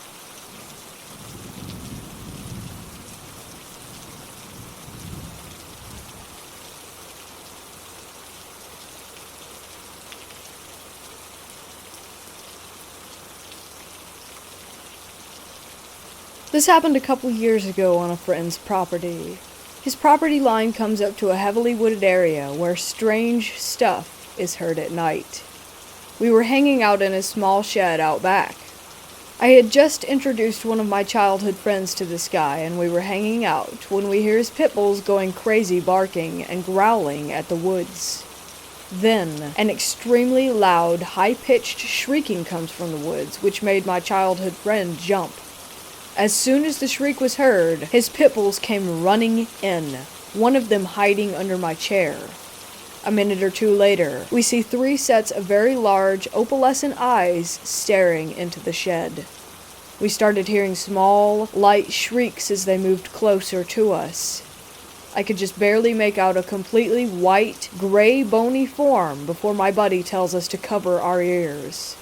A: This happened a couple years ago on a friend's property. His property line comes up to a heavily wooded area where strange stuff is heard at night. We were hanging out in a small shed out back. I had just introduced one of my childhood friends to this guy, and we were hanging out when we hear his pit bulls going crazy, barking and growling at the woods. Then, an extremely loud, high-pitched shrieking comes from the woods, which made my childhood friend jump. As soon as the shriek was heard, his pit bulls came running in, one of them hiding under my chair. A minute or two later, we see 3 sets of very large, opalescent eyes staring into the shed. We started hearing small, light shrieks as they moved closer to us. I could just barely make out a completely white, gray, bony form before my buddy tells us to cover our ears.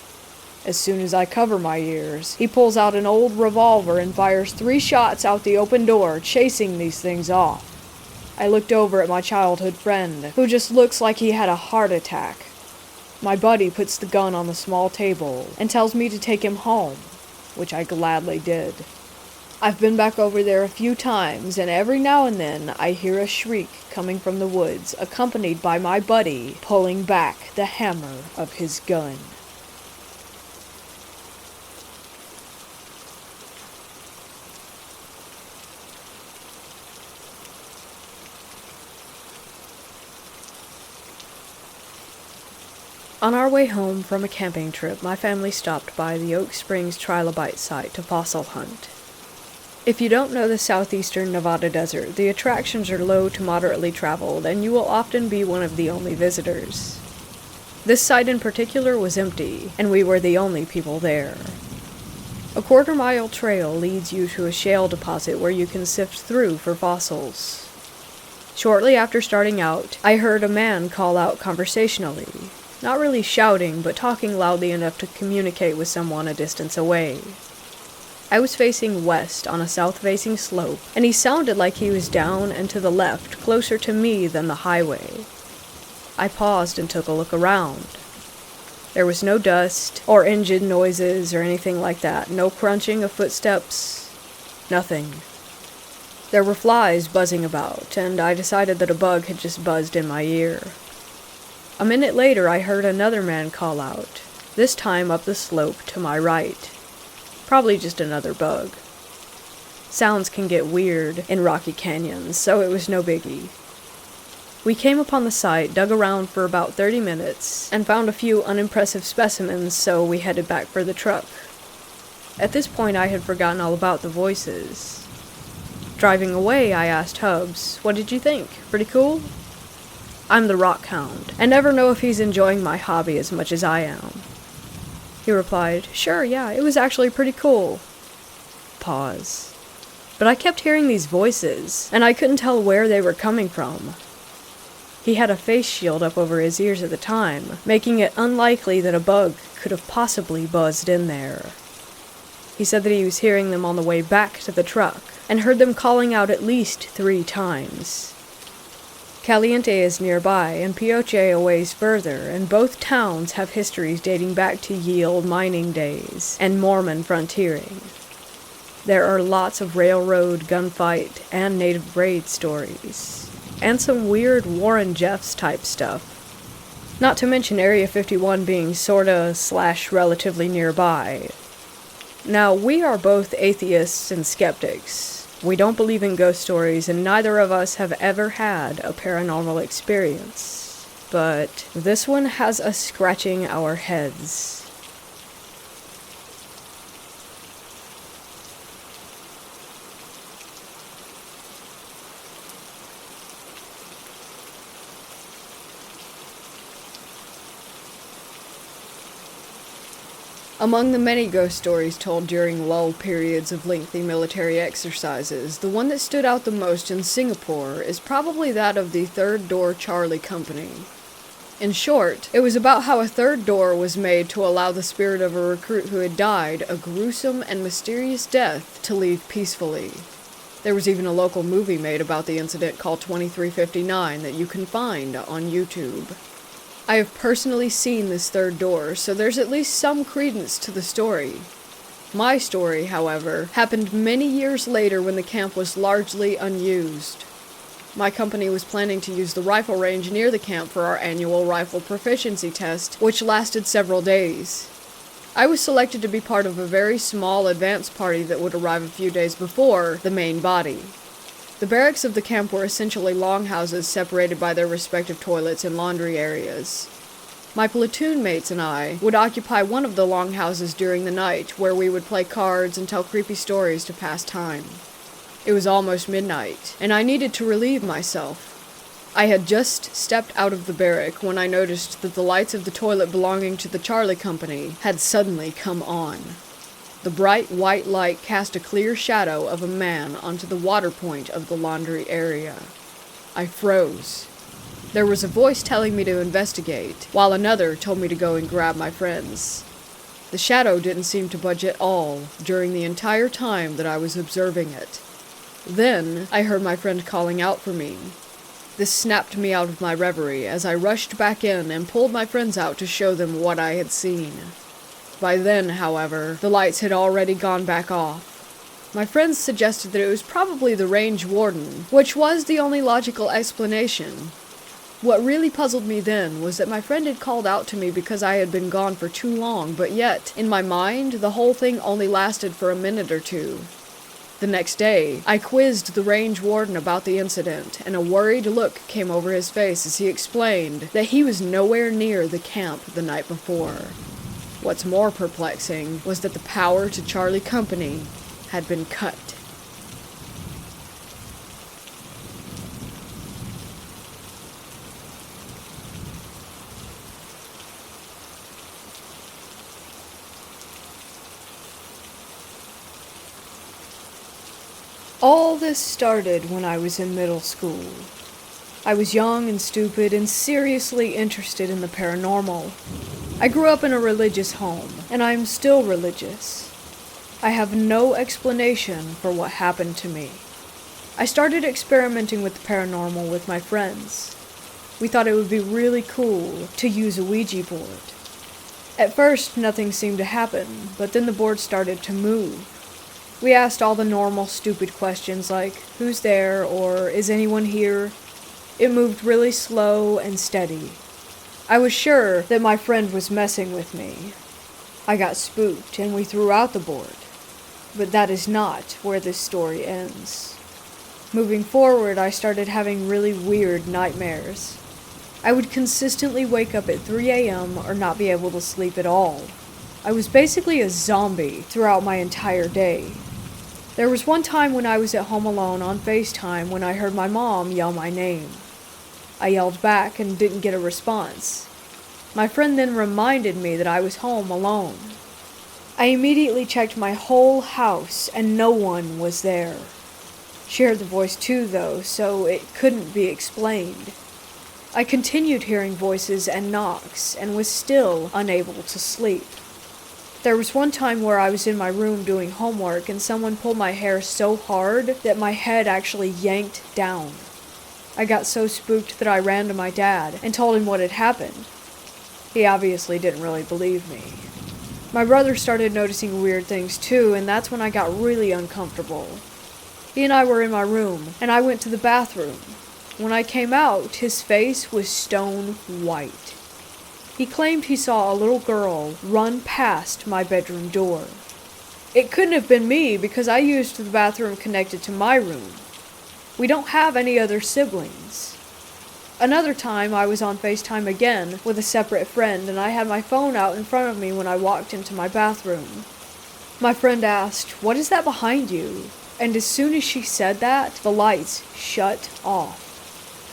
A: As soon as I cover my ears, he pulls out an old revolver and fires 3 shots out the open door, chasing these things off. I looked over at my childhood friend, who just looks like he had a heart attack. My buddy puts the gun on the small table and tells me to take him home, which I gladly did. I've been back over there a few times, and every now and then I hear a shriek coming from the woods, accompanied by my buddy pulling back the hammer of his gun. On our way home from a camping trip, my family stopped by the Oak Springs Trilobite site to fossil hunt. If you don't know the southeastern Nevada desert, the attractions are low to moderately traveled, and you will often be one of the only visitors. This site in particular was empty, and we were the only people there. A 1/4-mile trail leads you to a shale deposit where you can sift through for fossils. Shortly after starting out, I heard a man call out conversationally. Not really shouting, but talking loudly enough to communicate with someone a distance away. I was facing west on a south-facing slope, and he sounded like he was down and to the left, closer to me than the highway. I paused and took a look around. There was no dust, or engine noises, or anything like that. No crunching of footsteps. Nothing. There were flies buzzing about, and I decided that a bug had just buzzed in my ear. A minute later, I heard another man call out, this time up the slope to my right. Probably just another bug. Sounds can get weird in rocky canyons, so it was no biggie. We came upon the site, dug around for about 30 minutes, and found a few unimpressive specimens, so we headed back for the truck. At this point, I had forgotten all about the voices. Driving away, I asked Hubs, "What did you think? Pretty cool?" I'm the rock hound, and never know if he's enjoying my hobby as much as I am. He replied, "Sure, yeah, it was actually pretty cool." Pause. But I kept hearing these voices, and I couldn't tell where they were coming from. He had a face shield up over his ears at the time, making it unlikely that a bug could have possibly buzzed in there. He said that he was hearing them on the way back to the truck, and heard them calling out at least 3 times. Caliente is nearby, and Pioche a ways further, and both towns have histories dating back to ye olde mining days, and Mormon frontiering. There are lots of railroad, gunfight, and native raid stories, and some weird Warren Jeffs type stuff. Not to mention Area 51 being sorta/relatively nearby. Now, we are both atheists and skeptics. We don't believe in ghost stories, and neither of us have ever had a paranormal experience. But this one has us scratching our heads. Among the many ghost stories told during lull periods of lengthy military exercises, the one that stood out the most in Singapore is probably that of the Third Door Charlie Company. In short, it was about how a third door was made to allow the spirit of a recruit who had died a gruesome and mysterious death to leave peacefully. There was even a local movie made about the incident called 2359 that you can find on YouTube. I have personally seen this third door, so there's at least some credence to the story. My story, however, happened many years later when the camp was largely unused. My company was planning to use the rifle range near the camp for our annual rifle proficiency test, which lasted several days. I was selected to be part of a very small advance party that would arrive a few days before the main body. The barracks of the camp were essentially longhouses separated by their respective toilets and laundry areas. My platoon mates and I would occupy one of the longhouses during the night, where we would play cards and tell creepy stories to pass time. It was almost midnight, and I needed to relieve myself. I had just stepped out of the barrack when I noticed that the lights of the toilet belonging to the Charlie Company had suddenly come on. The bright white light cast a clear shadow of a man onto the water point of the laundry area. I froze. There was a voice telling me to investigate, while another told me to go and grab my friends. The shadow didn't seem to budge at all during the entire time that I was observing it. Then I heard my friend calling out for me. This snapped me out of my reverie as I rushed back in and pulled my friends out to show them what I had seen. By then, however, the lights had already gone back off. My friends suggested that it was probably the range warden, which was the only logical explanation. What really puzzled me then was that my friend had called out to me because I had been gone for too long, but yet, in my mind, the whole thing only lasted for a minute or two. The next day, I quizzed the range warden about the incident, and a worried look came over his face as he explained that he was nowhere near the camp the night before. What's more perplexing was that the power to Charlie Company had been cut. All this started when I was in middle school. I was young and stupid and seriously interested in the paranormal. I grew up in a religious home, and I am still religious. I have no explanation for what happened to me. I started experimenting with the paranormal with my friends. We thought it would be really cool to use a Ouija board. At first, nothing seemed to happen, but then the board started to move. We asked all the normal, stupid questions like, "Who's there?" or "Is anyone here?" It moved really slow and steady. I was sure that my friend was messing with me. I got spooked, and we threw out the board. But that is not where this story ends. Moving forward, I started having really weird nightmares. I would consistently wake up at 3 a.m. or not be able to sleep at all. I was basically a zombie throughout my entire day. There was one time when I was at home alone on FaceTime when I heard my mom yell my name. I yelled back and didn't get a response. My friend then reminded me that I was home alone. I immediately checked my whole house and no one was there. She heard the voice too though, so it couldn't be explained. I continued hearing voices and knocks and was still unable to sleep. There was one time where I was in my room doing homework and someone pulled my hair so hard that my head actually yanked down. I got so spooked that I ran to my dad and told him what had happened. He obviously didn't really believe me. My brother started noticing weird things too, and that's when I got really uncomfortable. He and I were in my room, and I went to the bathroom. When I came out, his face was stone white. He claimed he saw a little girl run past my bedroom door. It couldn't have been me because I used the bathroom connected to my room. We don't have any other siblings. Another time I was on FaceTime again with a separate friend and I had my phone out in front of me when I walked into my bathroom. My friend asked, "What is that behind you?" And as soon as she said that, the lights shut off.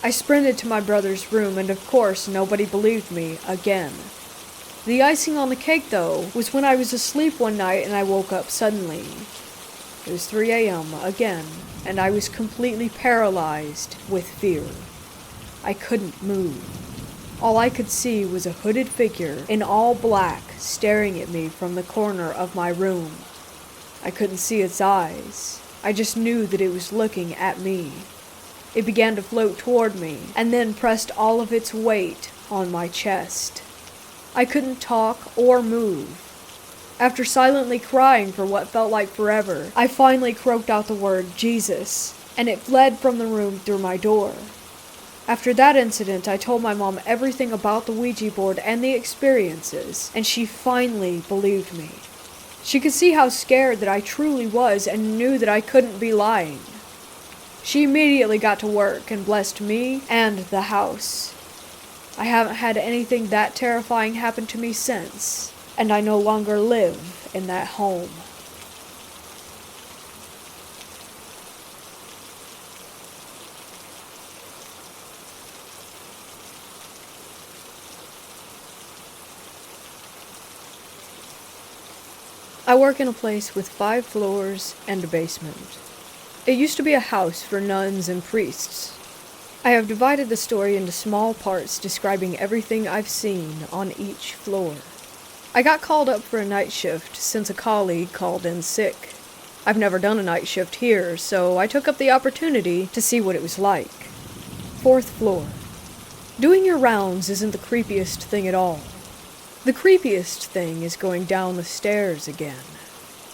A: I sprinted to my brother's room and of course nobody believed me again. The icing on the cake though was when I was asleep one night and I woke up suddenly. It was 3 a.m. again and I was completely paralyzed with fear. I couldn't move. All I could see was a hooded figure in all black staring at me from the corner of my room. I couldn't see its eyes. I just knew that it was looking at me. It began to float toward me and then pressed all of its weight on my chest. I couldn't talk or move. After silently crying for what felt like forever, I finally croaked out the word Jesus, and it fled from the room through my door. After that incident, I told my mom everything about the Ouija board and the experiences, and she finally believed me. She could see how scared that I truly was and knew that I couldn't be lying. She immediately got to work and blessed me and the house. I haven't had anything that terrifying happen to me since, and I no longer live in that home. I work in a place with 5 floors and a basement. It used to be a house for nuns and priests. I have divided the story into small parts describing everything I've seen on each floor. I got called up for a night shift since a colleague called in sick. I've never done a night shift here, so I took up the opportunity to see what it was like. 4th floor. Doing your rounds isn't the creepiest thing at all. The creepiest thing is going down the stairs again.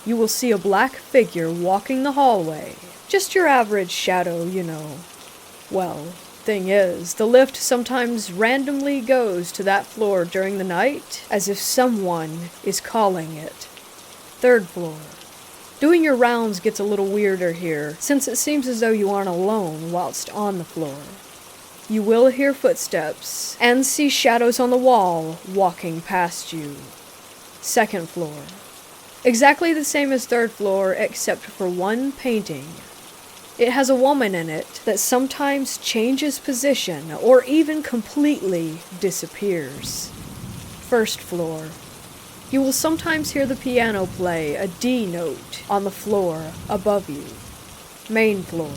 A: You will see a black figure walking the hallway. Just your average shadow, you know. Well, thing is, the lift sometimes randomly goes to that floor during the night, as if someone is calling it. 3rd floor. Doing your rounds gets a little weirder here, since it seems as though you aren't alone whilst on the floor. You will hear footsteps and see shadows on the wall walking past you. 2nd floor. Exactly the same as 3rd floor except for one painting. It has a woman in it that sometimes changes position or even completely disappears. 1st floor. You will sometimes hear the piano play a D note on the floor above you. Main floor.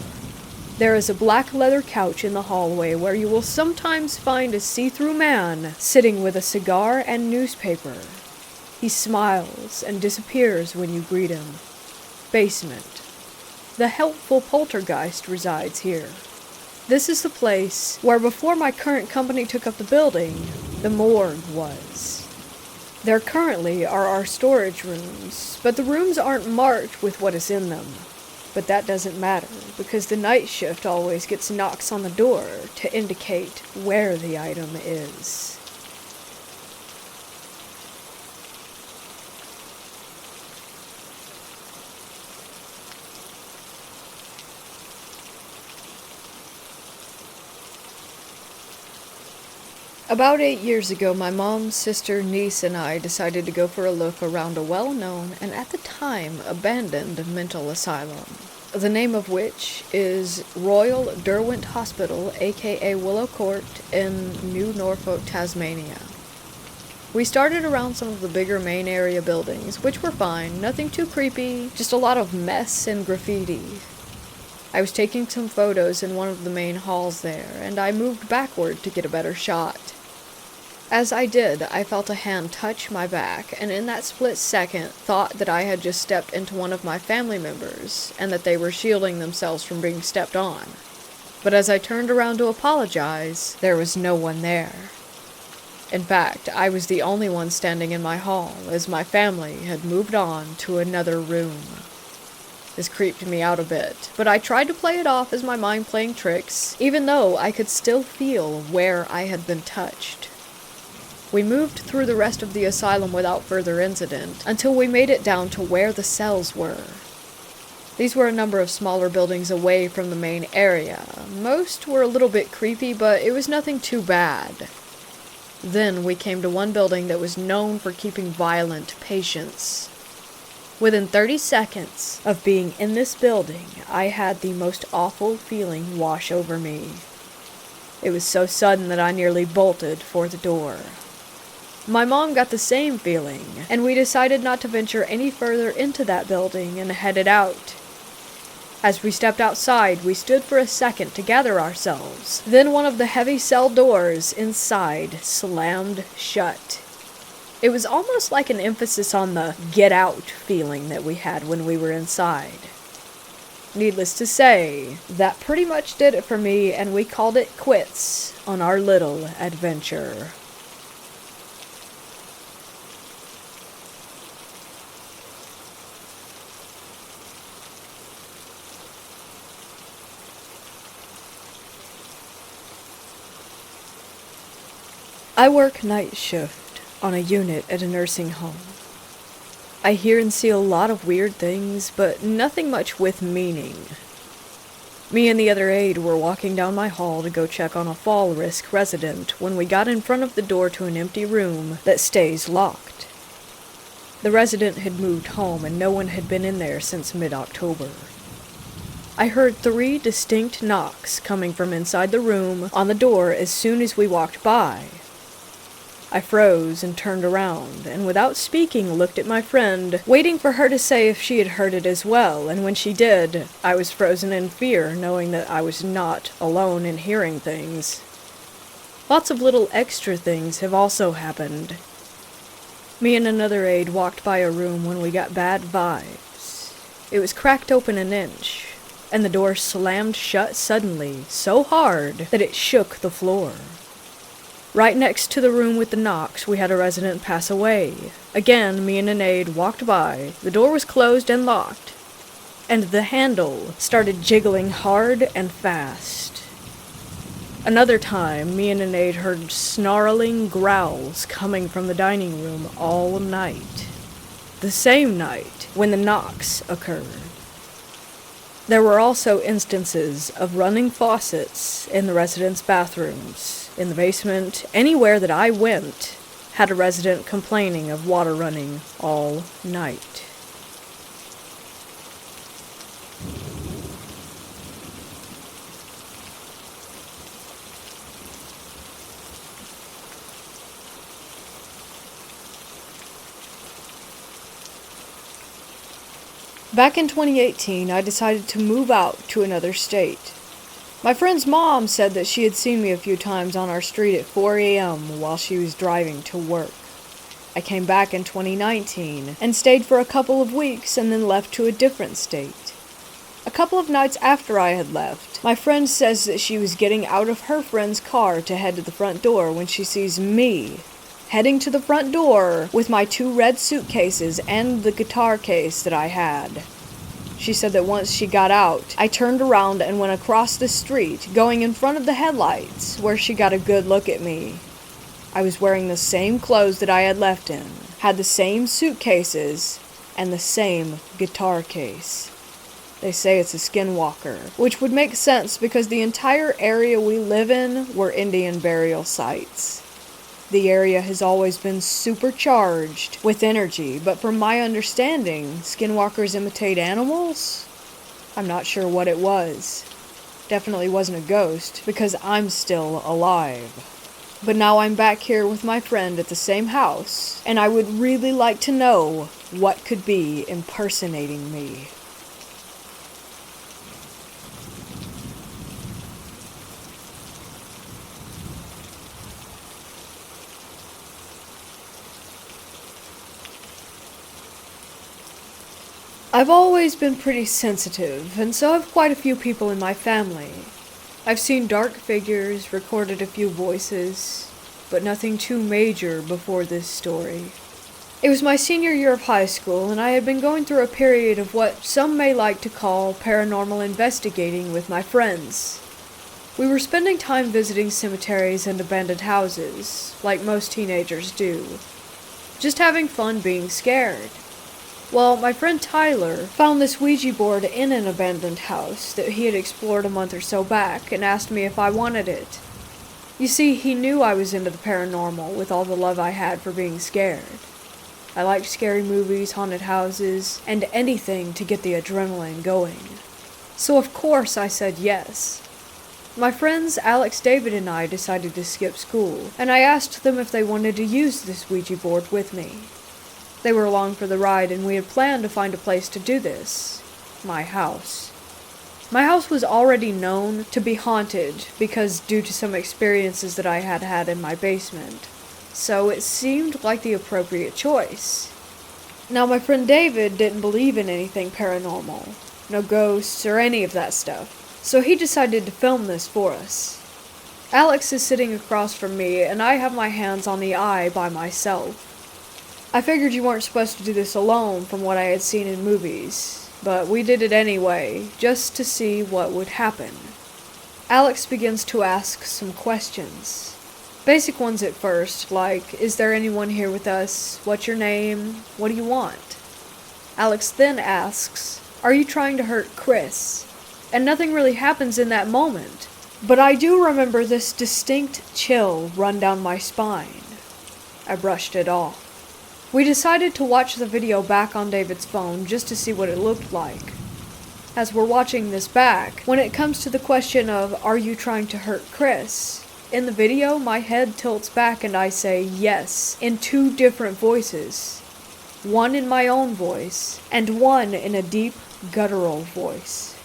A: There is a black leather couch in the hallway where you will sometimes find a see-through man sitting with a cigar and newspaper. He smiles and disappears when you greet him. Basement. The helpful poltergeist resides here. This is the place where before my current company took up the building, the morgue was. There currently are our storage rooms, but the rooms aren't marked with what is in them. But that doesn't matter, because the night shift always gets knocks on the door to indicate where the item is.
B: About 8 years ago, my mom, sister, niece, and I decided to go for a look around a well-known and at the time abandoned mental asylum, the name of which is Royal Derwent Hospital, aka Willow Court, in New Norfolk, Tasmania. We started around some of the bigger main area buildings, which were fine, nothing too creepy, just a lot of mess and graffiti. I was taking some photos in one of the main halls there, and I moved backward to get a better shot. As I did, I felt a hand touch my back, and in that split second, thought that I had just stepped into one of my family members, and that they were shielding themselves from being stepped on. But as I turned around to apologize, there was no one there. In fact, I was the only one standing in my hall, as my family had moved on to another room. This creeped me out a bit, but I tried to play it off as my mind playing tricks, even though I could still feel where I had been touched. We moved through the rest of the asylum without further incident, until we made it down to where the cells were. These were a number of smaller buildings away from the main area. Most were a little bit creepy, but it was nothing too bad. Then we came to one building that was known for keeping violent patients. Within 30 seconds of being in this building, I had the most awful feeling wash over me. It was so sudden that I nearly bolted for the door. My mom got the same feeling, and we decided not to venture any further into that building and headed out. As we stepped outside, we stood for a second to gather ourselves. Then one of the heavy cell doors inside slammed shut. It was almost like an emphasis on the get out feeling that we had when we were inside. Needless to say, that pretty much did it for me, and we called it quits on our little adventure. I work night shift on a unit at a nursing home. I hear and see a lot of weird things, but nothing much with meaning. Me and the other aide were walking down my hall to go check on a fall risk resident when we got in front of the door to an empty room that stays locked. The resident had moved home and no one had been in there since mid-October. I heard 3 distinct knocks coming from inside the room on the door as soon as we walked by. I froze and turned around, and without speaking looked at my friend, waiting for her to say if she had heard it as well, and when she did, I was frozen in fear, knowing that I was not alone in hearing things. Lots of little extra things have also happened. Me and another aide walked by a room when we got bad vibes. It was cracked open an inch, and the door slammed shut suddenly, so hard that it shook the floor. Right next to the room with the knocks, we had a resident pass away. Again, me and an aide walked by. The door was closed and locked, and the handle started jiggling hard and fast. Another time, me and an aide heard snarling growls coming from the dining room all night. The same night when the knocks occurred. There were also instances of running faucets in the residents' bathrooms. In the basement, anywhere that I went, had a resident complaining of water running all night. Back in 2018, I decided to move out to another state. My friend's mom said that she had seen me a few times on our street at 4 a.m. while she was driving to work. I came back in 2019 and stayed for a couple of weeks and then left to a different state. A couple of nights after I had left, my friend says that she was getting out of her friend's car to head to the front door when she sees me heading to the front door with my 2 red suitcases and the guitar case that I had. She said that once she got out, I turned around and went across the street, going in front of the headlights, where she got a good look at me. I was wearing the same clothes that I had left in, had the same suitcases, and the same guitar case. They say it's a skinwalker, which would make sense because the entire area we live in were Indian burial sites.
A: The area has always been supercharged with energy, but from my understanding, skinwalkers imitate animals? I'm not sure what it was. Definitely wasn't a ghost, because I'm still alive. But now I'm back here with my friend at the same house, and I would really like to know what could be impersonating me. I've always been pretty sensitive, and so have quite a few people in my family. I've seen dark figures, recorded a few voices, but nothing too major before this story. It was my senior year of high school, and I had been going through a period of what some may like to call paranormal investigating with my friends. We were spending time visiting cemeteries and abandoned houses, like most teenagers do. Just having fun being scared. Well, my friend Tyler found this Ouija board in an abandoned house that he had explored a month or so back and asked me if I wanted it. You see, he knew I was into the paranormal with all the love I had for being scared. I liked scary movies, haunted houses, and anything to get the adrenaline going. So of course I said yes. My friends Alex, David, and I decided to skip school, and I asked them if they wanted to use this Ouija board with me. They were along for the ride, and we had planned to find a place to do this. My house. My house was already known to be haunted because due to some experiences that I had had in my basement. So it seemed like the appropriate choice. Now my friend David didn't believe in anything paranormal. No ghosts or any of that stuff. So he decided to film this for us. Alex is sitting across from me, and I have my hands on the eye by myself. I figured you weren't supposed to do this alone from what I had seen in movies, but we did it anyway, just to see what would happen. Alex begins to ask some questions. Basic ones at first, like, is there anyone here with us? What's your name? What do you want? Alex then asks, are you trying to hurt Chris? And nothing really happens in that moment, but I do remember this distinct chill run down my spine. I brushed it off. We decided to watch the video back on David's phone just to see what it looked like. As we're watching this back, when it comes to the question of, are you trying to hurt Chris? In the video, my head tilts back and I say yes, in two different voices. One in my own voice, and one in a deep, guttural voice.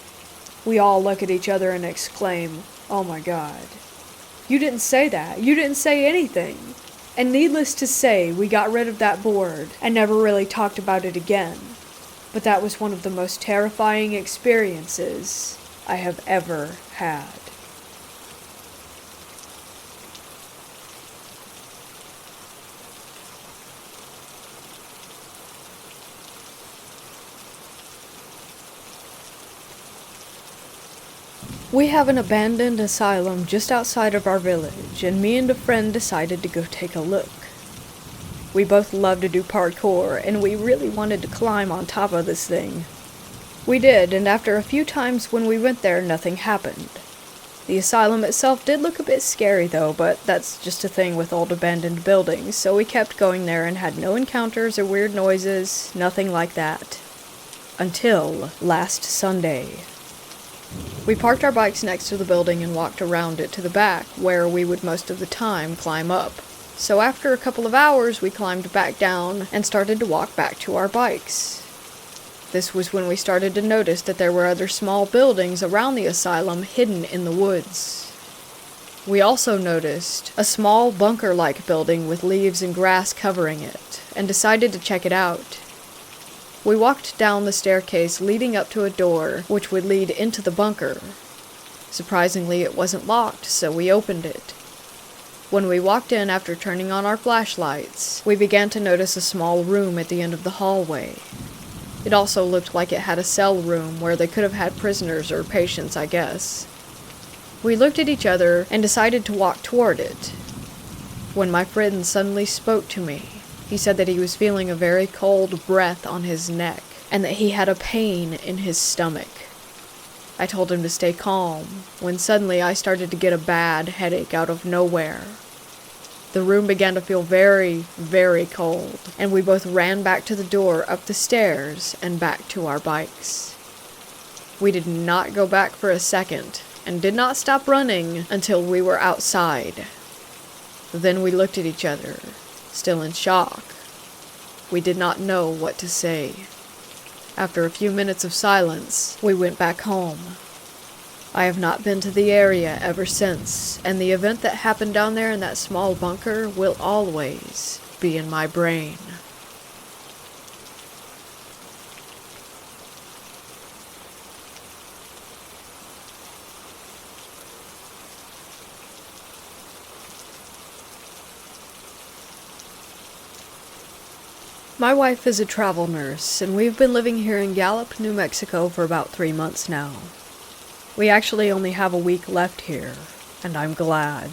A: We all look at each other and exclaim, oh my God. You didn't say that. You didn't say anything. And needless to say, we got rid of that board and never really talked about it again. But that was one of the most terrifying experiences I have ever had. We have an abandoned asylum just outside of our village, and me and a friend decided to go take a look. We both love to do parkour, and we really wanted to climb on top of this thing. We did, and after a few times when we went there, nothing happened. The asylum itself did look a bit scary though, but that's just a thing with old abandoned buildings, so we kept going there and had no encounters or weird noises, nothing like that. Until last Sunday. We parked our bikes next to the building and walked around it to the back, where we would most of the time climb up. So after a couple of hours, we climbed back down and started to walk back to our bikes. This was when we started to notice that there were other small buildings around the asylum hidden in the woods. We also noticed a small bunker-like building with leaves and grass covering it, and decided to check it out. We walked down the staircase leading up to a door which would lead into the bunker. Surprisingly, it wasn't locked, so we opened it. When we walked in after turning on our flashlights, we began to notice a small room at the end of the hallway. It also looked like it had a cell room where they could have had prisoners or patients, I guess. We looked at each other and decided to walk toward it, when my friend suddenly spoke to me. He said that he was feeling a very cold breath on his neck, and that he had a pain in his stomach. I told him to stay calm, when suddenly I started to get a bad headache out of nowhere.
B: The room began to feel very, very cold, and we both ran back to the door, up the stairs, and back to our bikes. We did not go back for a second, and did not stop running until we were outside. Then we looked at each other, still in shock. We did not know what to say. After a few minutes of silence, we went back home. I have not been to the area ever since, and the event that happened down there in that small bunker will always be in my brain.
A: My wife is a travel nurse, and we've been living here in Gallup, New Mexico for about 3 months now. We actually only have a week left here, and I'm glad.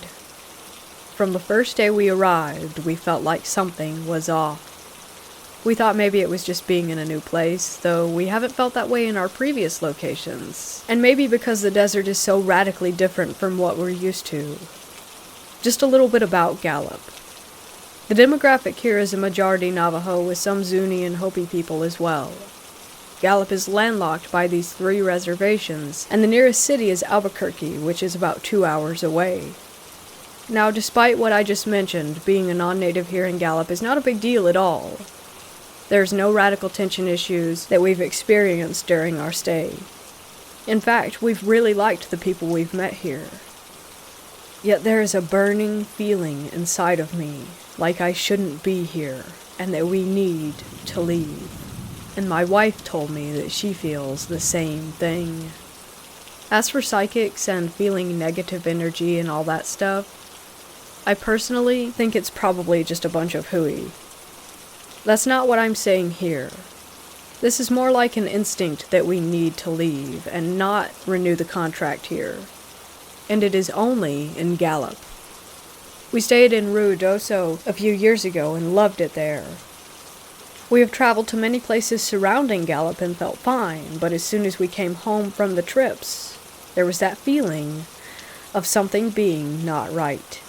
A: From the first day we arrived, we felt like something was off. We thought maybe it was just being in a new place, though we haven't felt that way in our previous locations, and maybe because the desert is so radically different from what we're used to. Just a little bit about Gallup. The demographic here is a majority Navajo with some Zuni and Hopi people as well. Gallup is landlocked by these 3 reservations, and the nearest city is Albuquerque, which is about 2 hours away. Now, despite what I just mentioned, being a non-native here in Gallup is not a big deal at all. There's no radical tension issues that we've experienced during our stay. In fact, we've really liked the people we've met here. Yet there is a burning feeling inside of me, like I shouldn't be here, and that we need to leave. And my wife told me that she feels the same thing. As for psychics and feeling negative energy and all that stuff, I personally think it's probably just a bunch of hooey. That's not what I'm saying here. This is more like an instinct that we need to leave and not renew the contract here. And it is only in Gallup. We stayed in Ruidoso a few years ago and loved it there. We have traveled to many places surrounding Gallup and felt fine, but as soon as we came home from the trips, there was that feeling of something being not right.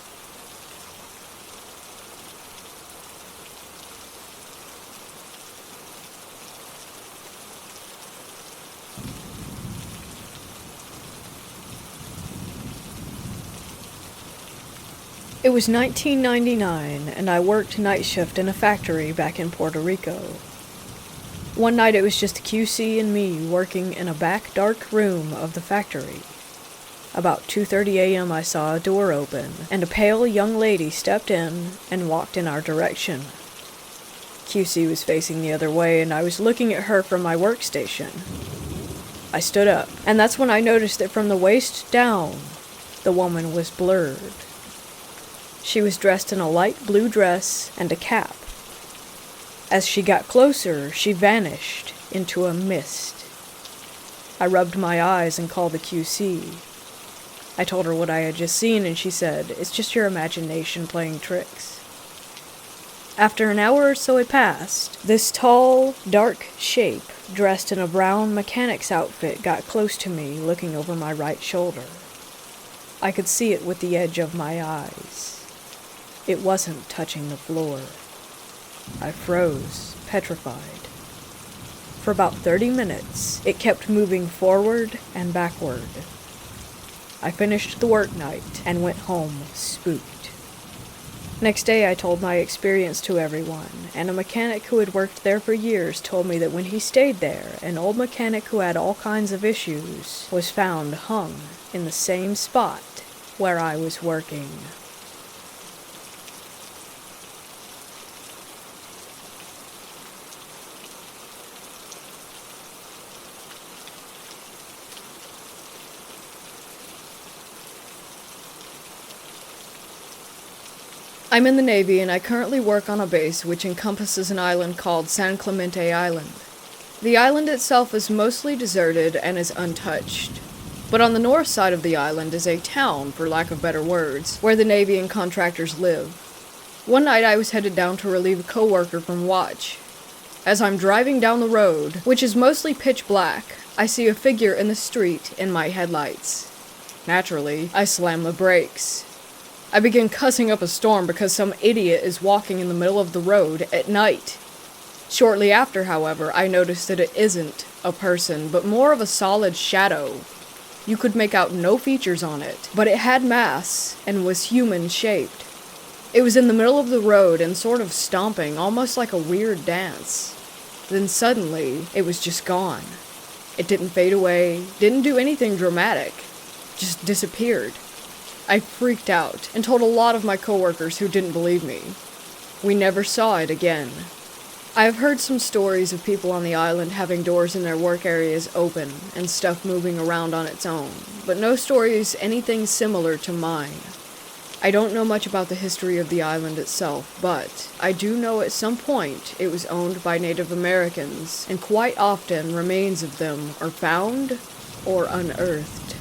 A: It was 1999, and I worked night shift in a factory back in Puerto Rico. One night it was just QC and me working in a back dark room of the factory. About 2:30 a.m. I saw a door open, and a pale young lady stepped in and walked in our direction. QC was facing the other way, and I was looking at her from my workstation. I stood up, and that's when I noticed that from the waist down, the woman was blurred. She was dressed in a light blue dress and a cap. As she got closer, she vanished into a mist. I rubbed my eyes and called the QC. I told her what I had just seen, and she said, "It's just your imagination playing tricks." After an hour or so had passed, this tall, dark shape, dressed in a brown mechanic's outfit, got close to me, looking over my right shoulder. I could see it with the edge of my eyes. It wasn't touching the floor. I froze, petrified. For about 30 minutes, it kept moving forward and backward. I finished the work night and went home spooked. Next day I told my experience to everyone, and a mechanic who had worked there for years told me that when he stayed there, an old mechanic who had all kinds of issues was found hung in the same spot where I was working.
B: I'm in the Navy, and I currently work on a base which encompasses an island called San Clemente Island. The island itself is mostly deserted and is untouched. But on the north side of the island is a town, for lack of better words, where the Navy and contractors live. One night I was headed down to relieve a coworker from watch. As I'm driving down the road, which is mostly pitch black, I see a figure in the street in my headlights. Naturally, I slam the brakes. I begin cussing up a storm because some idiot is walking in the middle of the road at night. Shortly after, however, I noticed that it isn't a person, but more of a solid shadow. You could make out no features on it, but it had mass and was human-shaped. It was in the middle of the road and sort of stomping, almost like a weird dance. Then suddenly, it was just gone. It didn't fade away, didn't do anything dramatic, just disappeared. I freaked out and told a lot of my coworkers who didn't believe me. We never saw it again. I have heard some stories of people on the island having doors in their work areas open and stuff moving around on its own, but no stories anything similar to mine. I don't know much about the history of the island itself, but I do know at some point it was owned by Native Americans, and quite often remains of them are found or unearthed.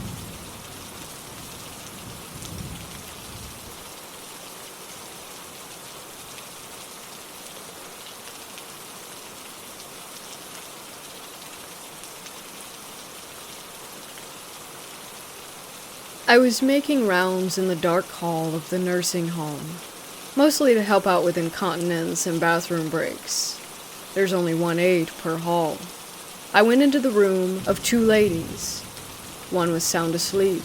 B: I was making rounds in the dark hall of the nursing home, mostly to help out with incontinence and bathroom breaks. There's only one aide per hall. I went into the room of two ladies. One was sound asleep,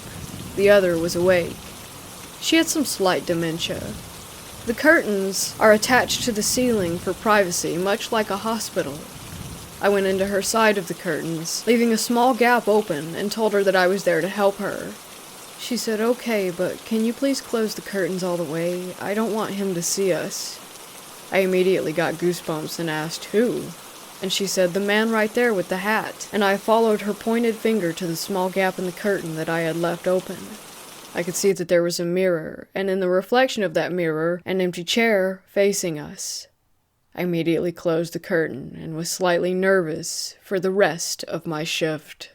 B: the other was awake. She had some slight dementia. The curtains are attached to the ceiling for privacy, much like a hospital. I went into her side of the curtains, leaving a small gap open, and told her that I was there to help her. She said, "Okay, but can you please close the curtains all the way? I don't want him to see us." I immediately got goosebumps and asked, "Who?" And she said, "The man right there with the hat." And I followed her pointed finger to the small gap in the curtain that I had left open. I could see that there was a mirror, and in the reflection of that mirror, an empty chair facing us. I immediately closed the curtain and was slightly nervous for the rest of my shift.